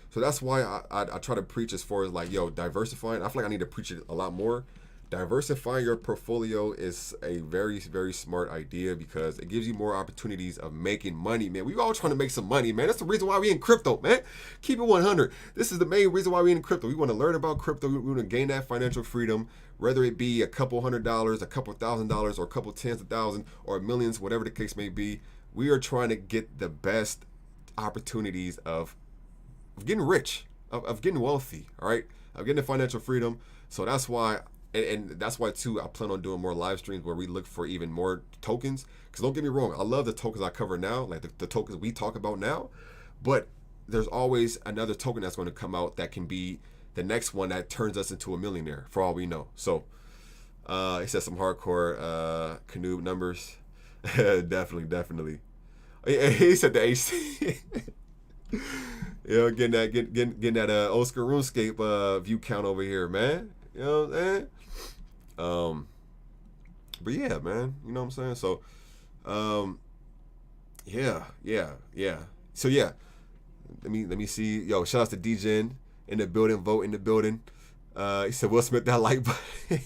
So that's why I try to preach as far as like, yo, diversifying. I feel like I need to preach it a lot more. Diversifying your portfolio is a very, very smart idea, because it gives you more opportunities of making money, man. We all trying to make some money, man. That's the reason why we in crypto, man. Keep it 100. This is the main reason why we in crypto. We want to learn about crypto. We want to gain that financial freedom, whether it be a couple $100, a couple $1,000, or a couple tens of thousands, or millions, whatever the case may be. We are trying to get the best opportunities of getting rich, of getting wealthy, all right? Of getting the financial freedom. So that's why. And that's why, too, I plan on doing more live streams where we look for even more tokens. Because don't get me wrong, I love the tokens I cover now, like the tokens we talk about now. But there's always another token that's going to come out that can be the next one that turns us into a millionaire, for all we know. So he said some hardcore canoe numbers. Definitely. He said the AC. Getting that Oscar RuneScape view count over here, man. You know what I'm saying? But yeah, man, you know what I'm saying? So, yeah. So yeah, let me see. Yo, shout out to DJN in the building, Vote in the building. He said, Will Smith that like button.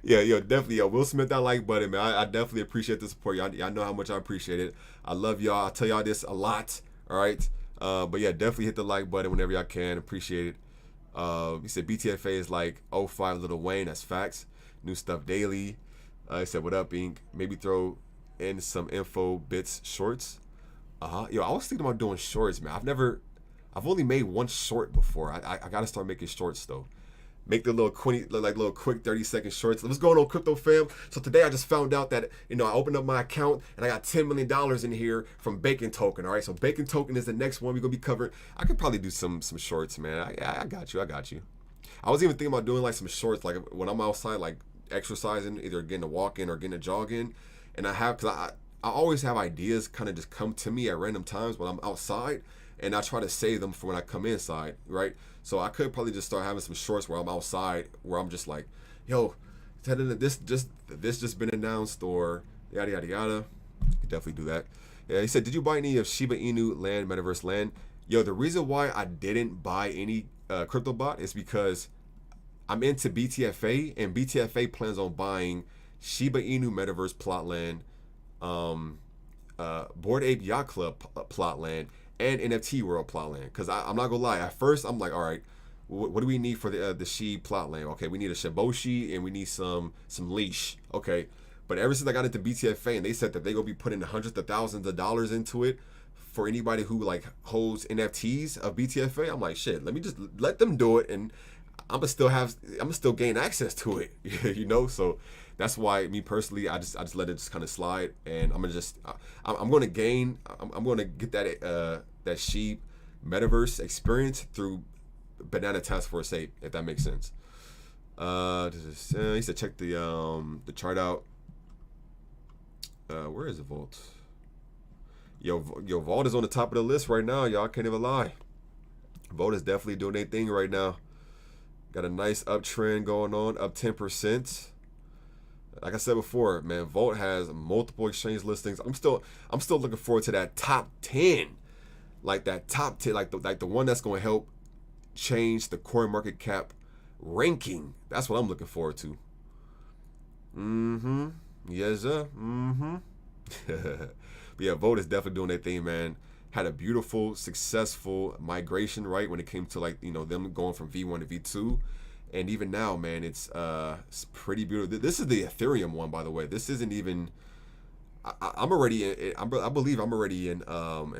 Yeah, definitely, Will Smith that like button, man. I definitely appreciate the support. Y'all know how much I appreciate it. I love y'all. I tell y'all this a lot. All right. But yeah, definitely hit the like button whenever y'all can. Appreciate it. He said BTFA is like 05 Lil Wayne. That's facts. New stuff daily. He said, what up, Ink? Maybe throw in some info bits shorts. Yo, I was thinking about doing shorts, man. I've only made one short before. I gotta start making shorts though. Make the little quick 30-second shorts. What's going on, crypto fam? So today I just found out that, I opened up my account and I got $10 million in here from Bacon Token. All right, so Bacon Token is the next one we're gonna be covering. I could probably do some shorts, man. I got you. I was even thinking about doing like some shorts, like when I'm outside, like exercising, either getting a walk in or getting a jog in. And I always have ideas kind of just come to me at random times when I'm outside. and I try to save them for when I come inside, right? So I could probably just start having some shorts where I'm outside, where I'm just like, yo, this just been announced, or yada yada yada. You can definitely do that. Yeah, he said, did you buy any of Shiba Inu land, metaverse land? Yo, the reason why I didn't buy any crypto bot is because I'm into BTFA, and BTFA plans on buying Shiba Inu metaverse plot land, Bored Ape Yacht Club plot land, and NFT World plot land. Because I'm not gonna lie, at first I'm like, all right, what do we need for the Shi plot land? Okay, we need a Shiboshi and we need some leash. Okay, but ever since I got into BTFA and they said that they gonna be putting hundreds of thousands of dollars into it for anybody who like holds NFTs of BTFA, I'm like, shit, let me just let them do it, and I'm gonna still gain access to it, you know. So that's why, me personally, I just let it just kind of slide, and I'm gonna get that sheep metaverse experience through Banana Task Force 8, if that makes sense. He said check the chart out. Where is the Vault? Yo, Vault is on the top of the list right now, y'all. Can't even lie. Vault is definitely doing their thing right now. Got a nice uptrend going on, up 10%. Like I said before, man, Vault has multiple exchange listings. I'm still looking forward to that top 10, like that top 10, like the one that's going to help change the CoinMarketCap ranking. That's what I'm looking forward to. Yes, sir. But yeah, Vault is definitely doing their thing, man. Had a beautiful, successful migration, right? When it came to, like, you know, them going from V1 to V2. And even now, man, it's pretty beautiful. This is the Ethereum one, by the way. This isn't even, I believe I'm already in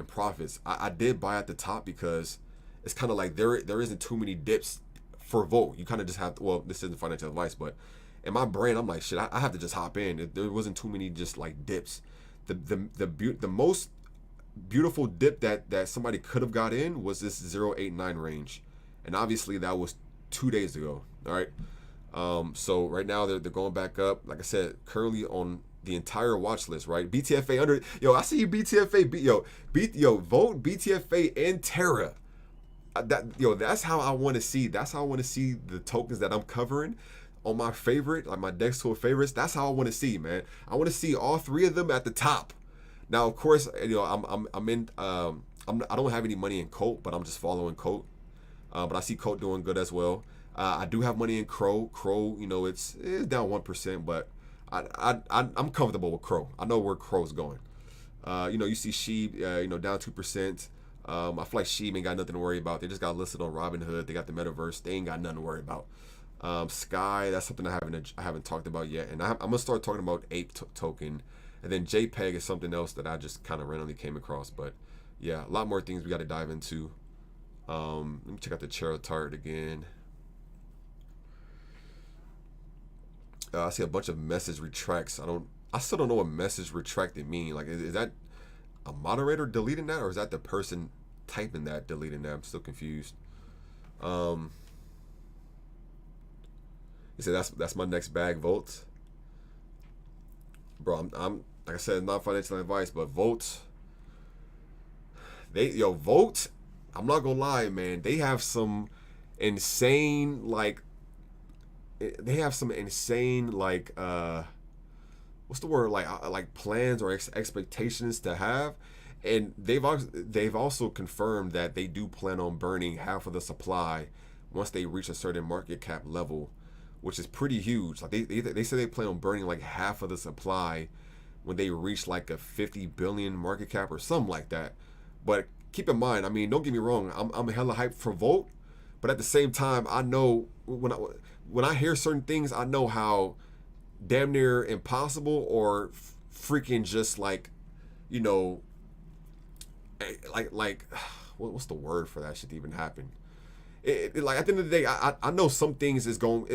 profits. I did buy at the top because it's kind of like there isn't too many dips for Vault. You kind of just have to, well, this isn't financial advice, but in my brain, I'm like, shit, I have to just hop in. There wasn't too many just like dips. The most beautiful dip that somebody could have got in was this 089 range, and obviously that was 2 days ago. All right, so right now they're going back up. Like I said, currently on the entire watch list, right? BTFA under, yo, I see you, BTFA, Vote, BTFA, and Terra. That's how I want to see. That's how I want to see the tokens that I'm covering on my favorite, like my Dex Tour favorites. That's how I want to see, man. I want to see all three of them at the top. Now, of course, you know, I don't have any money in Colt, but I'm just following Colt. But I see Colt doing good as well. I do have money in Crow. Crow, you know, it's down 1%, but I'm comfortable with Crow. I know where Crow's going. You know, you see Sheeb, you know, down 2%. I feel like Sheeb ain't got nothing to worry about. They just got listed on Robinhood. They got the metaverse. They ain't got nothing to worry about. Sky, that's something I haven't talked about yet, and I'm gonna start talking about Ape token, and then JPEG is something else that I just kind of randomly came across. But yeah, a lot more things we got to dive into. Let me check out the chart again. I see a bunch of message retracts. I still don't know what message retracted mean. Like, is that a moderator deleting that, or is that the person typing that deleting that? I'm still confused. He said that's my next bag, Volt. Bro, I'm like I said, not financial advice, but Volt. Volt. I'm not gonna lie, man. They have some insane like. What's the word, like plans or expectations to have, and they've also confirmed that they do plan on burning half of the supply once they reach a certain market cap level, which is pretty huge. Like they say they plan on burning like half of the supply when they reach like a 50 billion market cap or something like that. But keep in mind, I mean, don't get me wrong, I'm hella hyped for Volt, but at the same time, I know when I hear certain things, I know how damn near impossible or freaking just like, you know, like what's the word for that shit to even happen? Like at the end of the day, I know some things is going,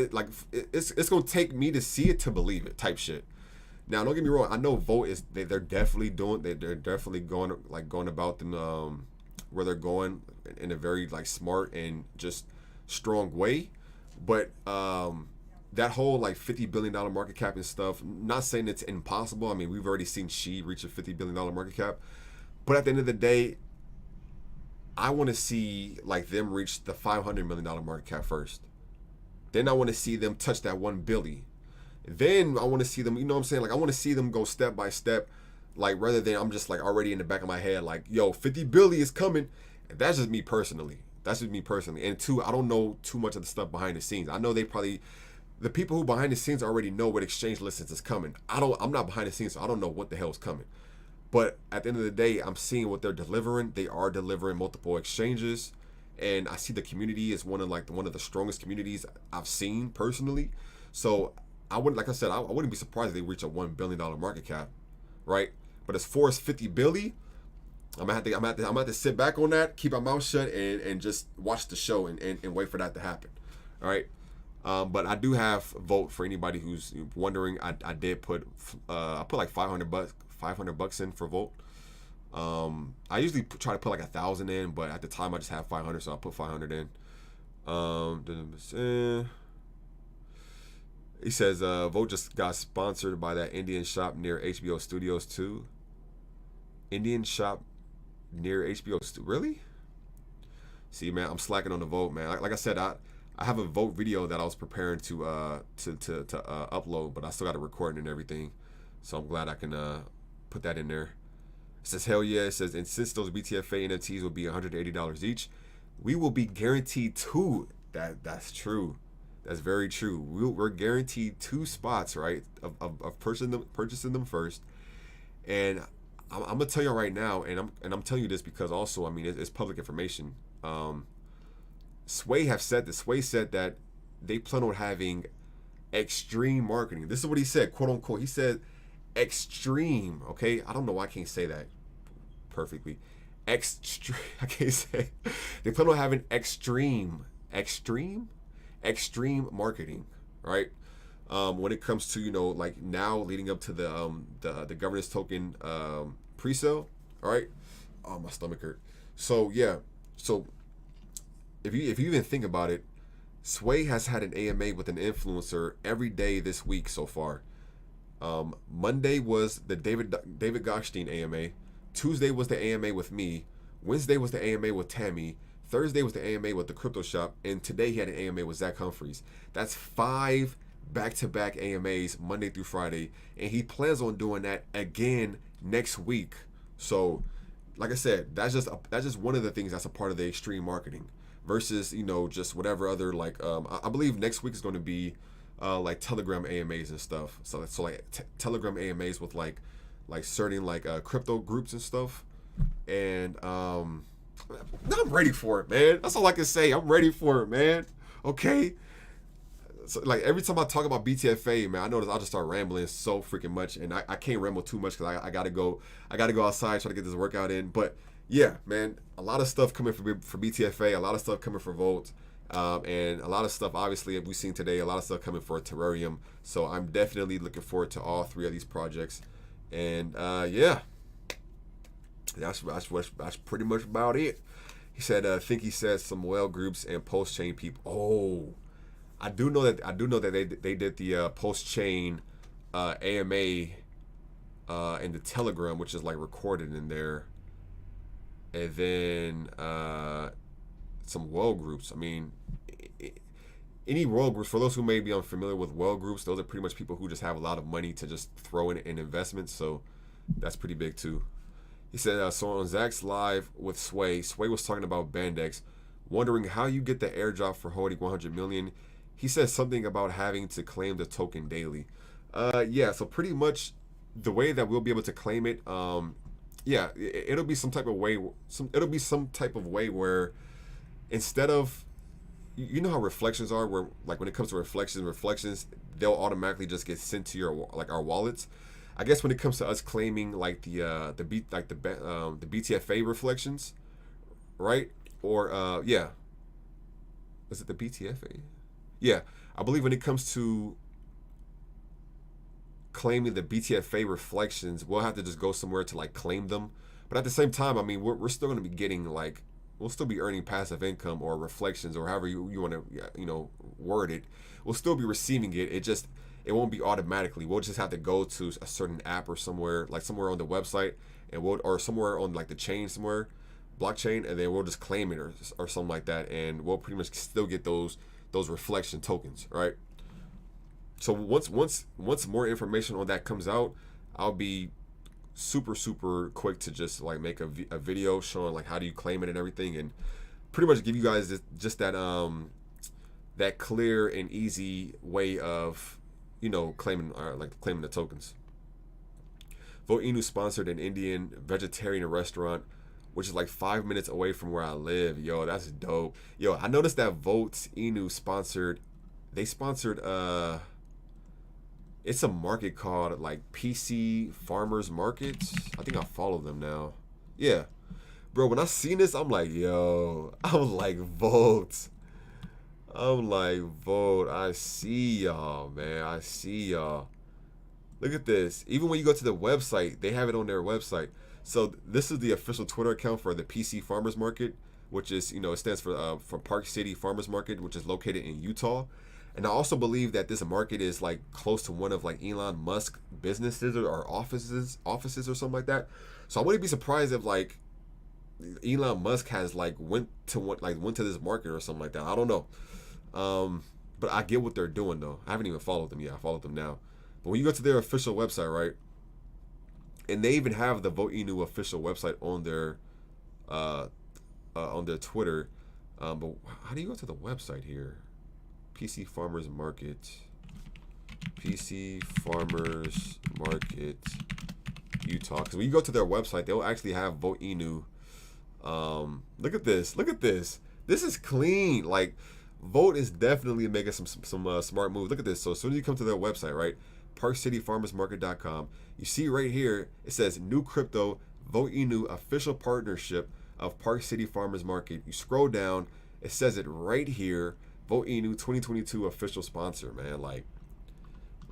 it's going to take me to see it to believe it type shit. Now, don't get me wrong, I know Volt is, they're definitely doing, they're definitely going about them where they're going in a very like smart and just strong way. But that whole like $50 billion market cap and stuff, not saying it's impossible. I mean, we've already seen She reach a $50 billion market cap. But at the end of the day, I want to see like them reach the $500 million market cap first. Then I want to see them touch that 1 billion. Then I want to see them, you know what I'm saying? Like I want to see them go step by step, like rather than I'm just like already in the back of my head, like, yo, 50 billion is coming. And that's just me personally. That's just me personally. And two, I don't know too much of the stuff behind the scenes. I know they probably, the people who behind the scenes already know what exchange listings is coming. I'm not behind the scenes, so I don't know what the hell is coming. But at the end of the day, I'm seeing what they're delivering. They are delivering multiple exchanges, and I see the community is one of the strongest communities I've seen personally. So I wouldn't, like I said, I wouldn't be surprised if they reach a $1 billion market cap, right? But as far as 50 billion, I'm gonna have to sit back on that, keep my mouth shut, and just watch the show and wait for that to happen. All right. But I do have vote for anybody who's wondering. I did put I put like $500 in for vote. I usually try to put like 1,000 in, but at the time I just have 500, so I put 500 in. He says vote just got sponsored by that Indian shop near HBO Studios too. Indian shop near HBO really? See, man, I'm slacking on the vote, man. Like I said, I have a vote video that I was preparing to upload, but I still got to record it and everything. So I'm glad I can put that in there. It says, hell yeah. It says, and since those BTFA NFTs will be $180 each, we will be guaranteed 2. That's true. That's very true. We're guaranteed 2 spots, right, of purchasing them first. And I'm gonna tell you right now, and I'm telling you this because also, I mean, it's public information. Sway have said this. Sway said that they plan on having extreme marketing. This is what he said, quote unquote. He said extreme. Okay, I don't know why I can't say that perfectly. Extreme. I can't say. They plan on having extreme marketing, right? When it comes to, you know, like now leading up to the governance token pre-sale, all right? Oh, my stomach hurt. So yeah, so if you even think about it, Sway has had an AMA with an influencer every day this week so far. Monday was the David Gochstein AMA. Tuesday was the AMA with me. Wednesday was the AMA with Tammy. Thursday was the AMA with the Crypto Shop, and today he had an AMA with Zach Humphreys. That's 5 back-to-back AMAs Monday through Friday, and he plans on doing that again next week. So, like I said, that's just one of the things that's a part of the extreme marketing versus, you know, just whatever other, like I believe next week is going to be like Telegram AMAs and stuff. So like Telegram AMAs with like certain like crypto groups and stuff. And I'm ready for it, man. That's all I can say. I'm ready for it, man. Okay. So like every time I talk about BTFA, man, I notice I'll just start rambling so freaking much, and I can't ramble too much because I gotta go outside, try to get this workout in. But yeah, man, a lot of stuff coming for BTFA, a lot of stuff coming for Volt, and a lot of stuff obviously we've seen today, a lot of stuff coming for TERAREUM. So I'm definitely looking forward to all 3 of these projects, and yeah, that's pretty much about it. He said, I think he said some whale groups and post chain people. Oh. I do know that they did the post chain AMA in the Telegram, which is like recorded in there, and then some whale groups. I mean, any whale groups, for those who may be unfamiliar with whale groups, those are pretty much people who just have a lot of money to just throw in investments. So that's pretty big too. He said, so on Zach's live with Sway was talking about Bandex, wondering how you get the airdrop for holding 100 million. He says something about having to claim the token daily. Yeah, so pretty much the way that we'll be able to claim it, yeah, it'll be some type of way. Some type of way where instead of, you know how reflections are, where like when it comes to reflections, they'll automatically just get sent to your our wallets. I guess when it comes to us claiming like the BTFA reflections, right? Or yeah, is it the BTFA? Yeah, I believe when it comes to claiming the BTFA reflections, we'll have to just go somewhere to like claim them. But at the same time, I mean, we're still going to be getting like, we'll still be earning passive income or reflections or however you want to, you know, word it. We'll still be receiving it. It won't be automatically. We'll just have to go to a certain app or somewhere, like somewhere on the website, and or somewhere on like the chain somewhere. blockchain, and then we'll just claim it or something like that, and we'll pretty much still get those reflection tokens, right? So once more information on that comes out, I'll be super quick to just like make a video showing like how do you claim it and everything, and pretty much give you guys just that that clear and easy way of, you know, claiming the tokens. Vote Inu sponsored an Indian vegetarian restaurant, which is like 5 minutes away from where I live. Yo, that's dope. Yo, I noticed that Vote Inu sponsored it's a market called like PC Farmers Markets. I think I follow them now. Yeah. Bro, when I seen this, I'm like, yo, Vote. I see y'all, man. I see y'all. Look at this. Even when you go to the website, they have it on their website. So this is the official Twitter account for the PC Farmers Market, which is, you know, it stands for Park City Farmers Market, which is located in Utah. And I also believe that this market is like close to one of like Elon Musk businesses or offices or something like that. So I wouldn't be surprised if like Elon Musk has like went to this market or something like that. I don't know. But I get what they're doing though. I haven't even followed them yet. I followed them now. But when you go to their official website, right? And they even have the Vote Inu official website on their Twitter. But how do you go to the website here? PC Farmers Market, Utah. Because when you go to their website, they'll actually have Vote Inu. Look at this. This is clean. Like, Vote is definitely making some smart moves. Look at this. So as soon as you come to their website, right, parkcityfarmersmarket.com, you see right here it says new crypto Vote Inu official partnership of Park City Farmers Market. You scroll down, it says it right here. Vote Inu 2022 official sponsor, man. Like,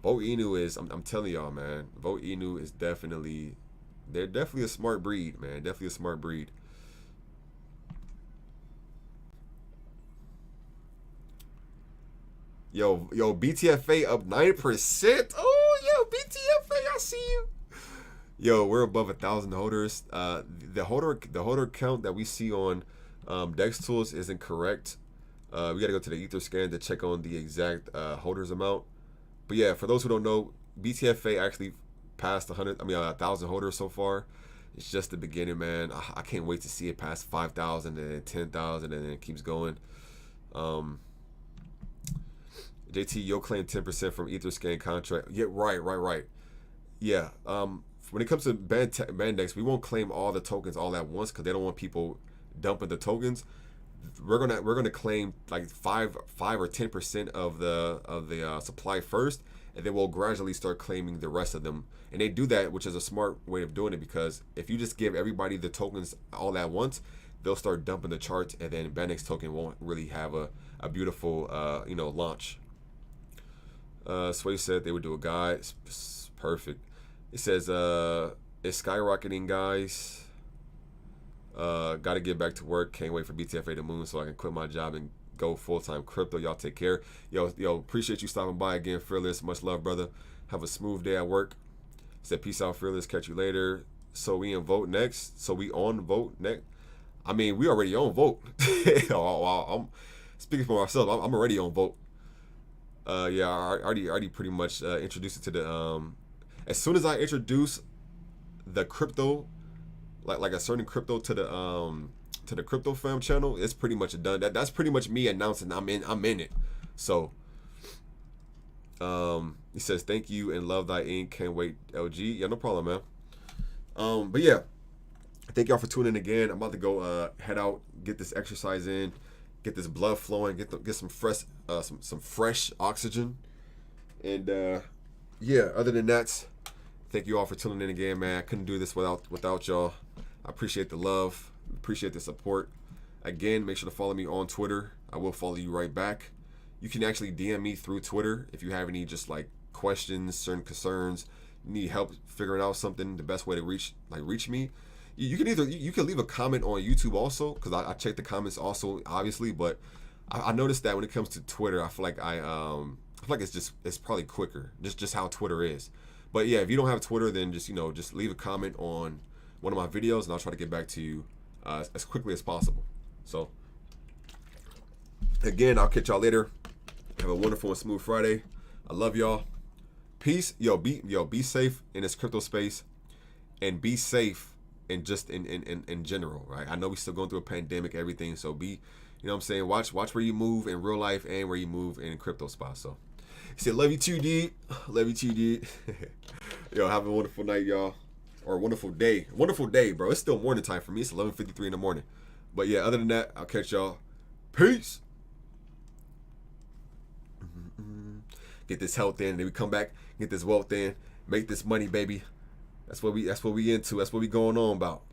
Vote Inu is, I'm telling y'all, man. Vote Inu is they're definitely a smart breed, man. Definitely a smart breed. Yo, BTFA up 9%. Oh, yo, BTFA, I see you. Yo, we're above 1,000 holders. The holder count that we see on Dex Tools isn't correct. We got to go to the Etherscan to check on the exact holders amount. But yeah, for those who don't know, BTFA actually passed 1,000 holders so far. It's just the beginning, man. I can't wait to see it pass 5,000 and then 10,000, and then it keeps going. JT, you'll claim 10% from Etherscan contract. Yeah, right. Yeah. When it comes to Bandex, we won't claim all the tokens all at once because they don't want people dumping the tokens. We're gonna claim like 5 or 10% of the supply first, and then we'll gradually start claiming the rest of them. And they do that, which is a smart way of doing it, because if you just give everybody the tokens all at once, they'll start dumping the charts, and then Binance token won't really have a beautiful launch. Sway said they would do a guide. It's perfect. It says it's skyrocketing, guys. Got to get back to work. Can't wait for BTFA to moon so I can quit my job and go full-time crypto. Y'all take care. Yo, appreciate you stopping by again, Fearless. Much love, brother. Have a smooth day at work. Said peace out, Fearless. Catch you later. So we on Vote next. We I mean, we already on Vote. I'm speaking for myself. I'm already on Vote. Yeah, I already pretty much introduced it to the as soon as I introduce the crypto, like a certain crypto to the Crypto Fam channel, it's pretty much done. That's pretty much me announcing I'm in it. So he says thank you and love thy ink. Can't wait, LG. Yeah, no problem, man. But yeah, thank y'all for tuning in again. I'm about to go head out, get this exercise in, get this blood flowing, get some fresh oxygen, and yeah. Other than that, thank you all for tuning in again, man. I couldn't do this without y'all. I appreciate the love, appreciate the support. Again, make sure to follow me on Twitter. I will follow you right back. You can actually DM me through Twitter if you have any just like questions, certain concerns, need help figuring out something. The best way to reach me. You can leave a comment on YouTube also, because I check the comments also, obviously. But I noticed that when it comes to Twitter, I feel like it's probably quicker, just how Twitter is. But yeah, if you don't have Twitter, then just leave a comment on one of my videos, and I'll try to get back to you as quickly as possible. So again, I'll catch y'all later. Have a wonderful and smooth Friday. I love y'all. Peace. Be safe in this crypto space, and be safe in general, right? I know we still going through a pandemic, everything. So be, you know what I'm saying? Watch where you move in real life and where you move in crypto spots. So say love you too, dude. Love you too, dude. Yo, have a wonderful night, y'all. Or a wonderful day. Wonderful day, bro. It's still morning time for me. It's 11:53 in the morning. But yeah, other than that, I'll catch y'all. Peace. Get this health in, then we come back, get this wealth in, make this money, baby. That's what we into. That's what we going on about.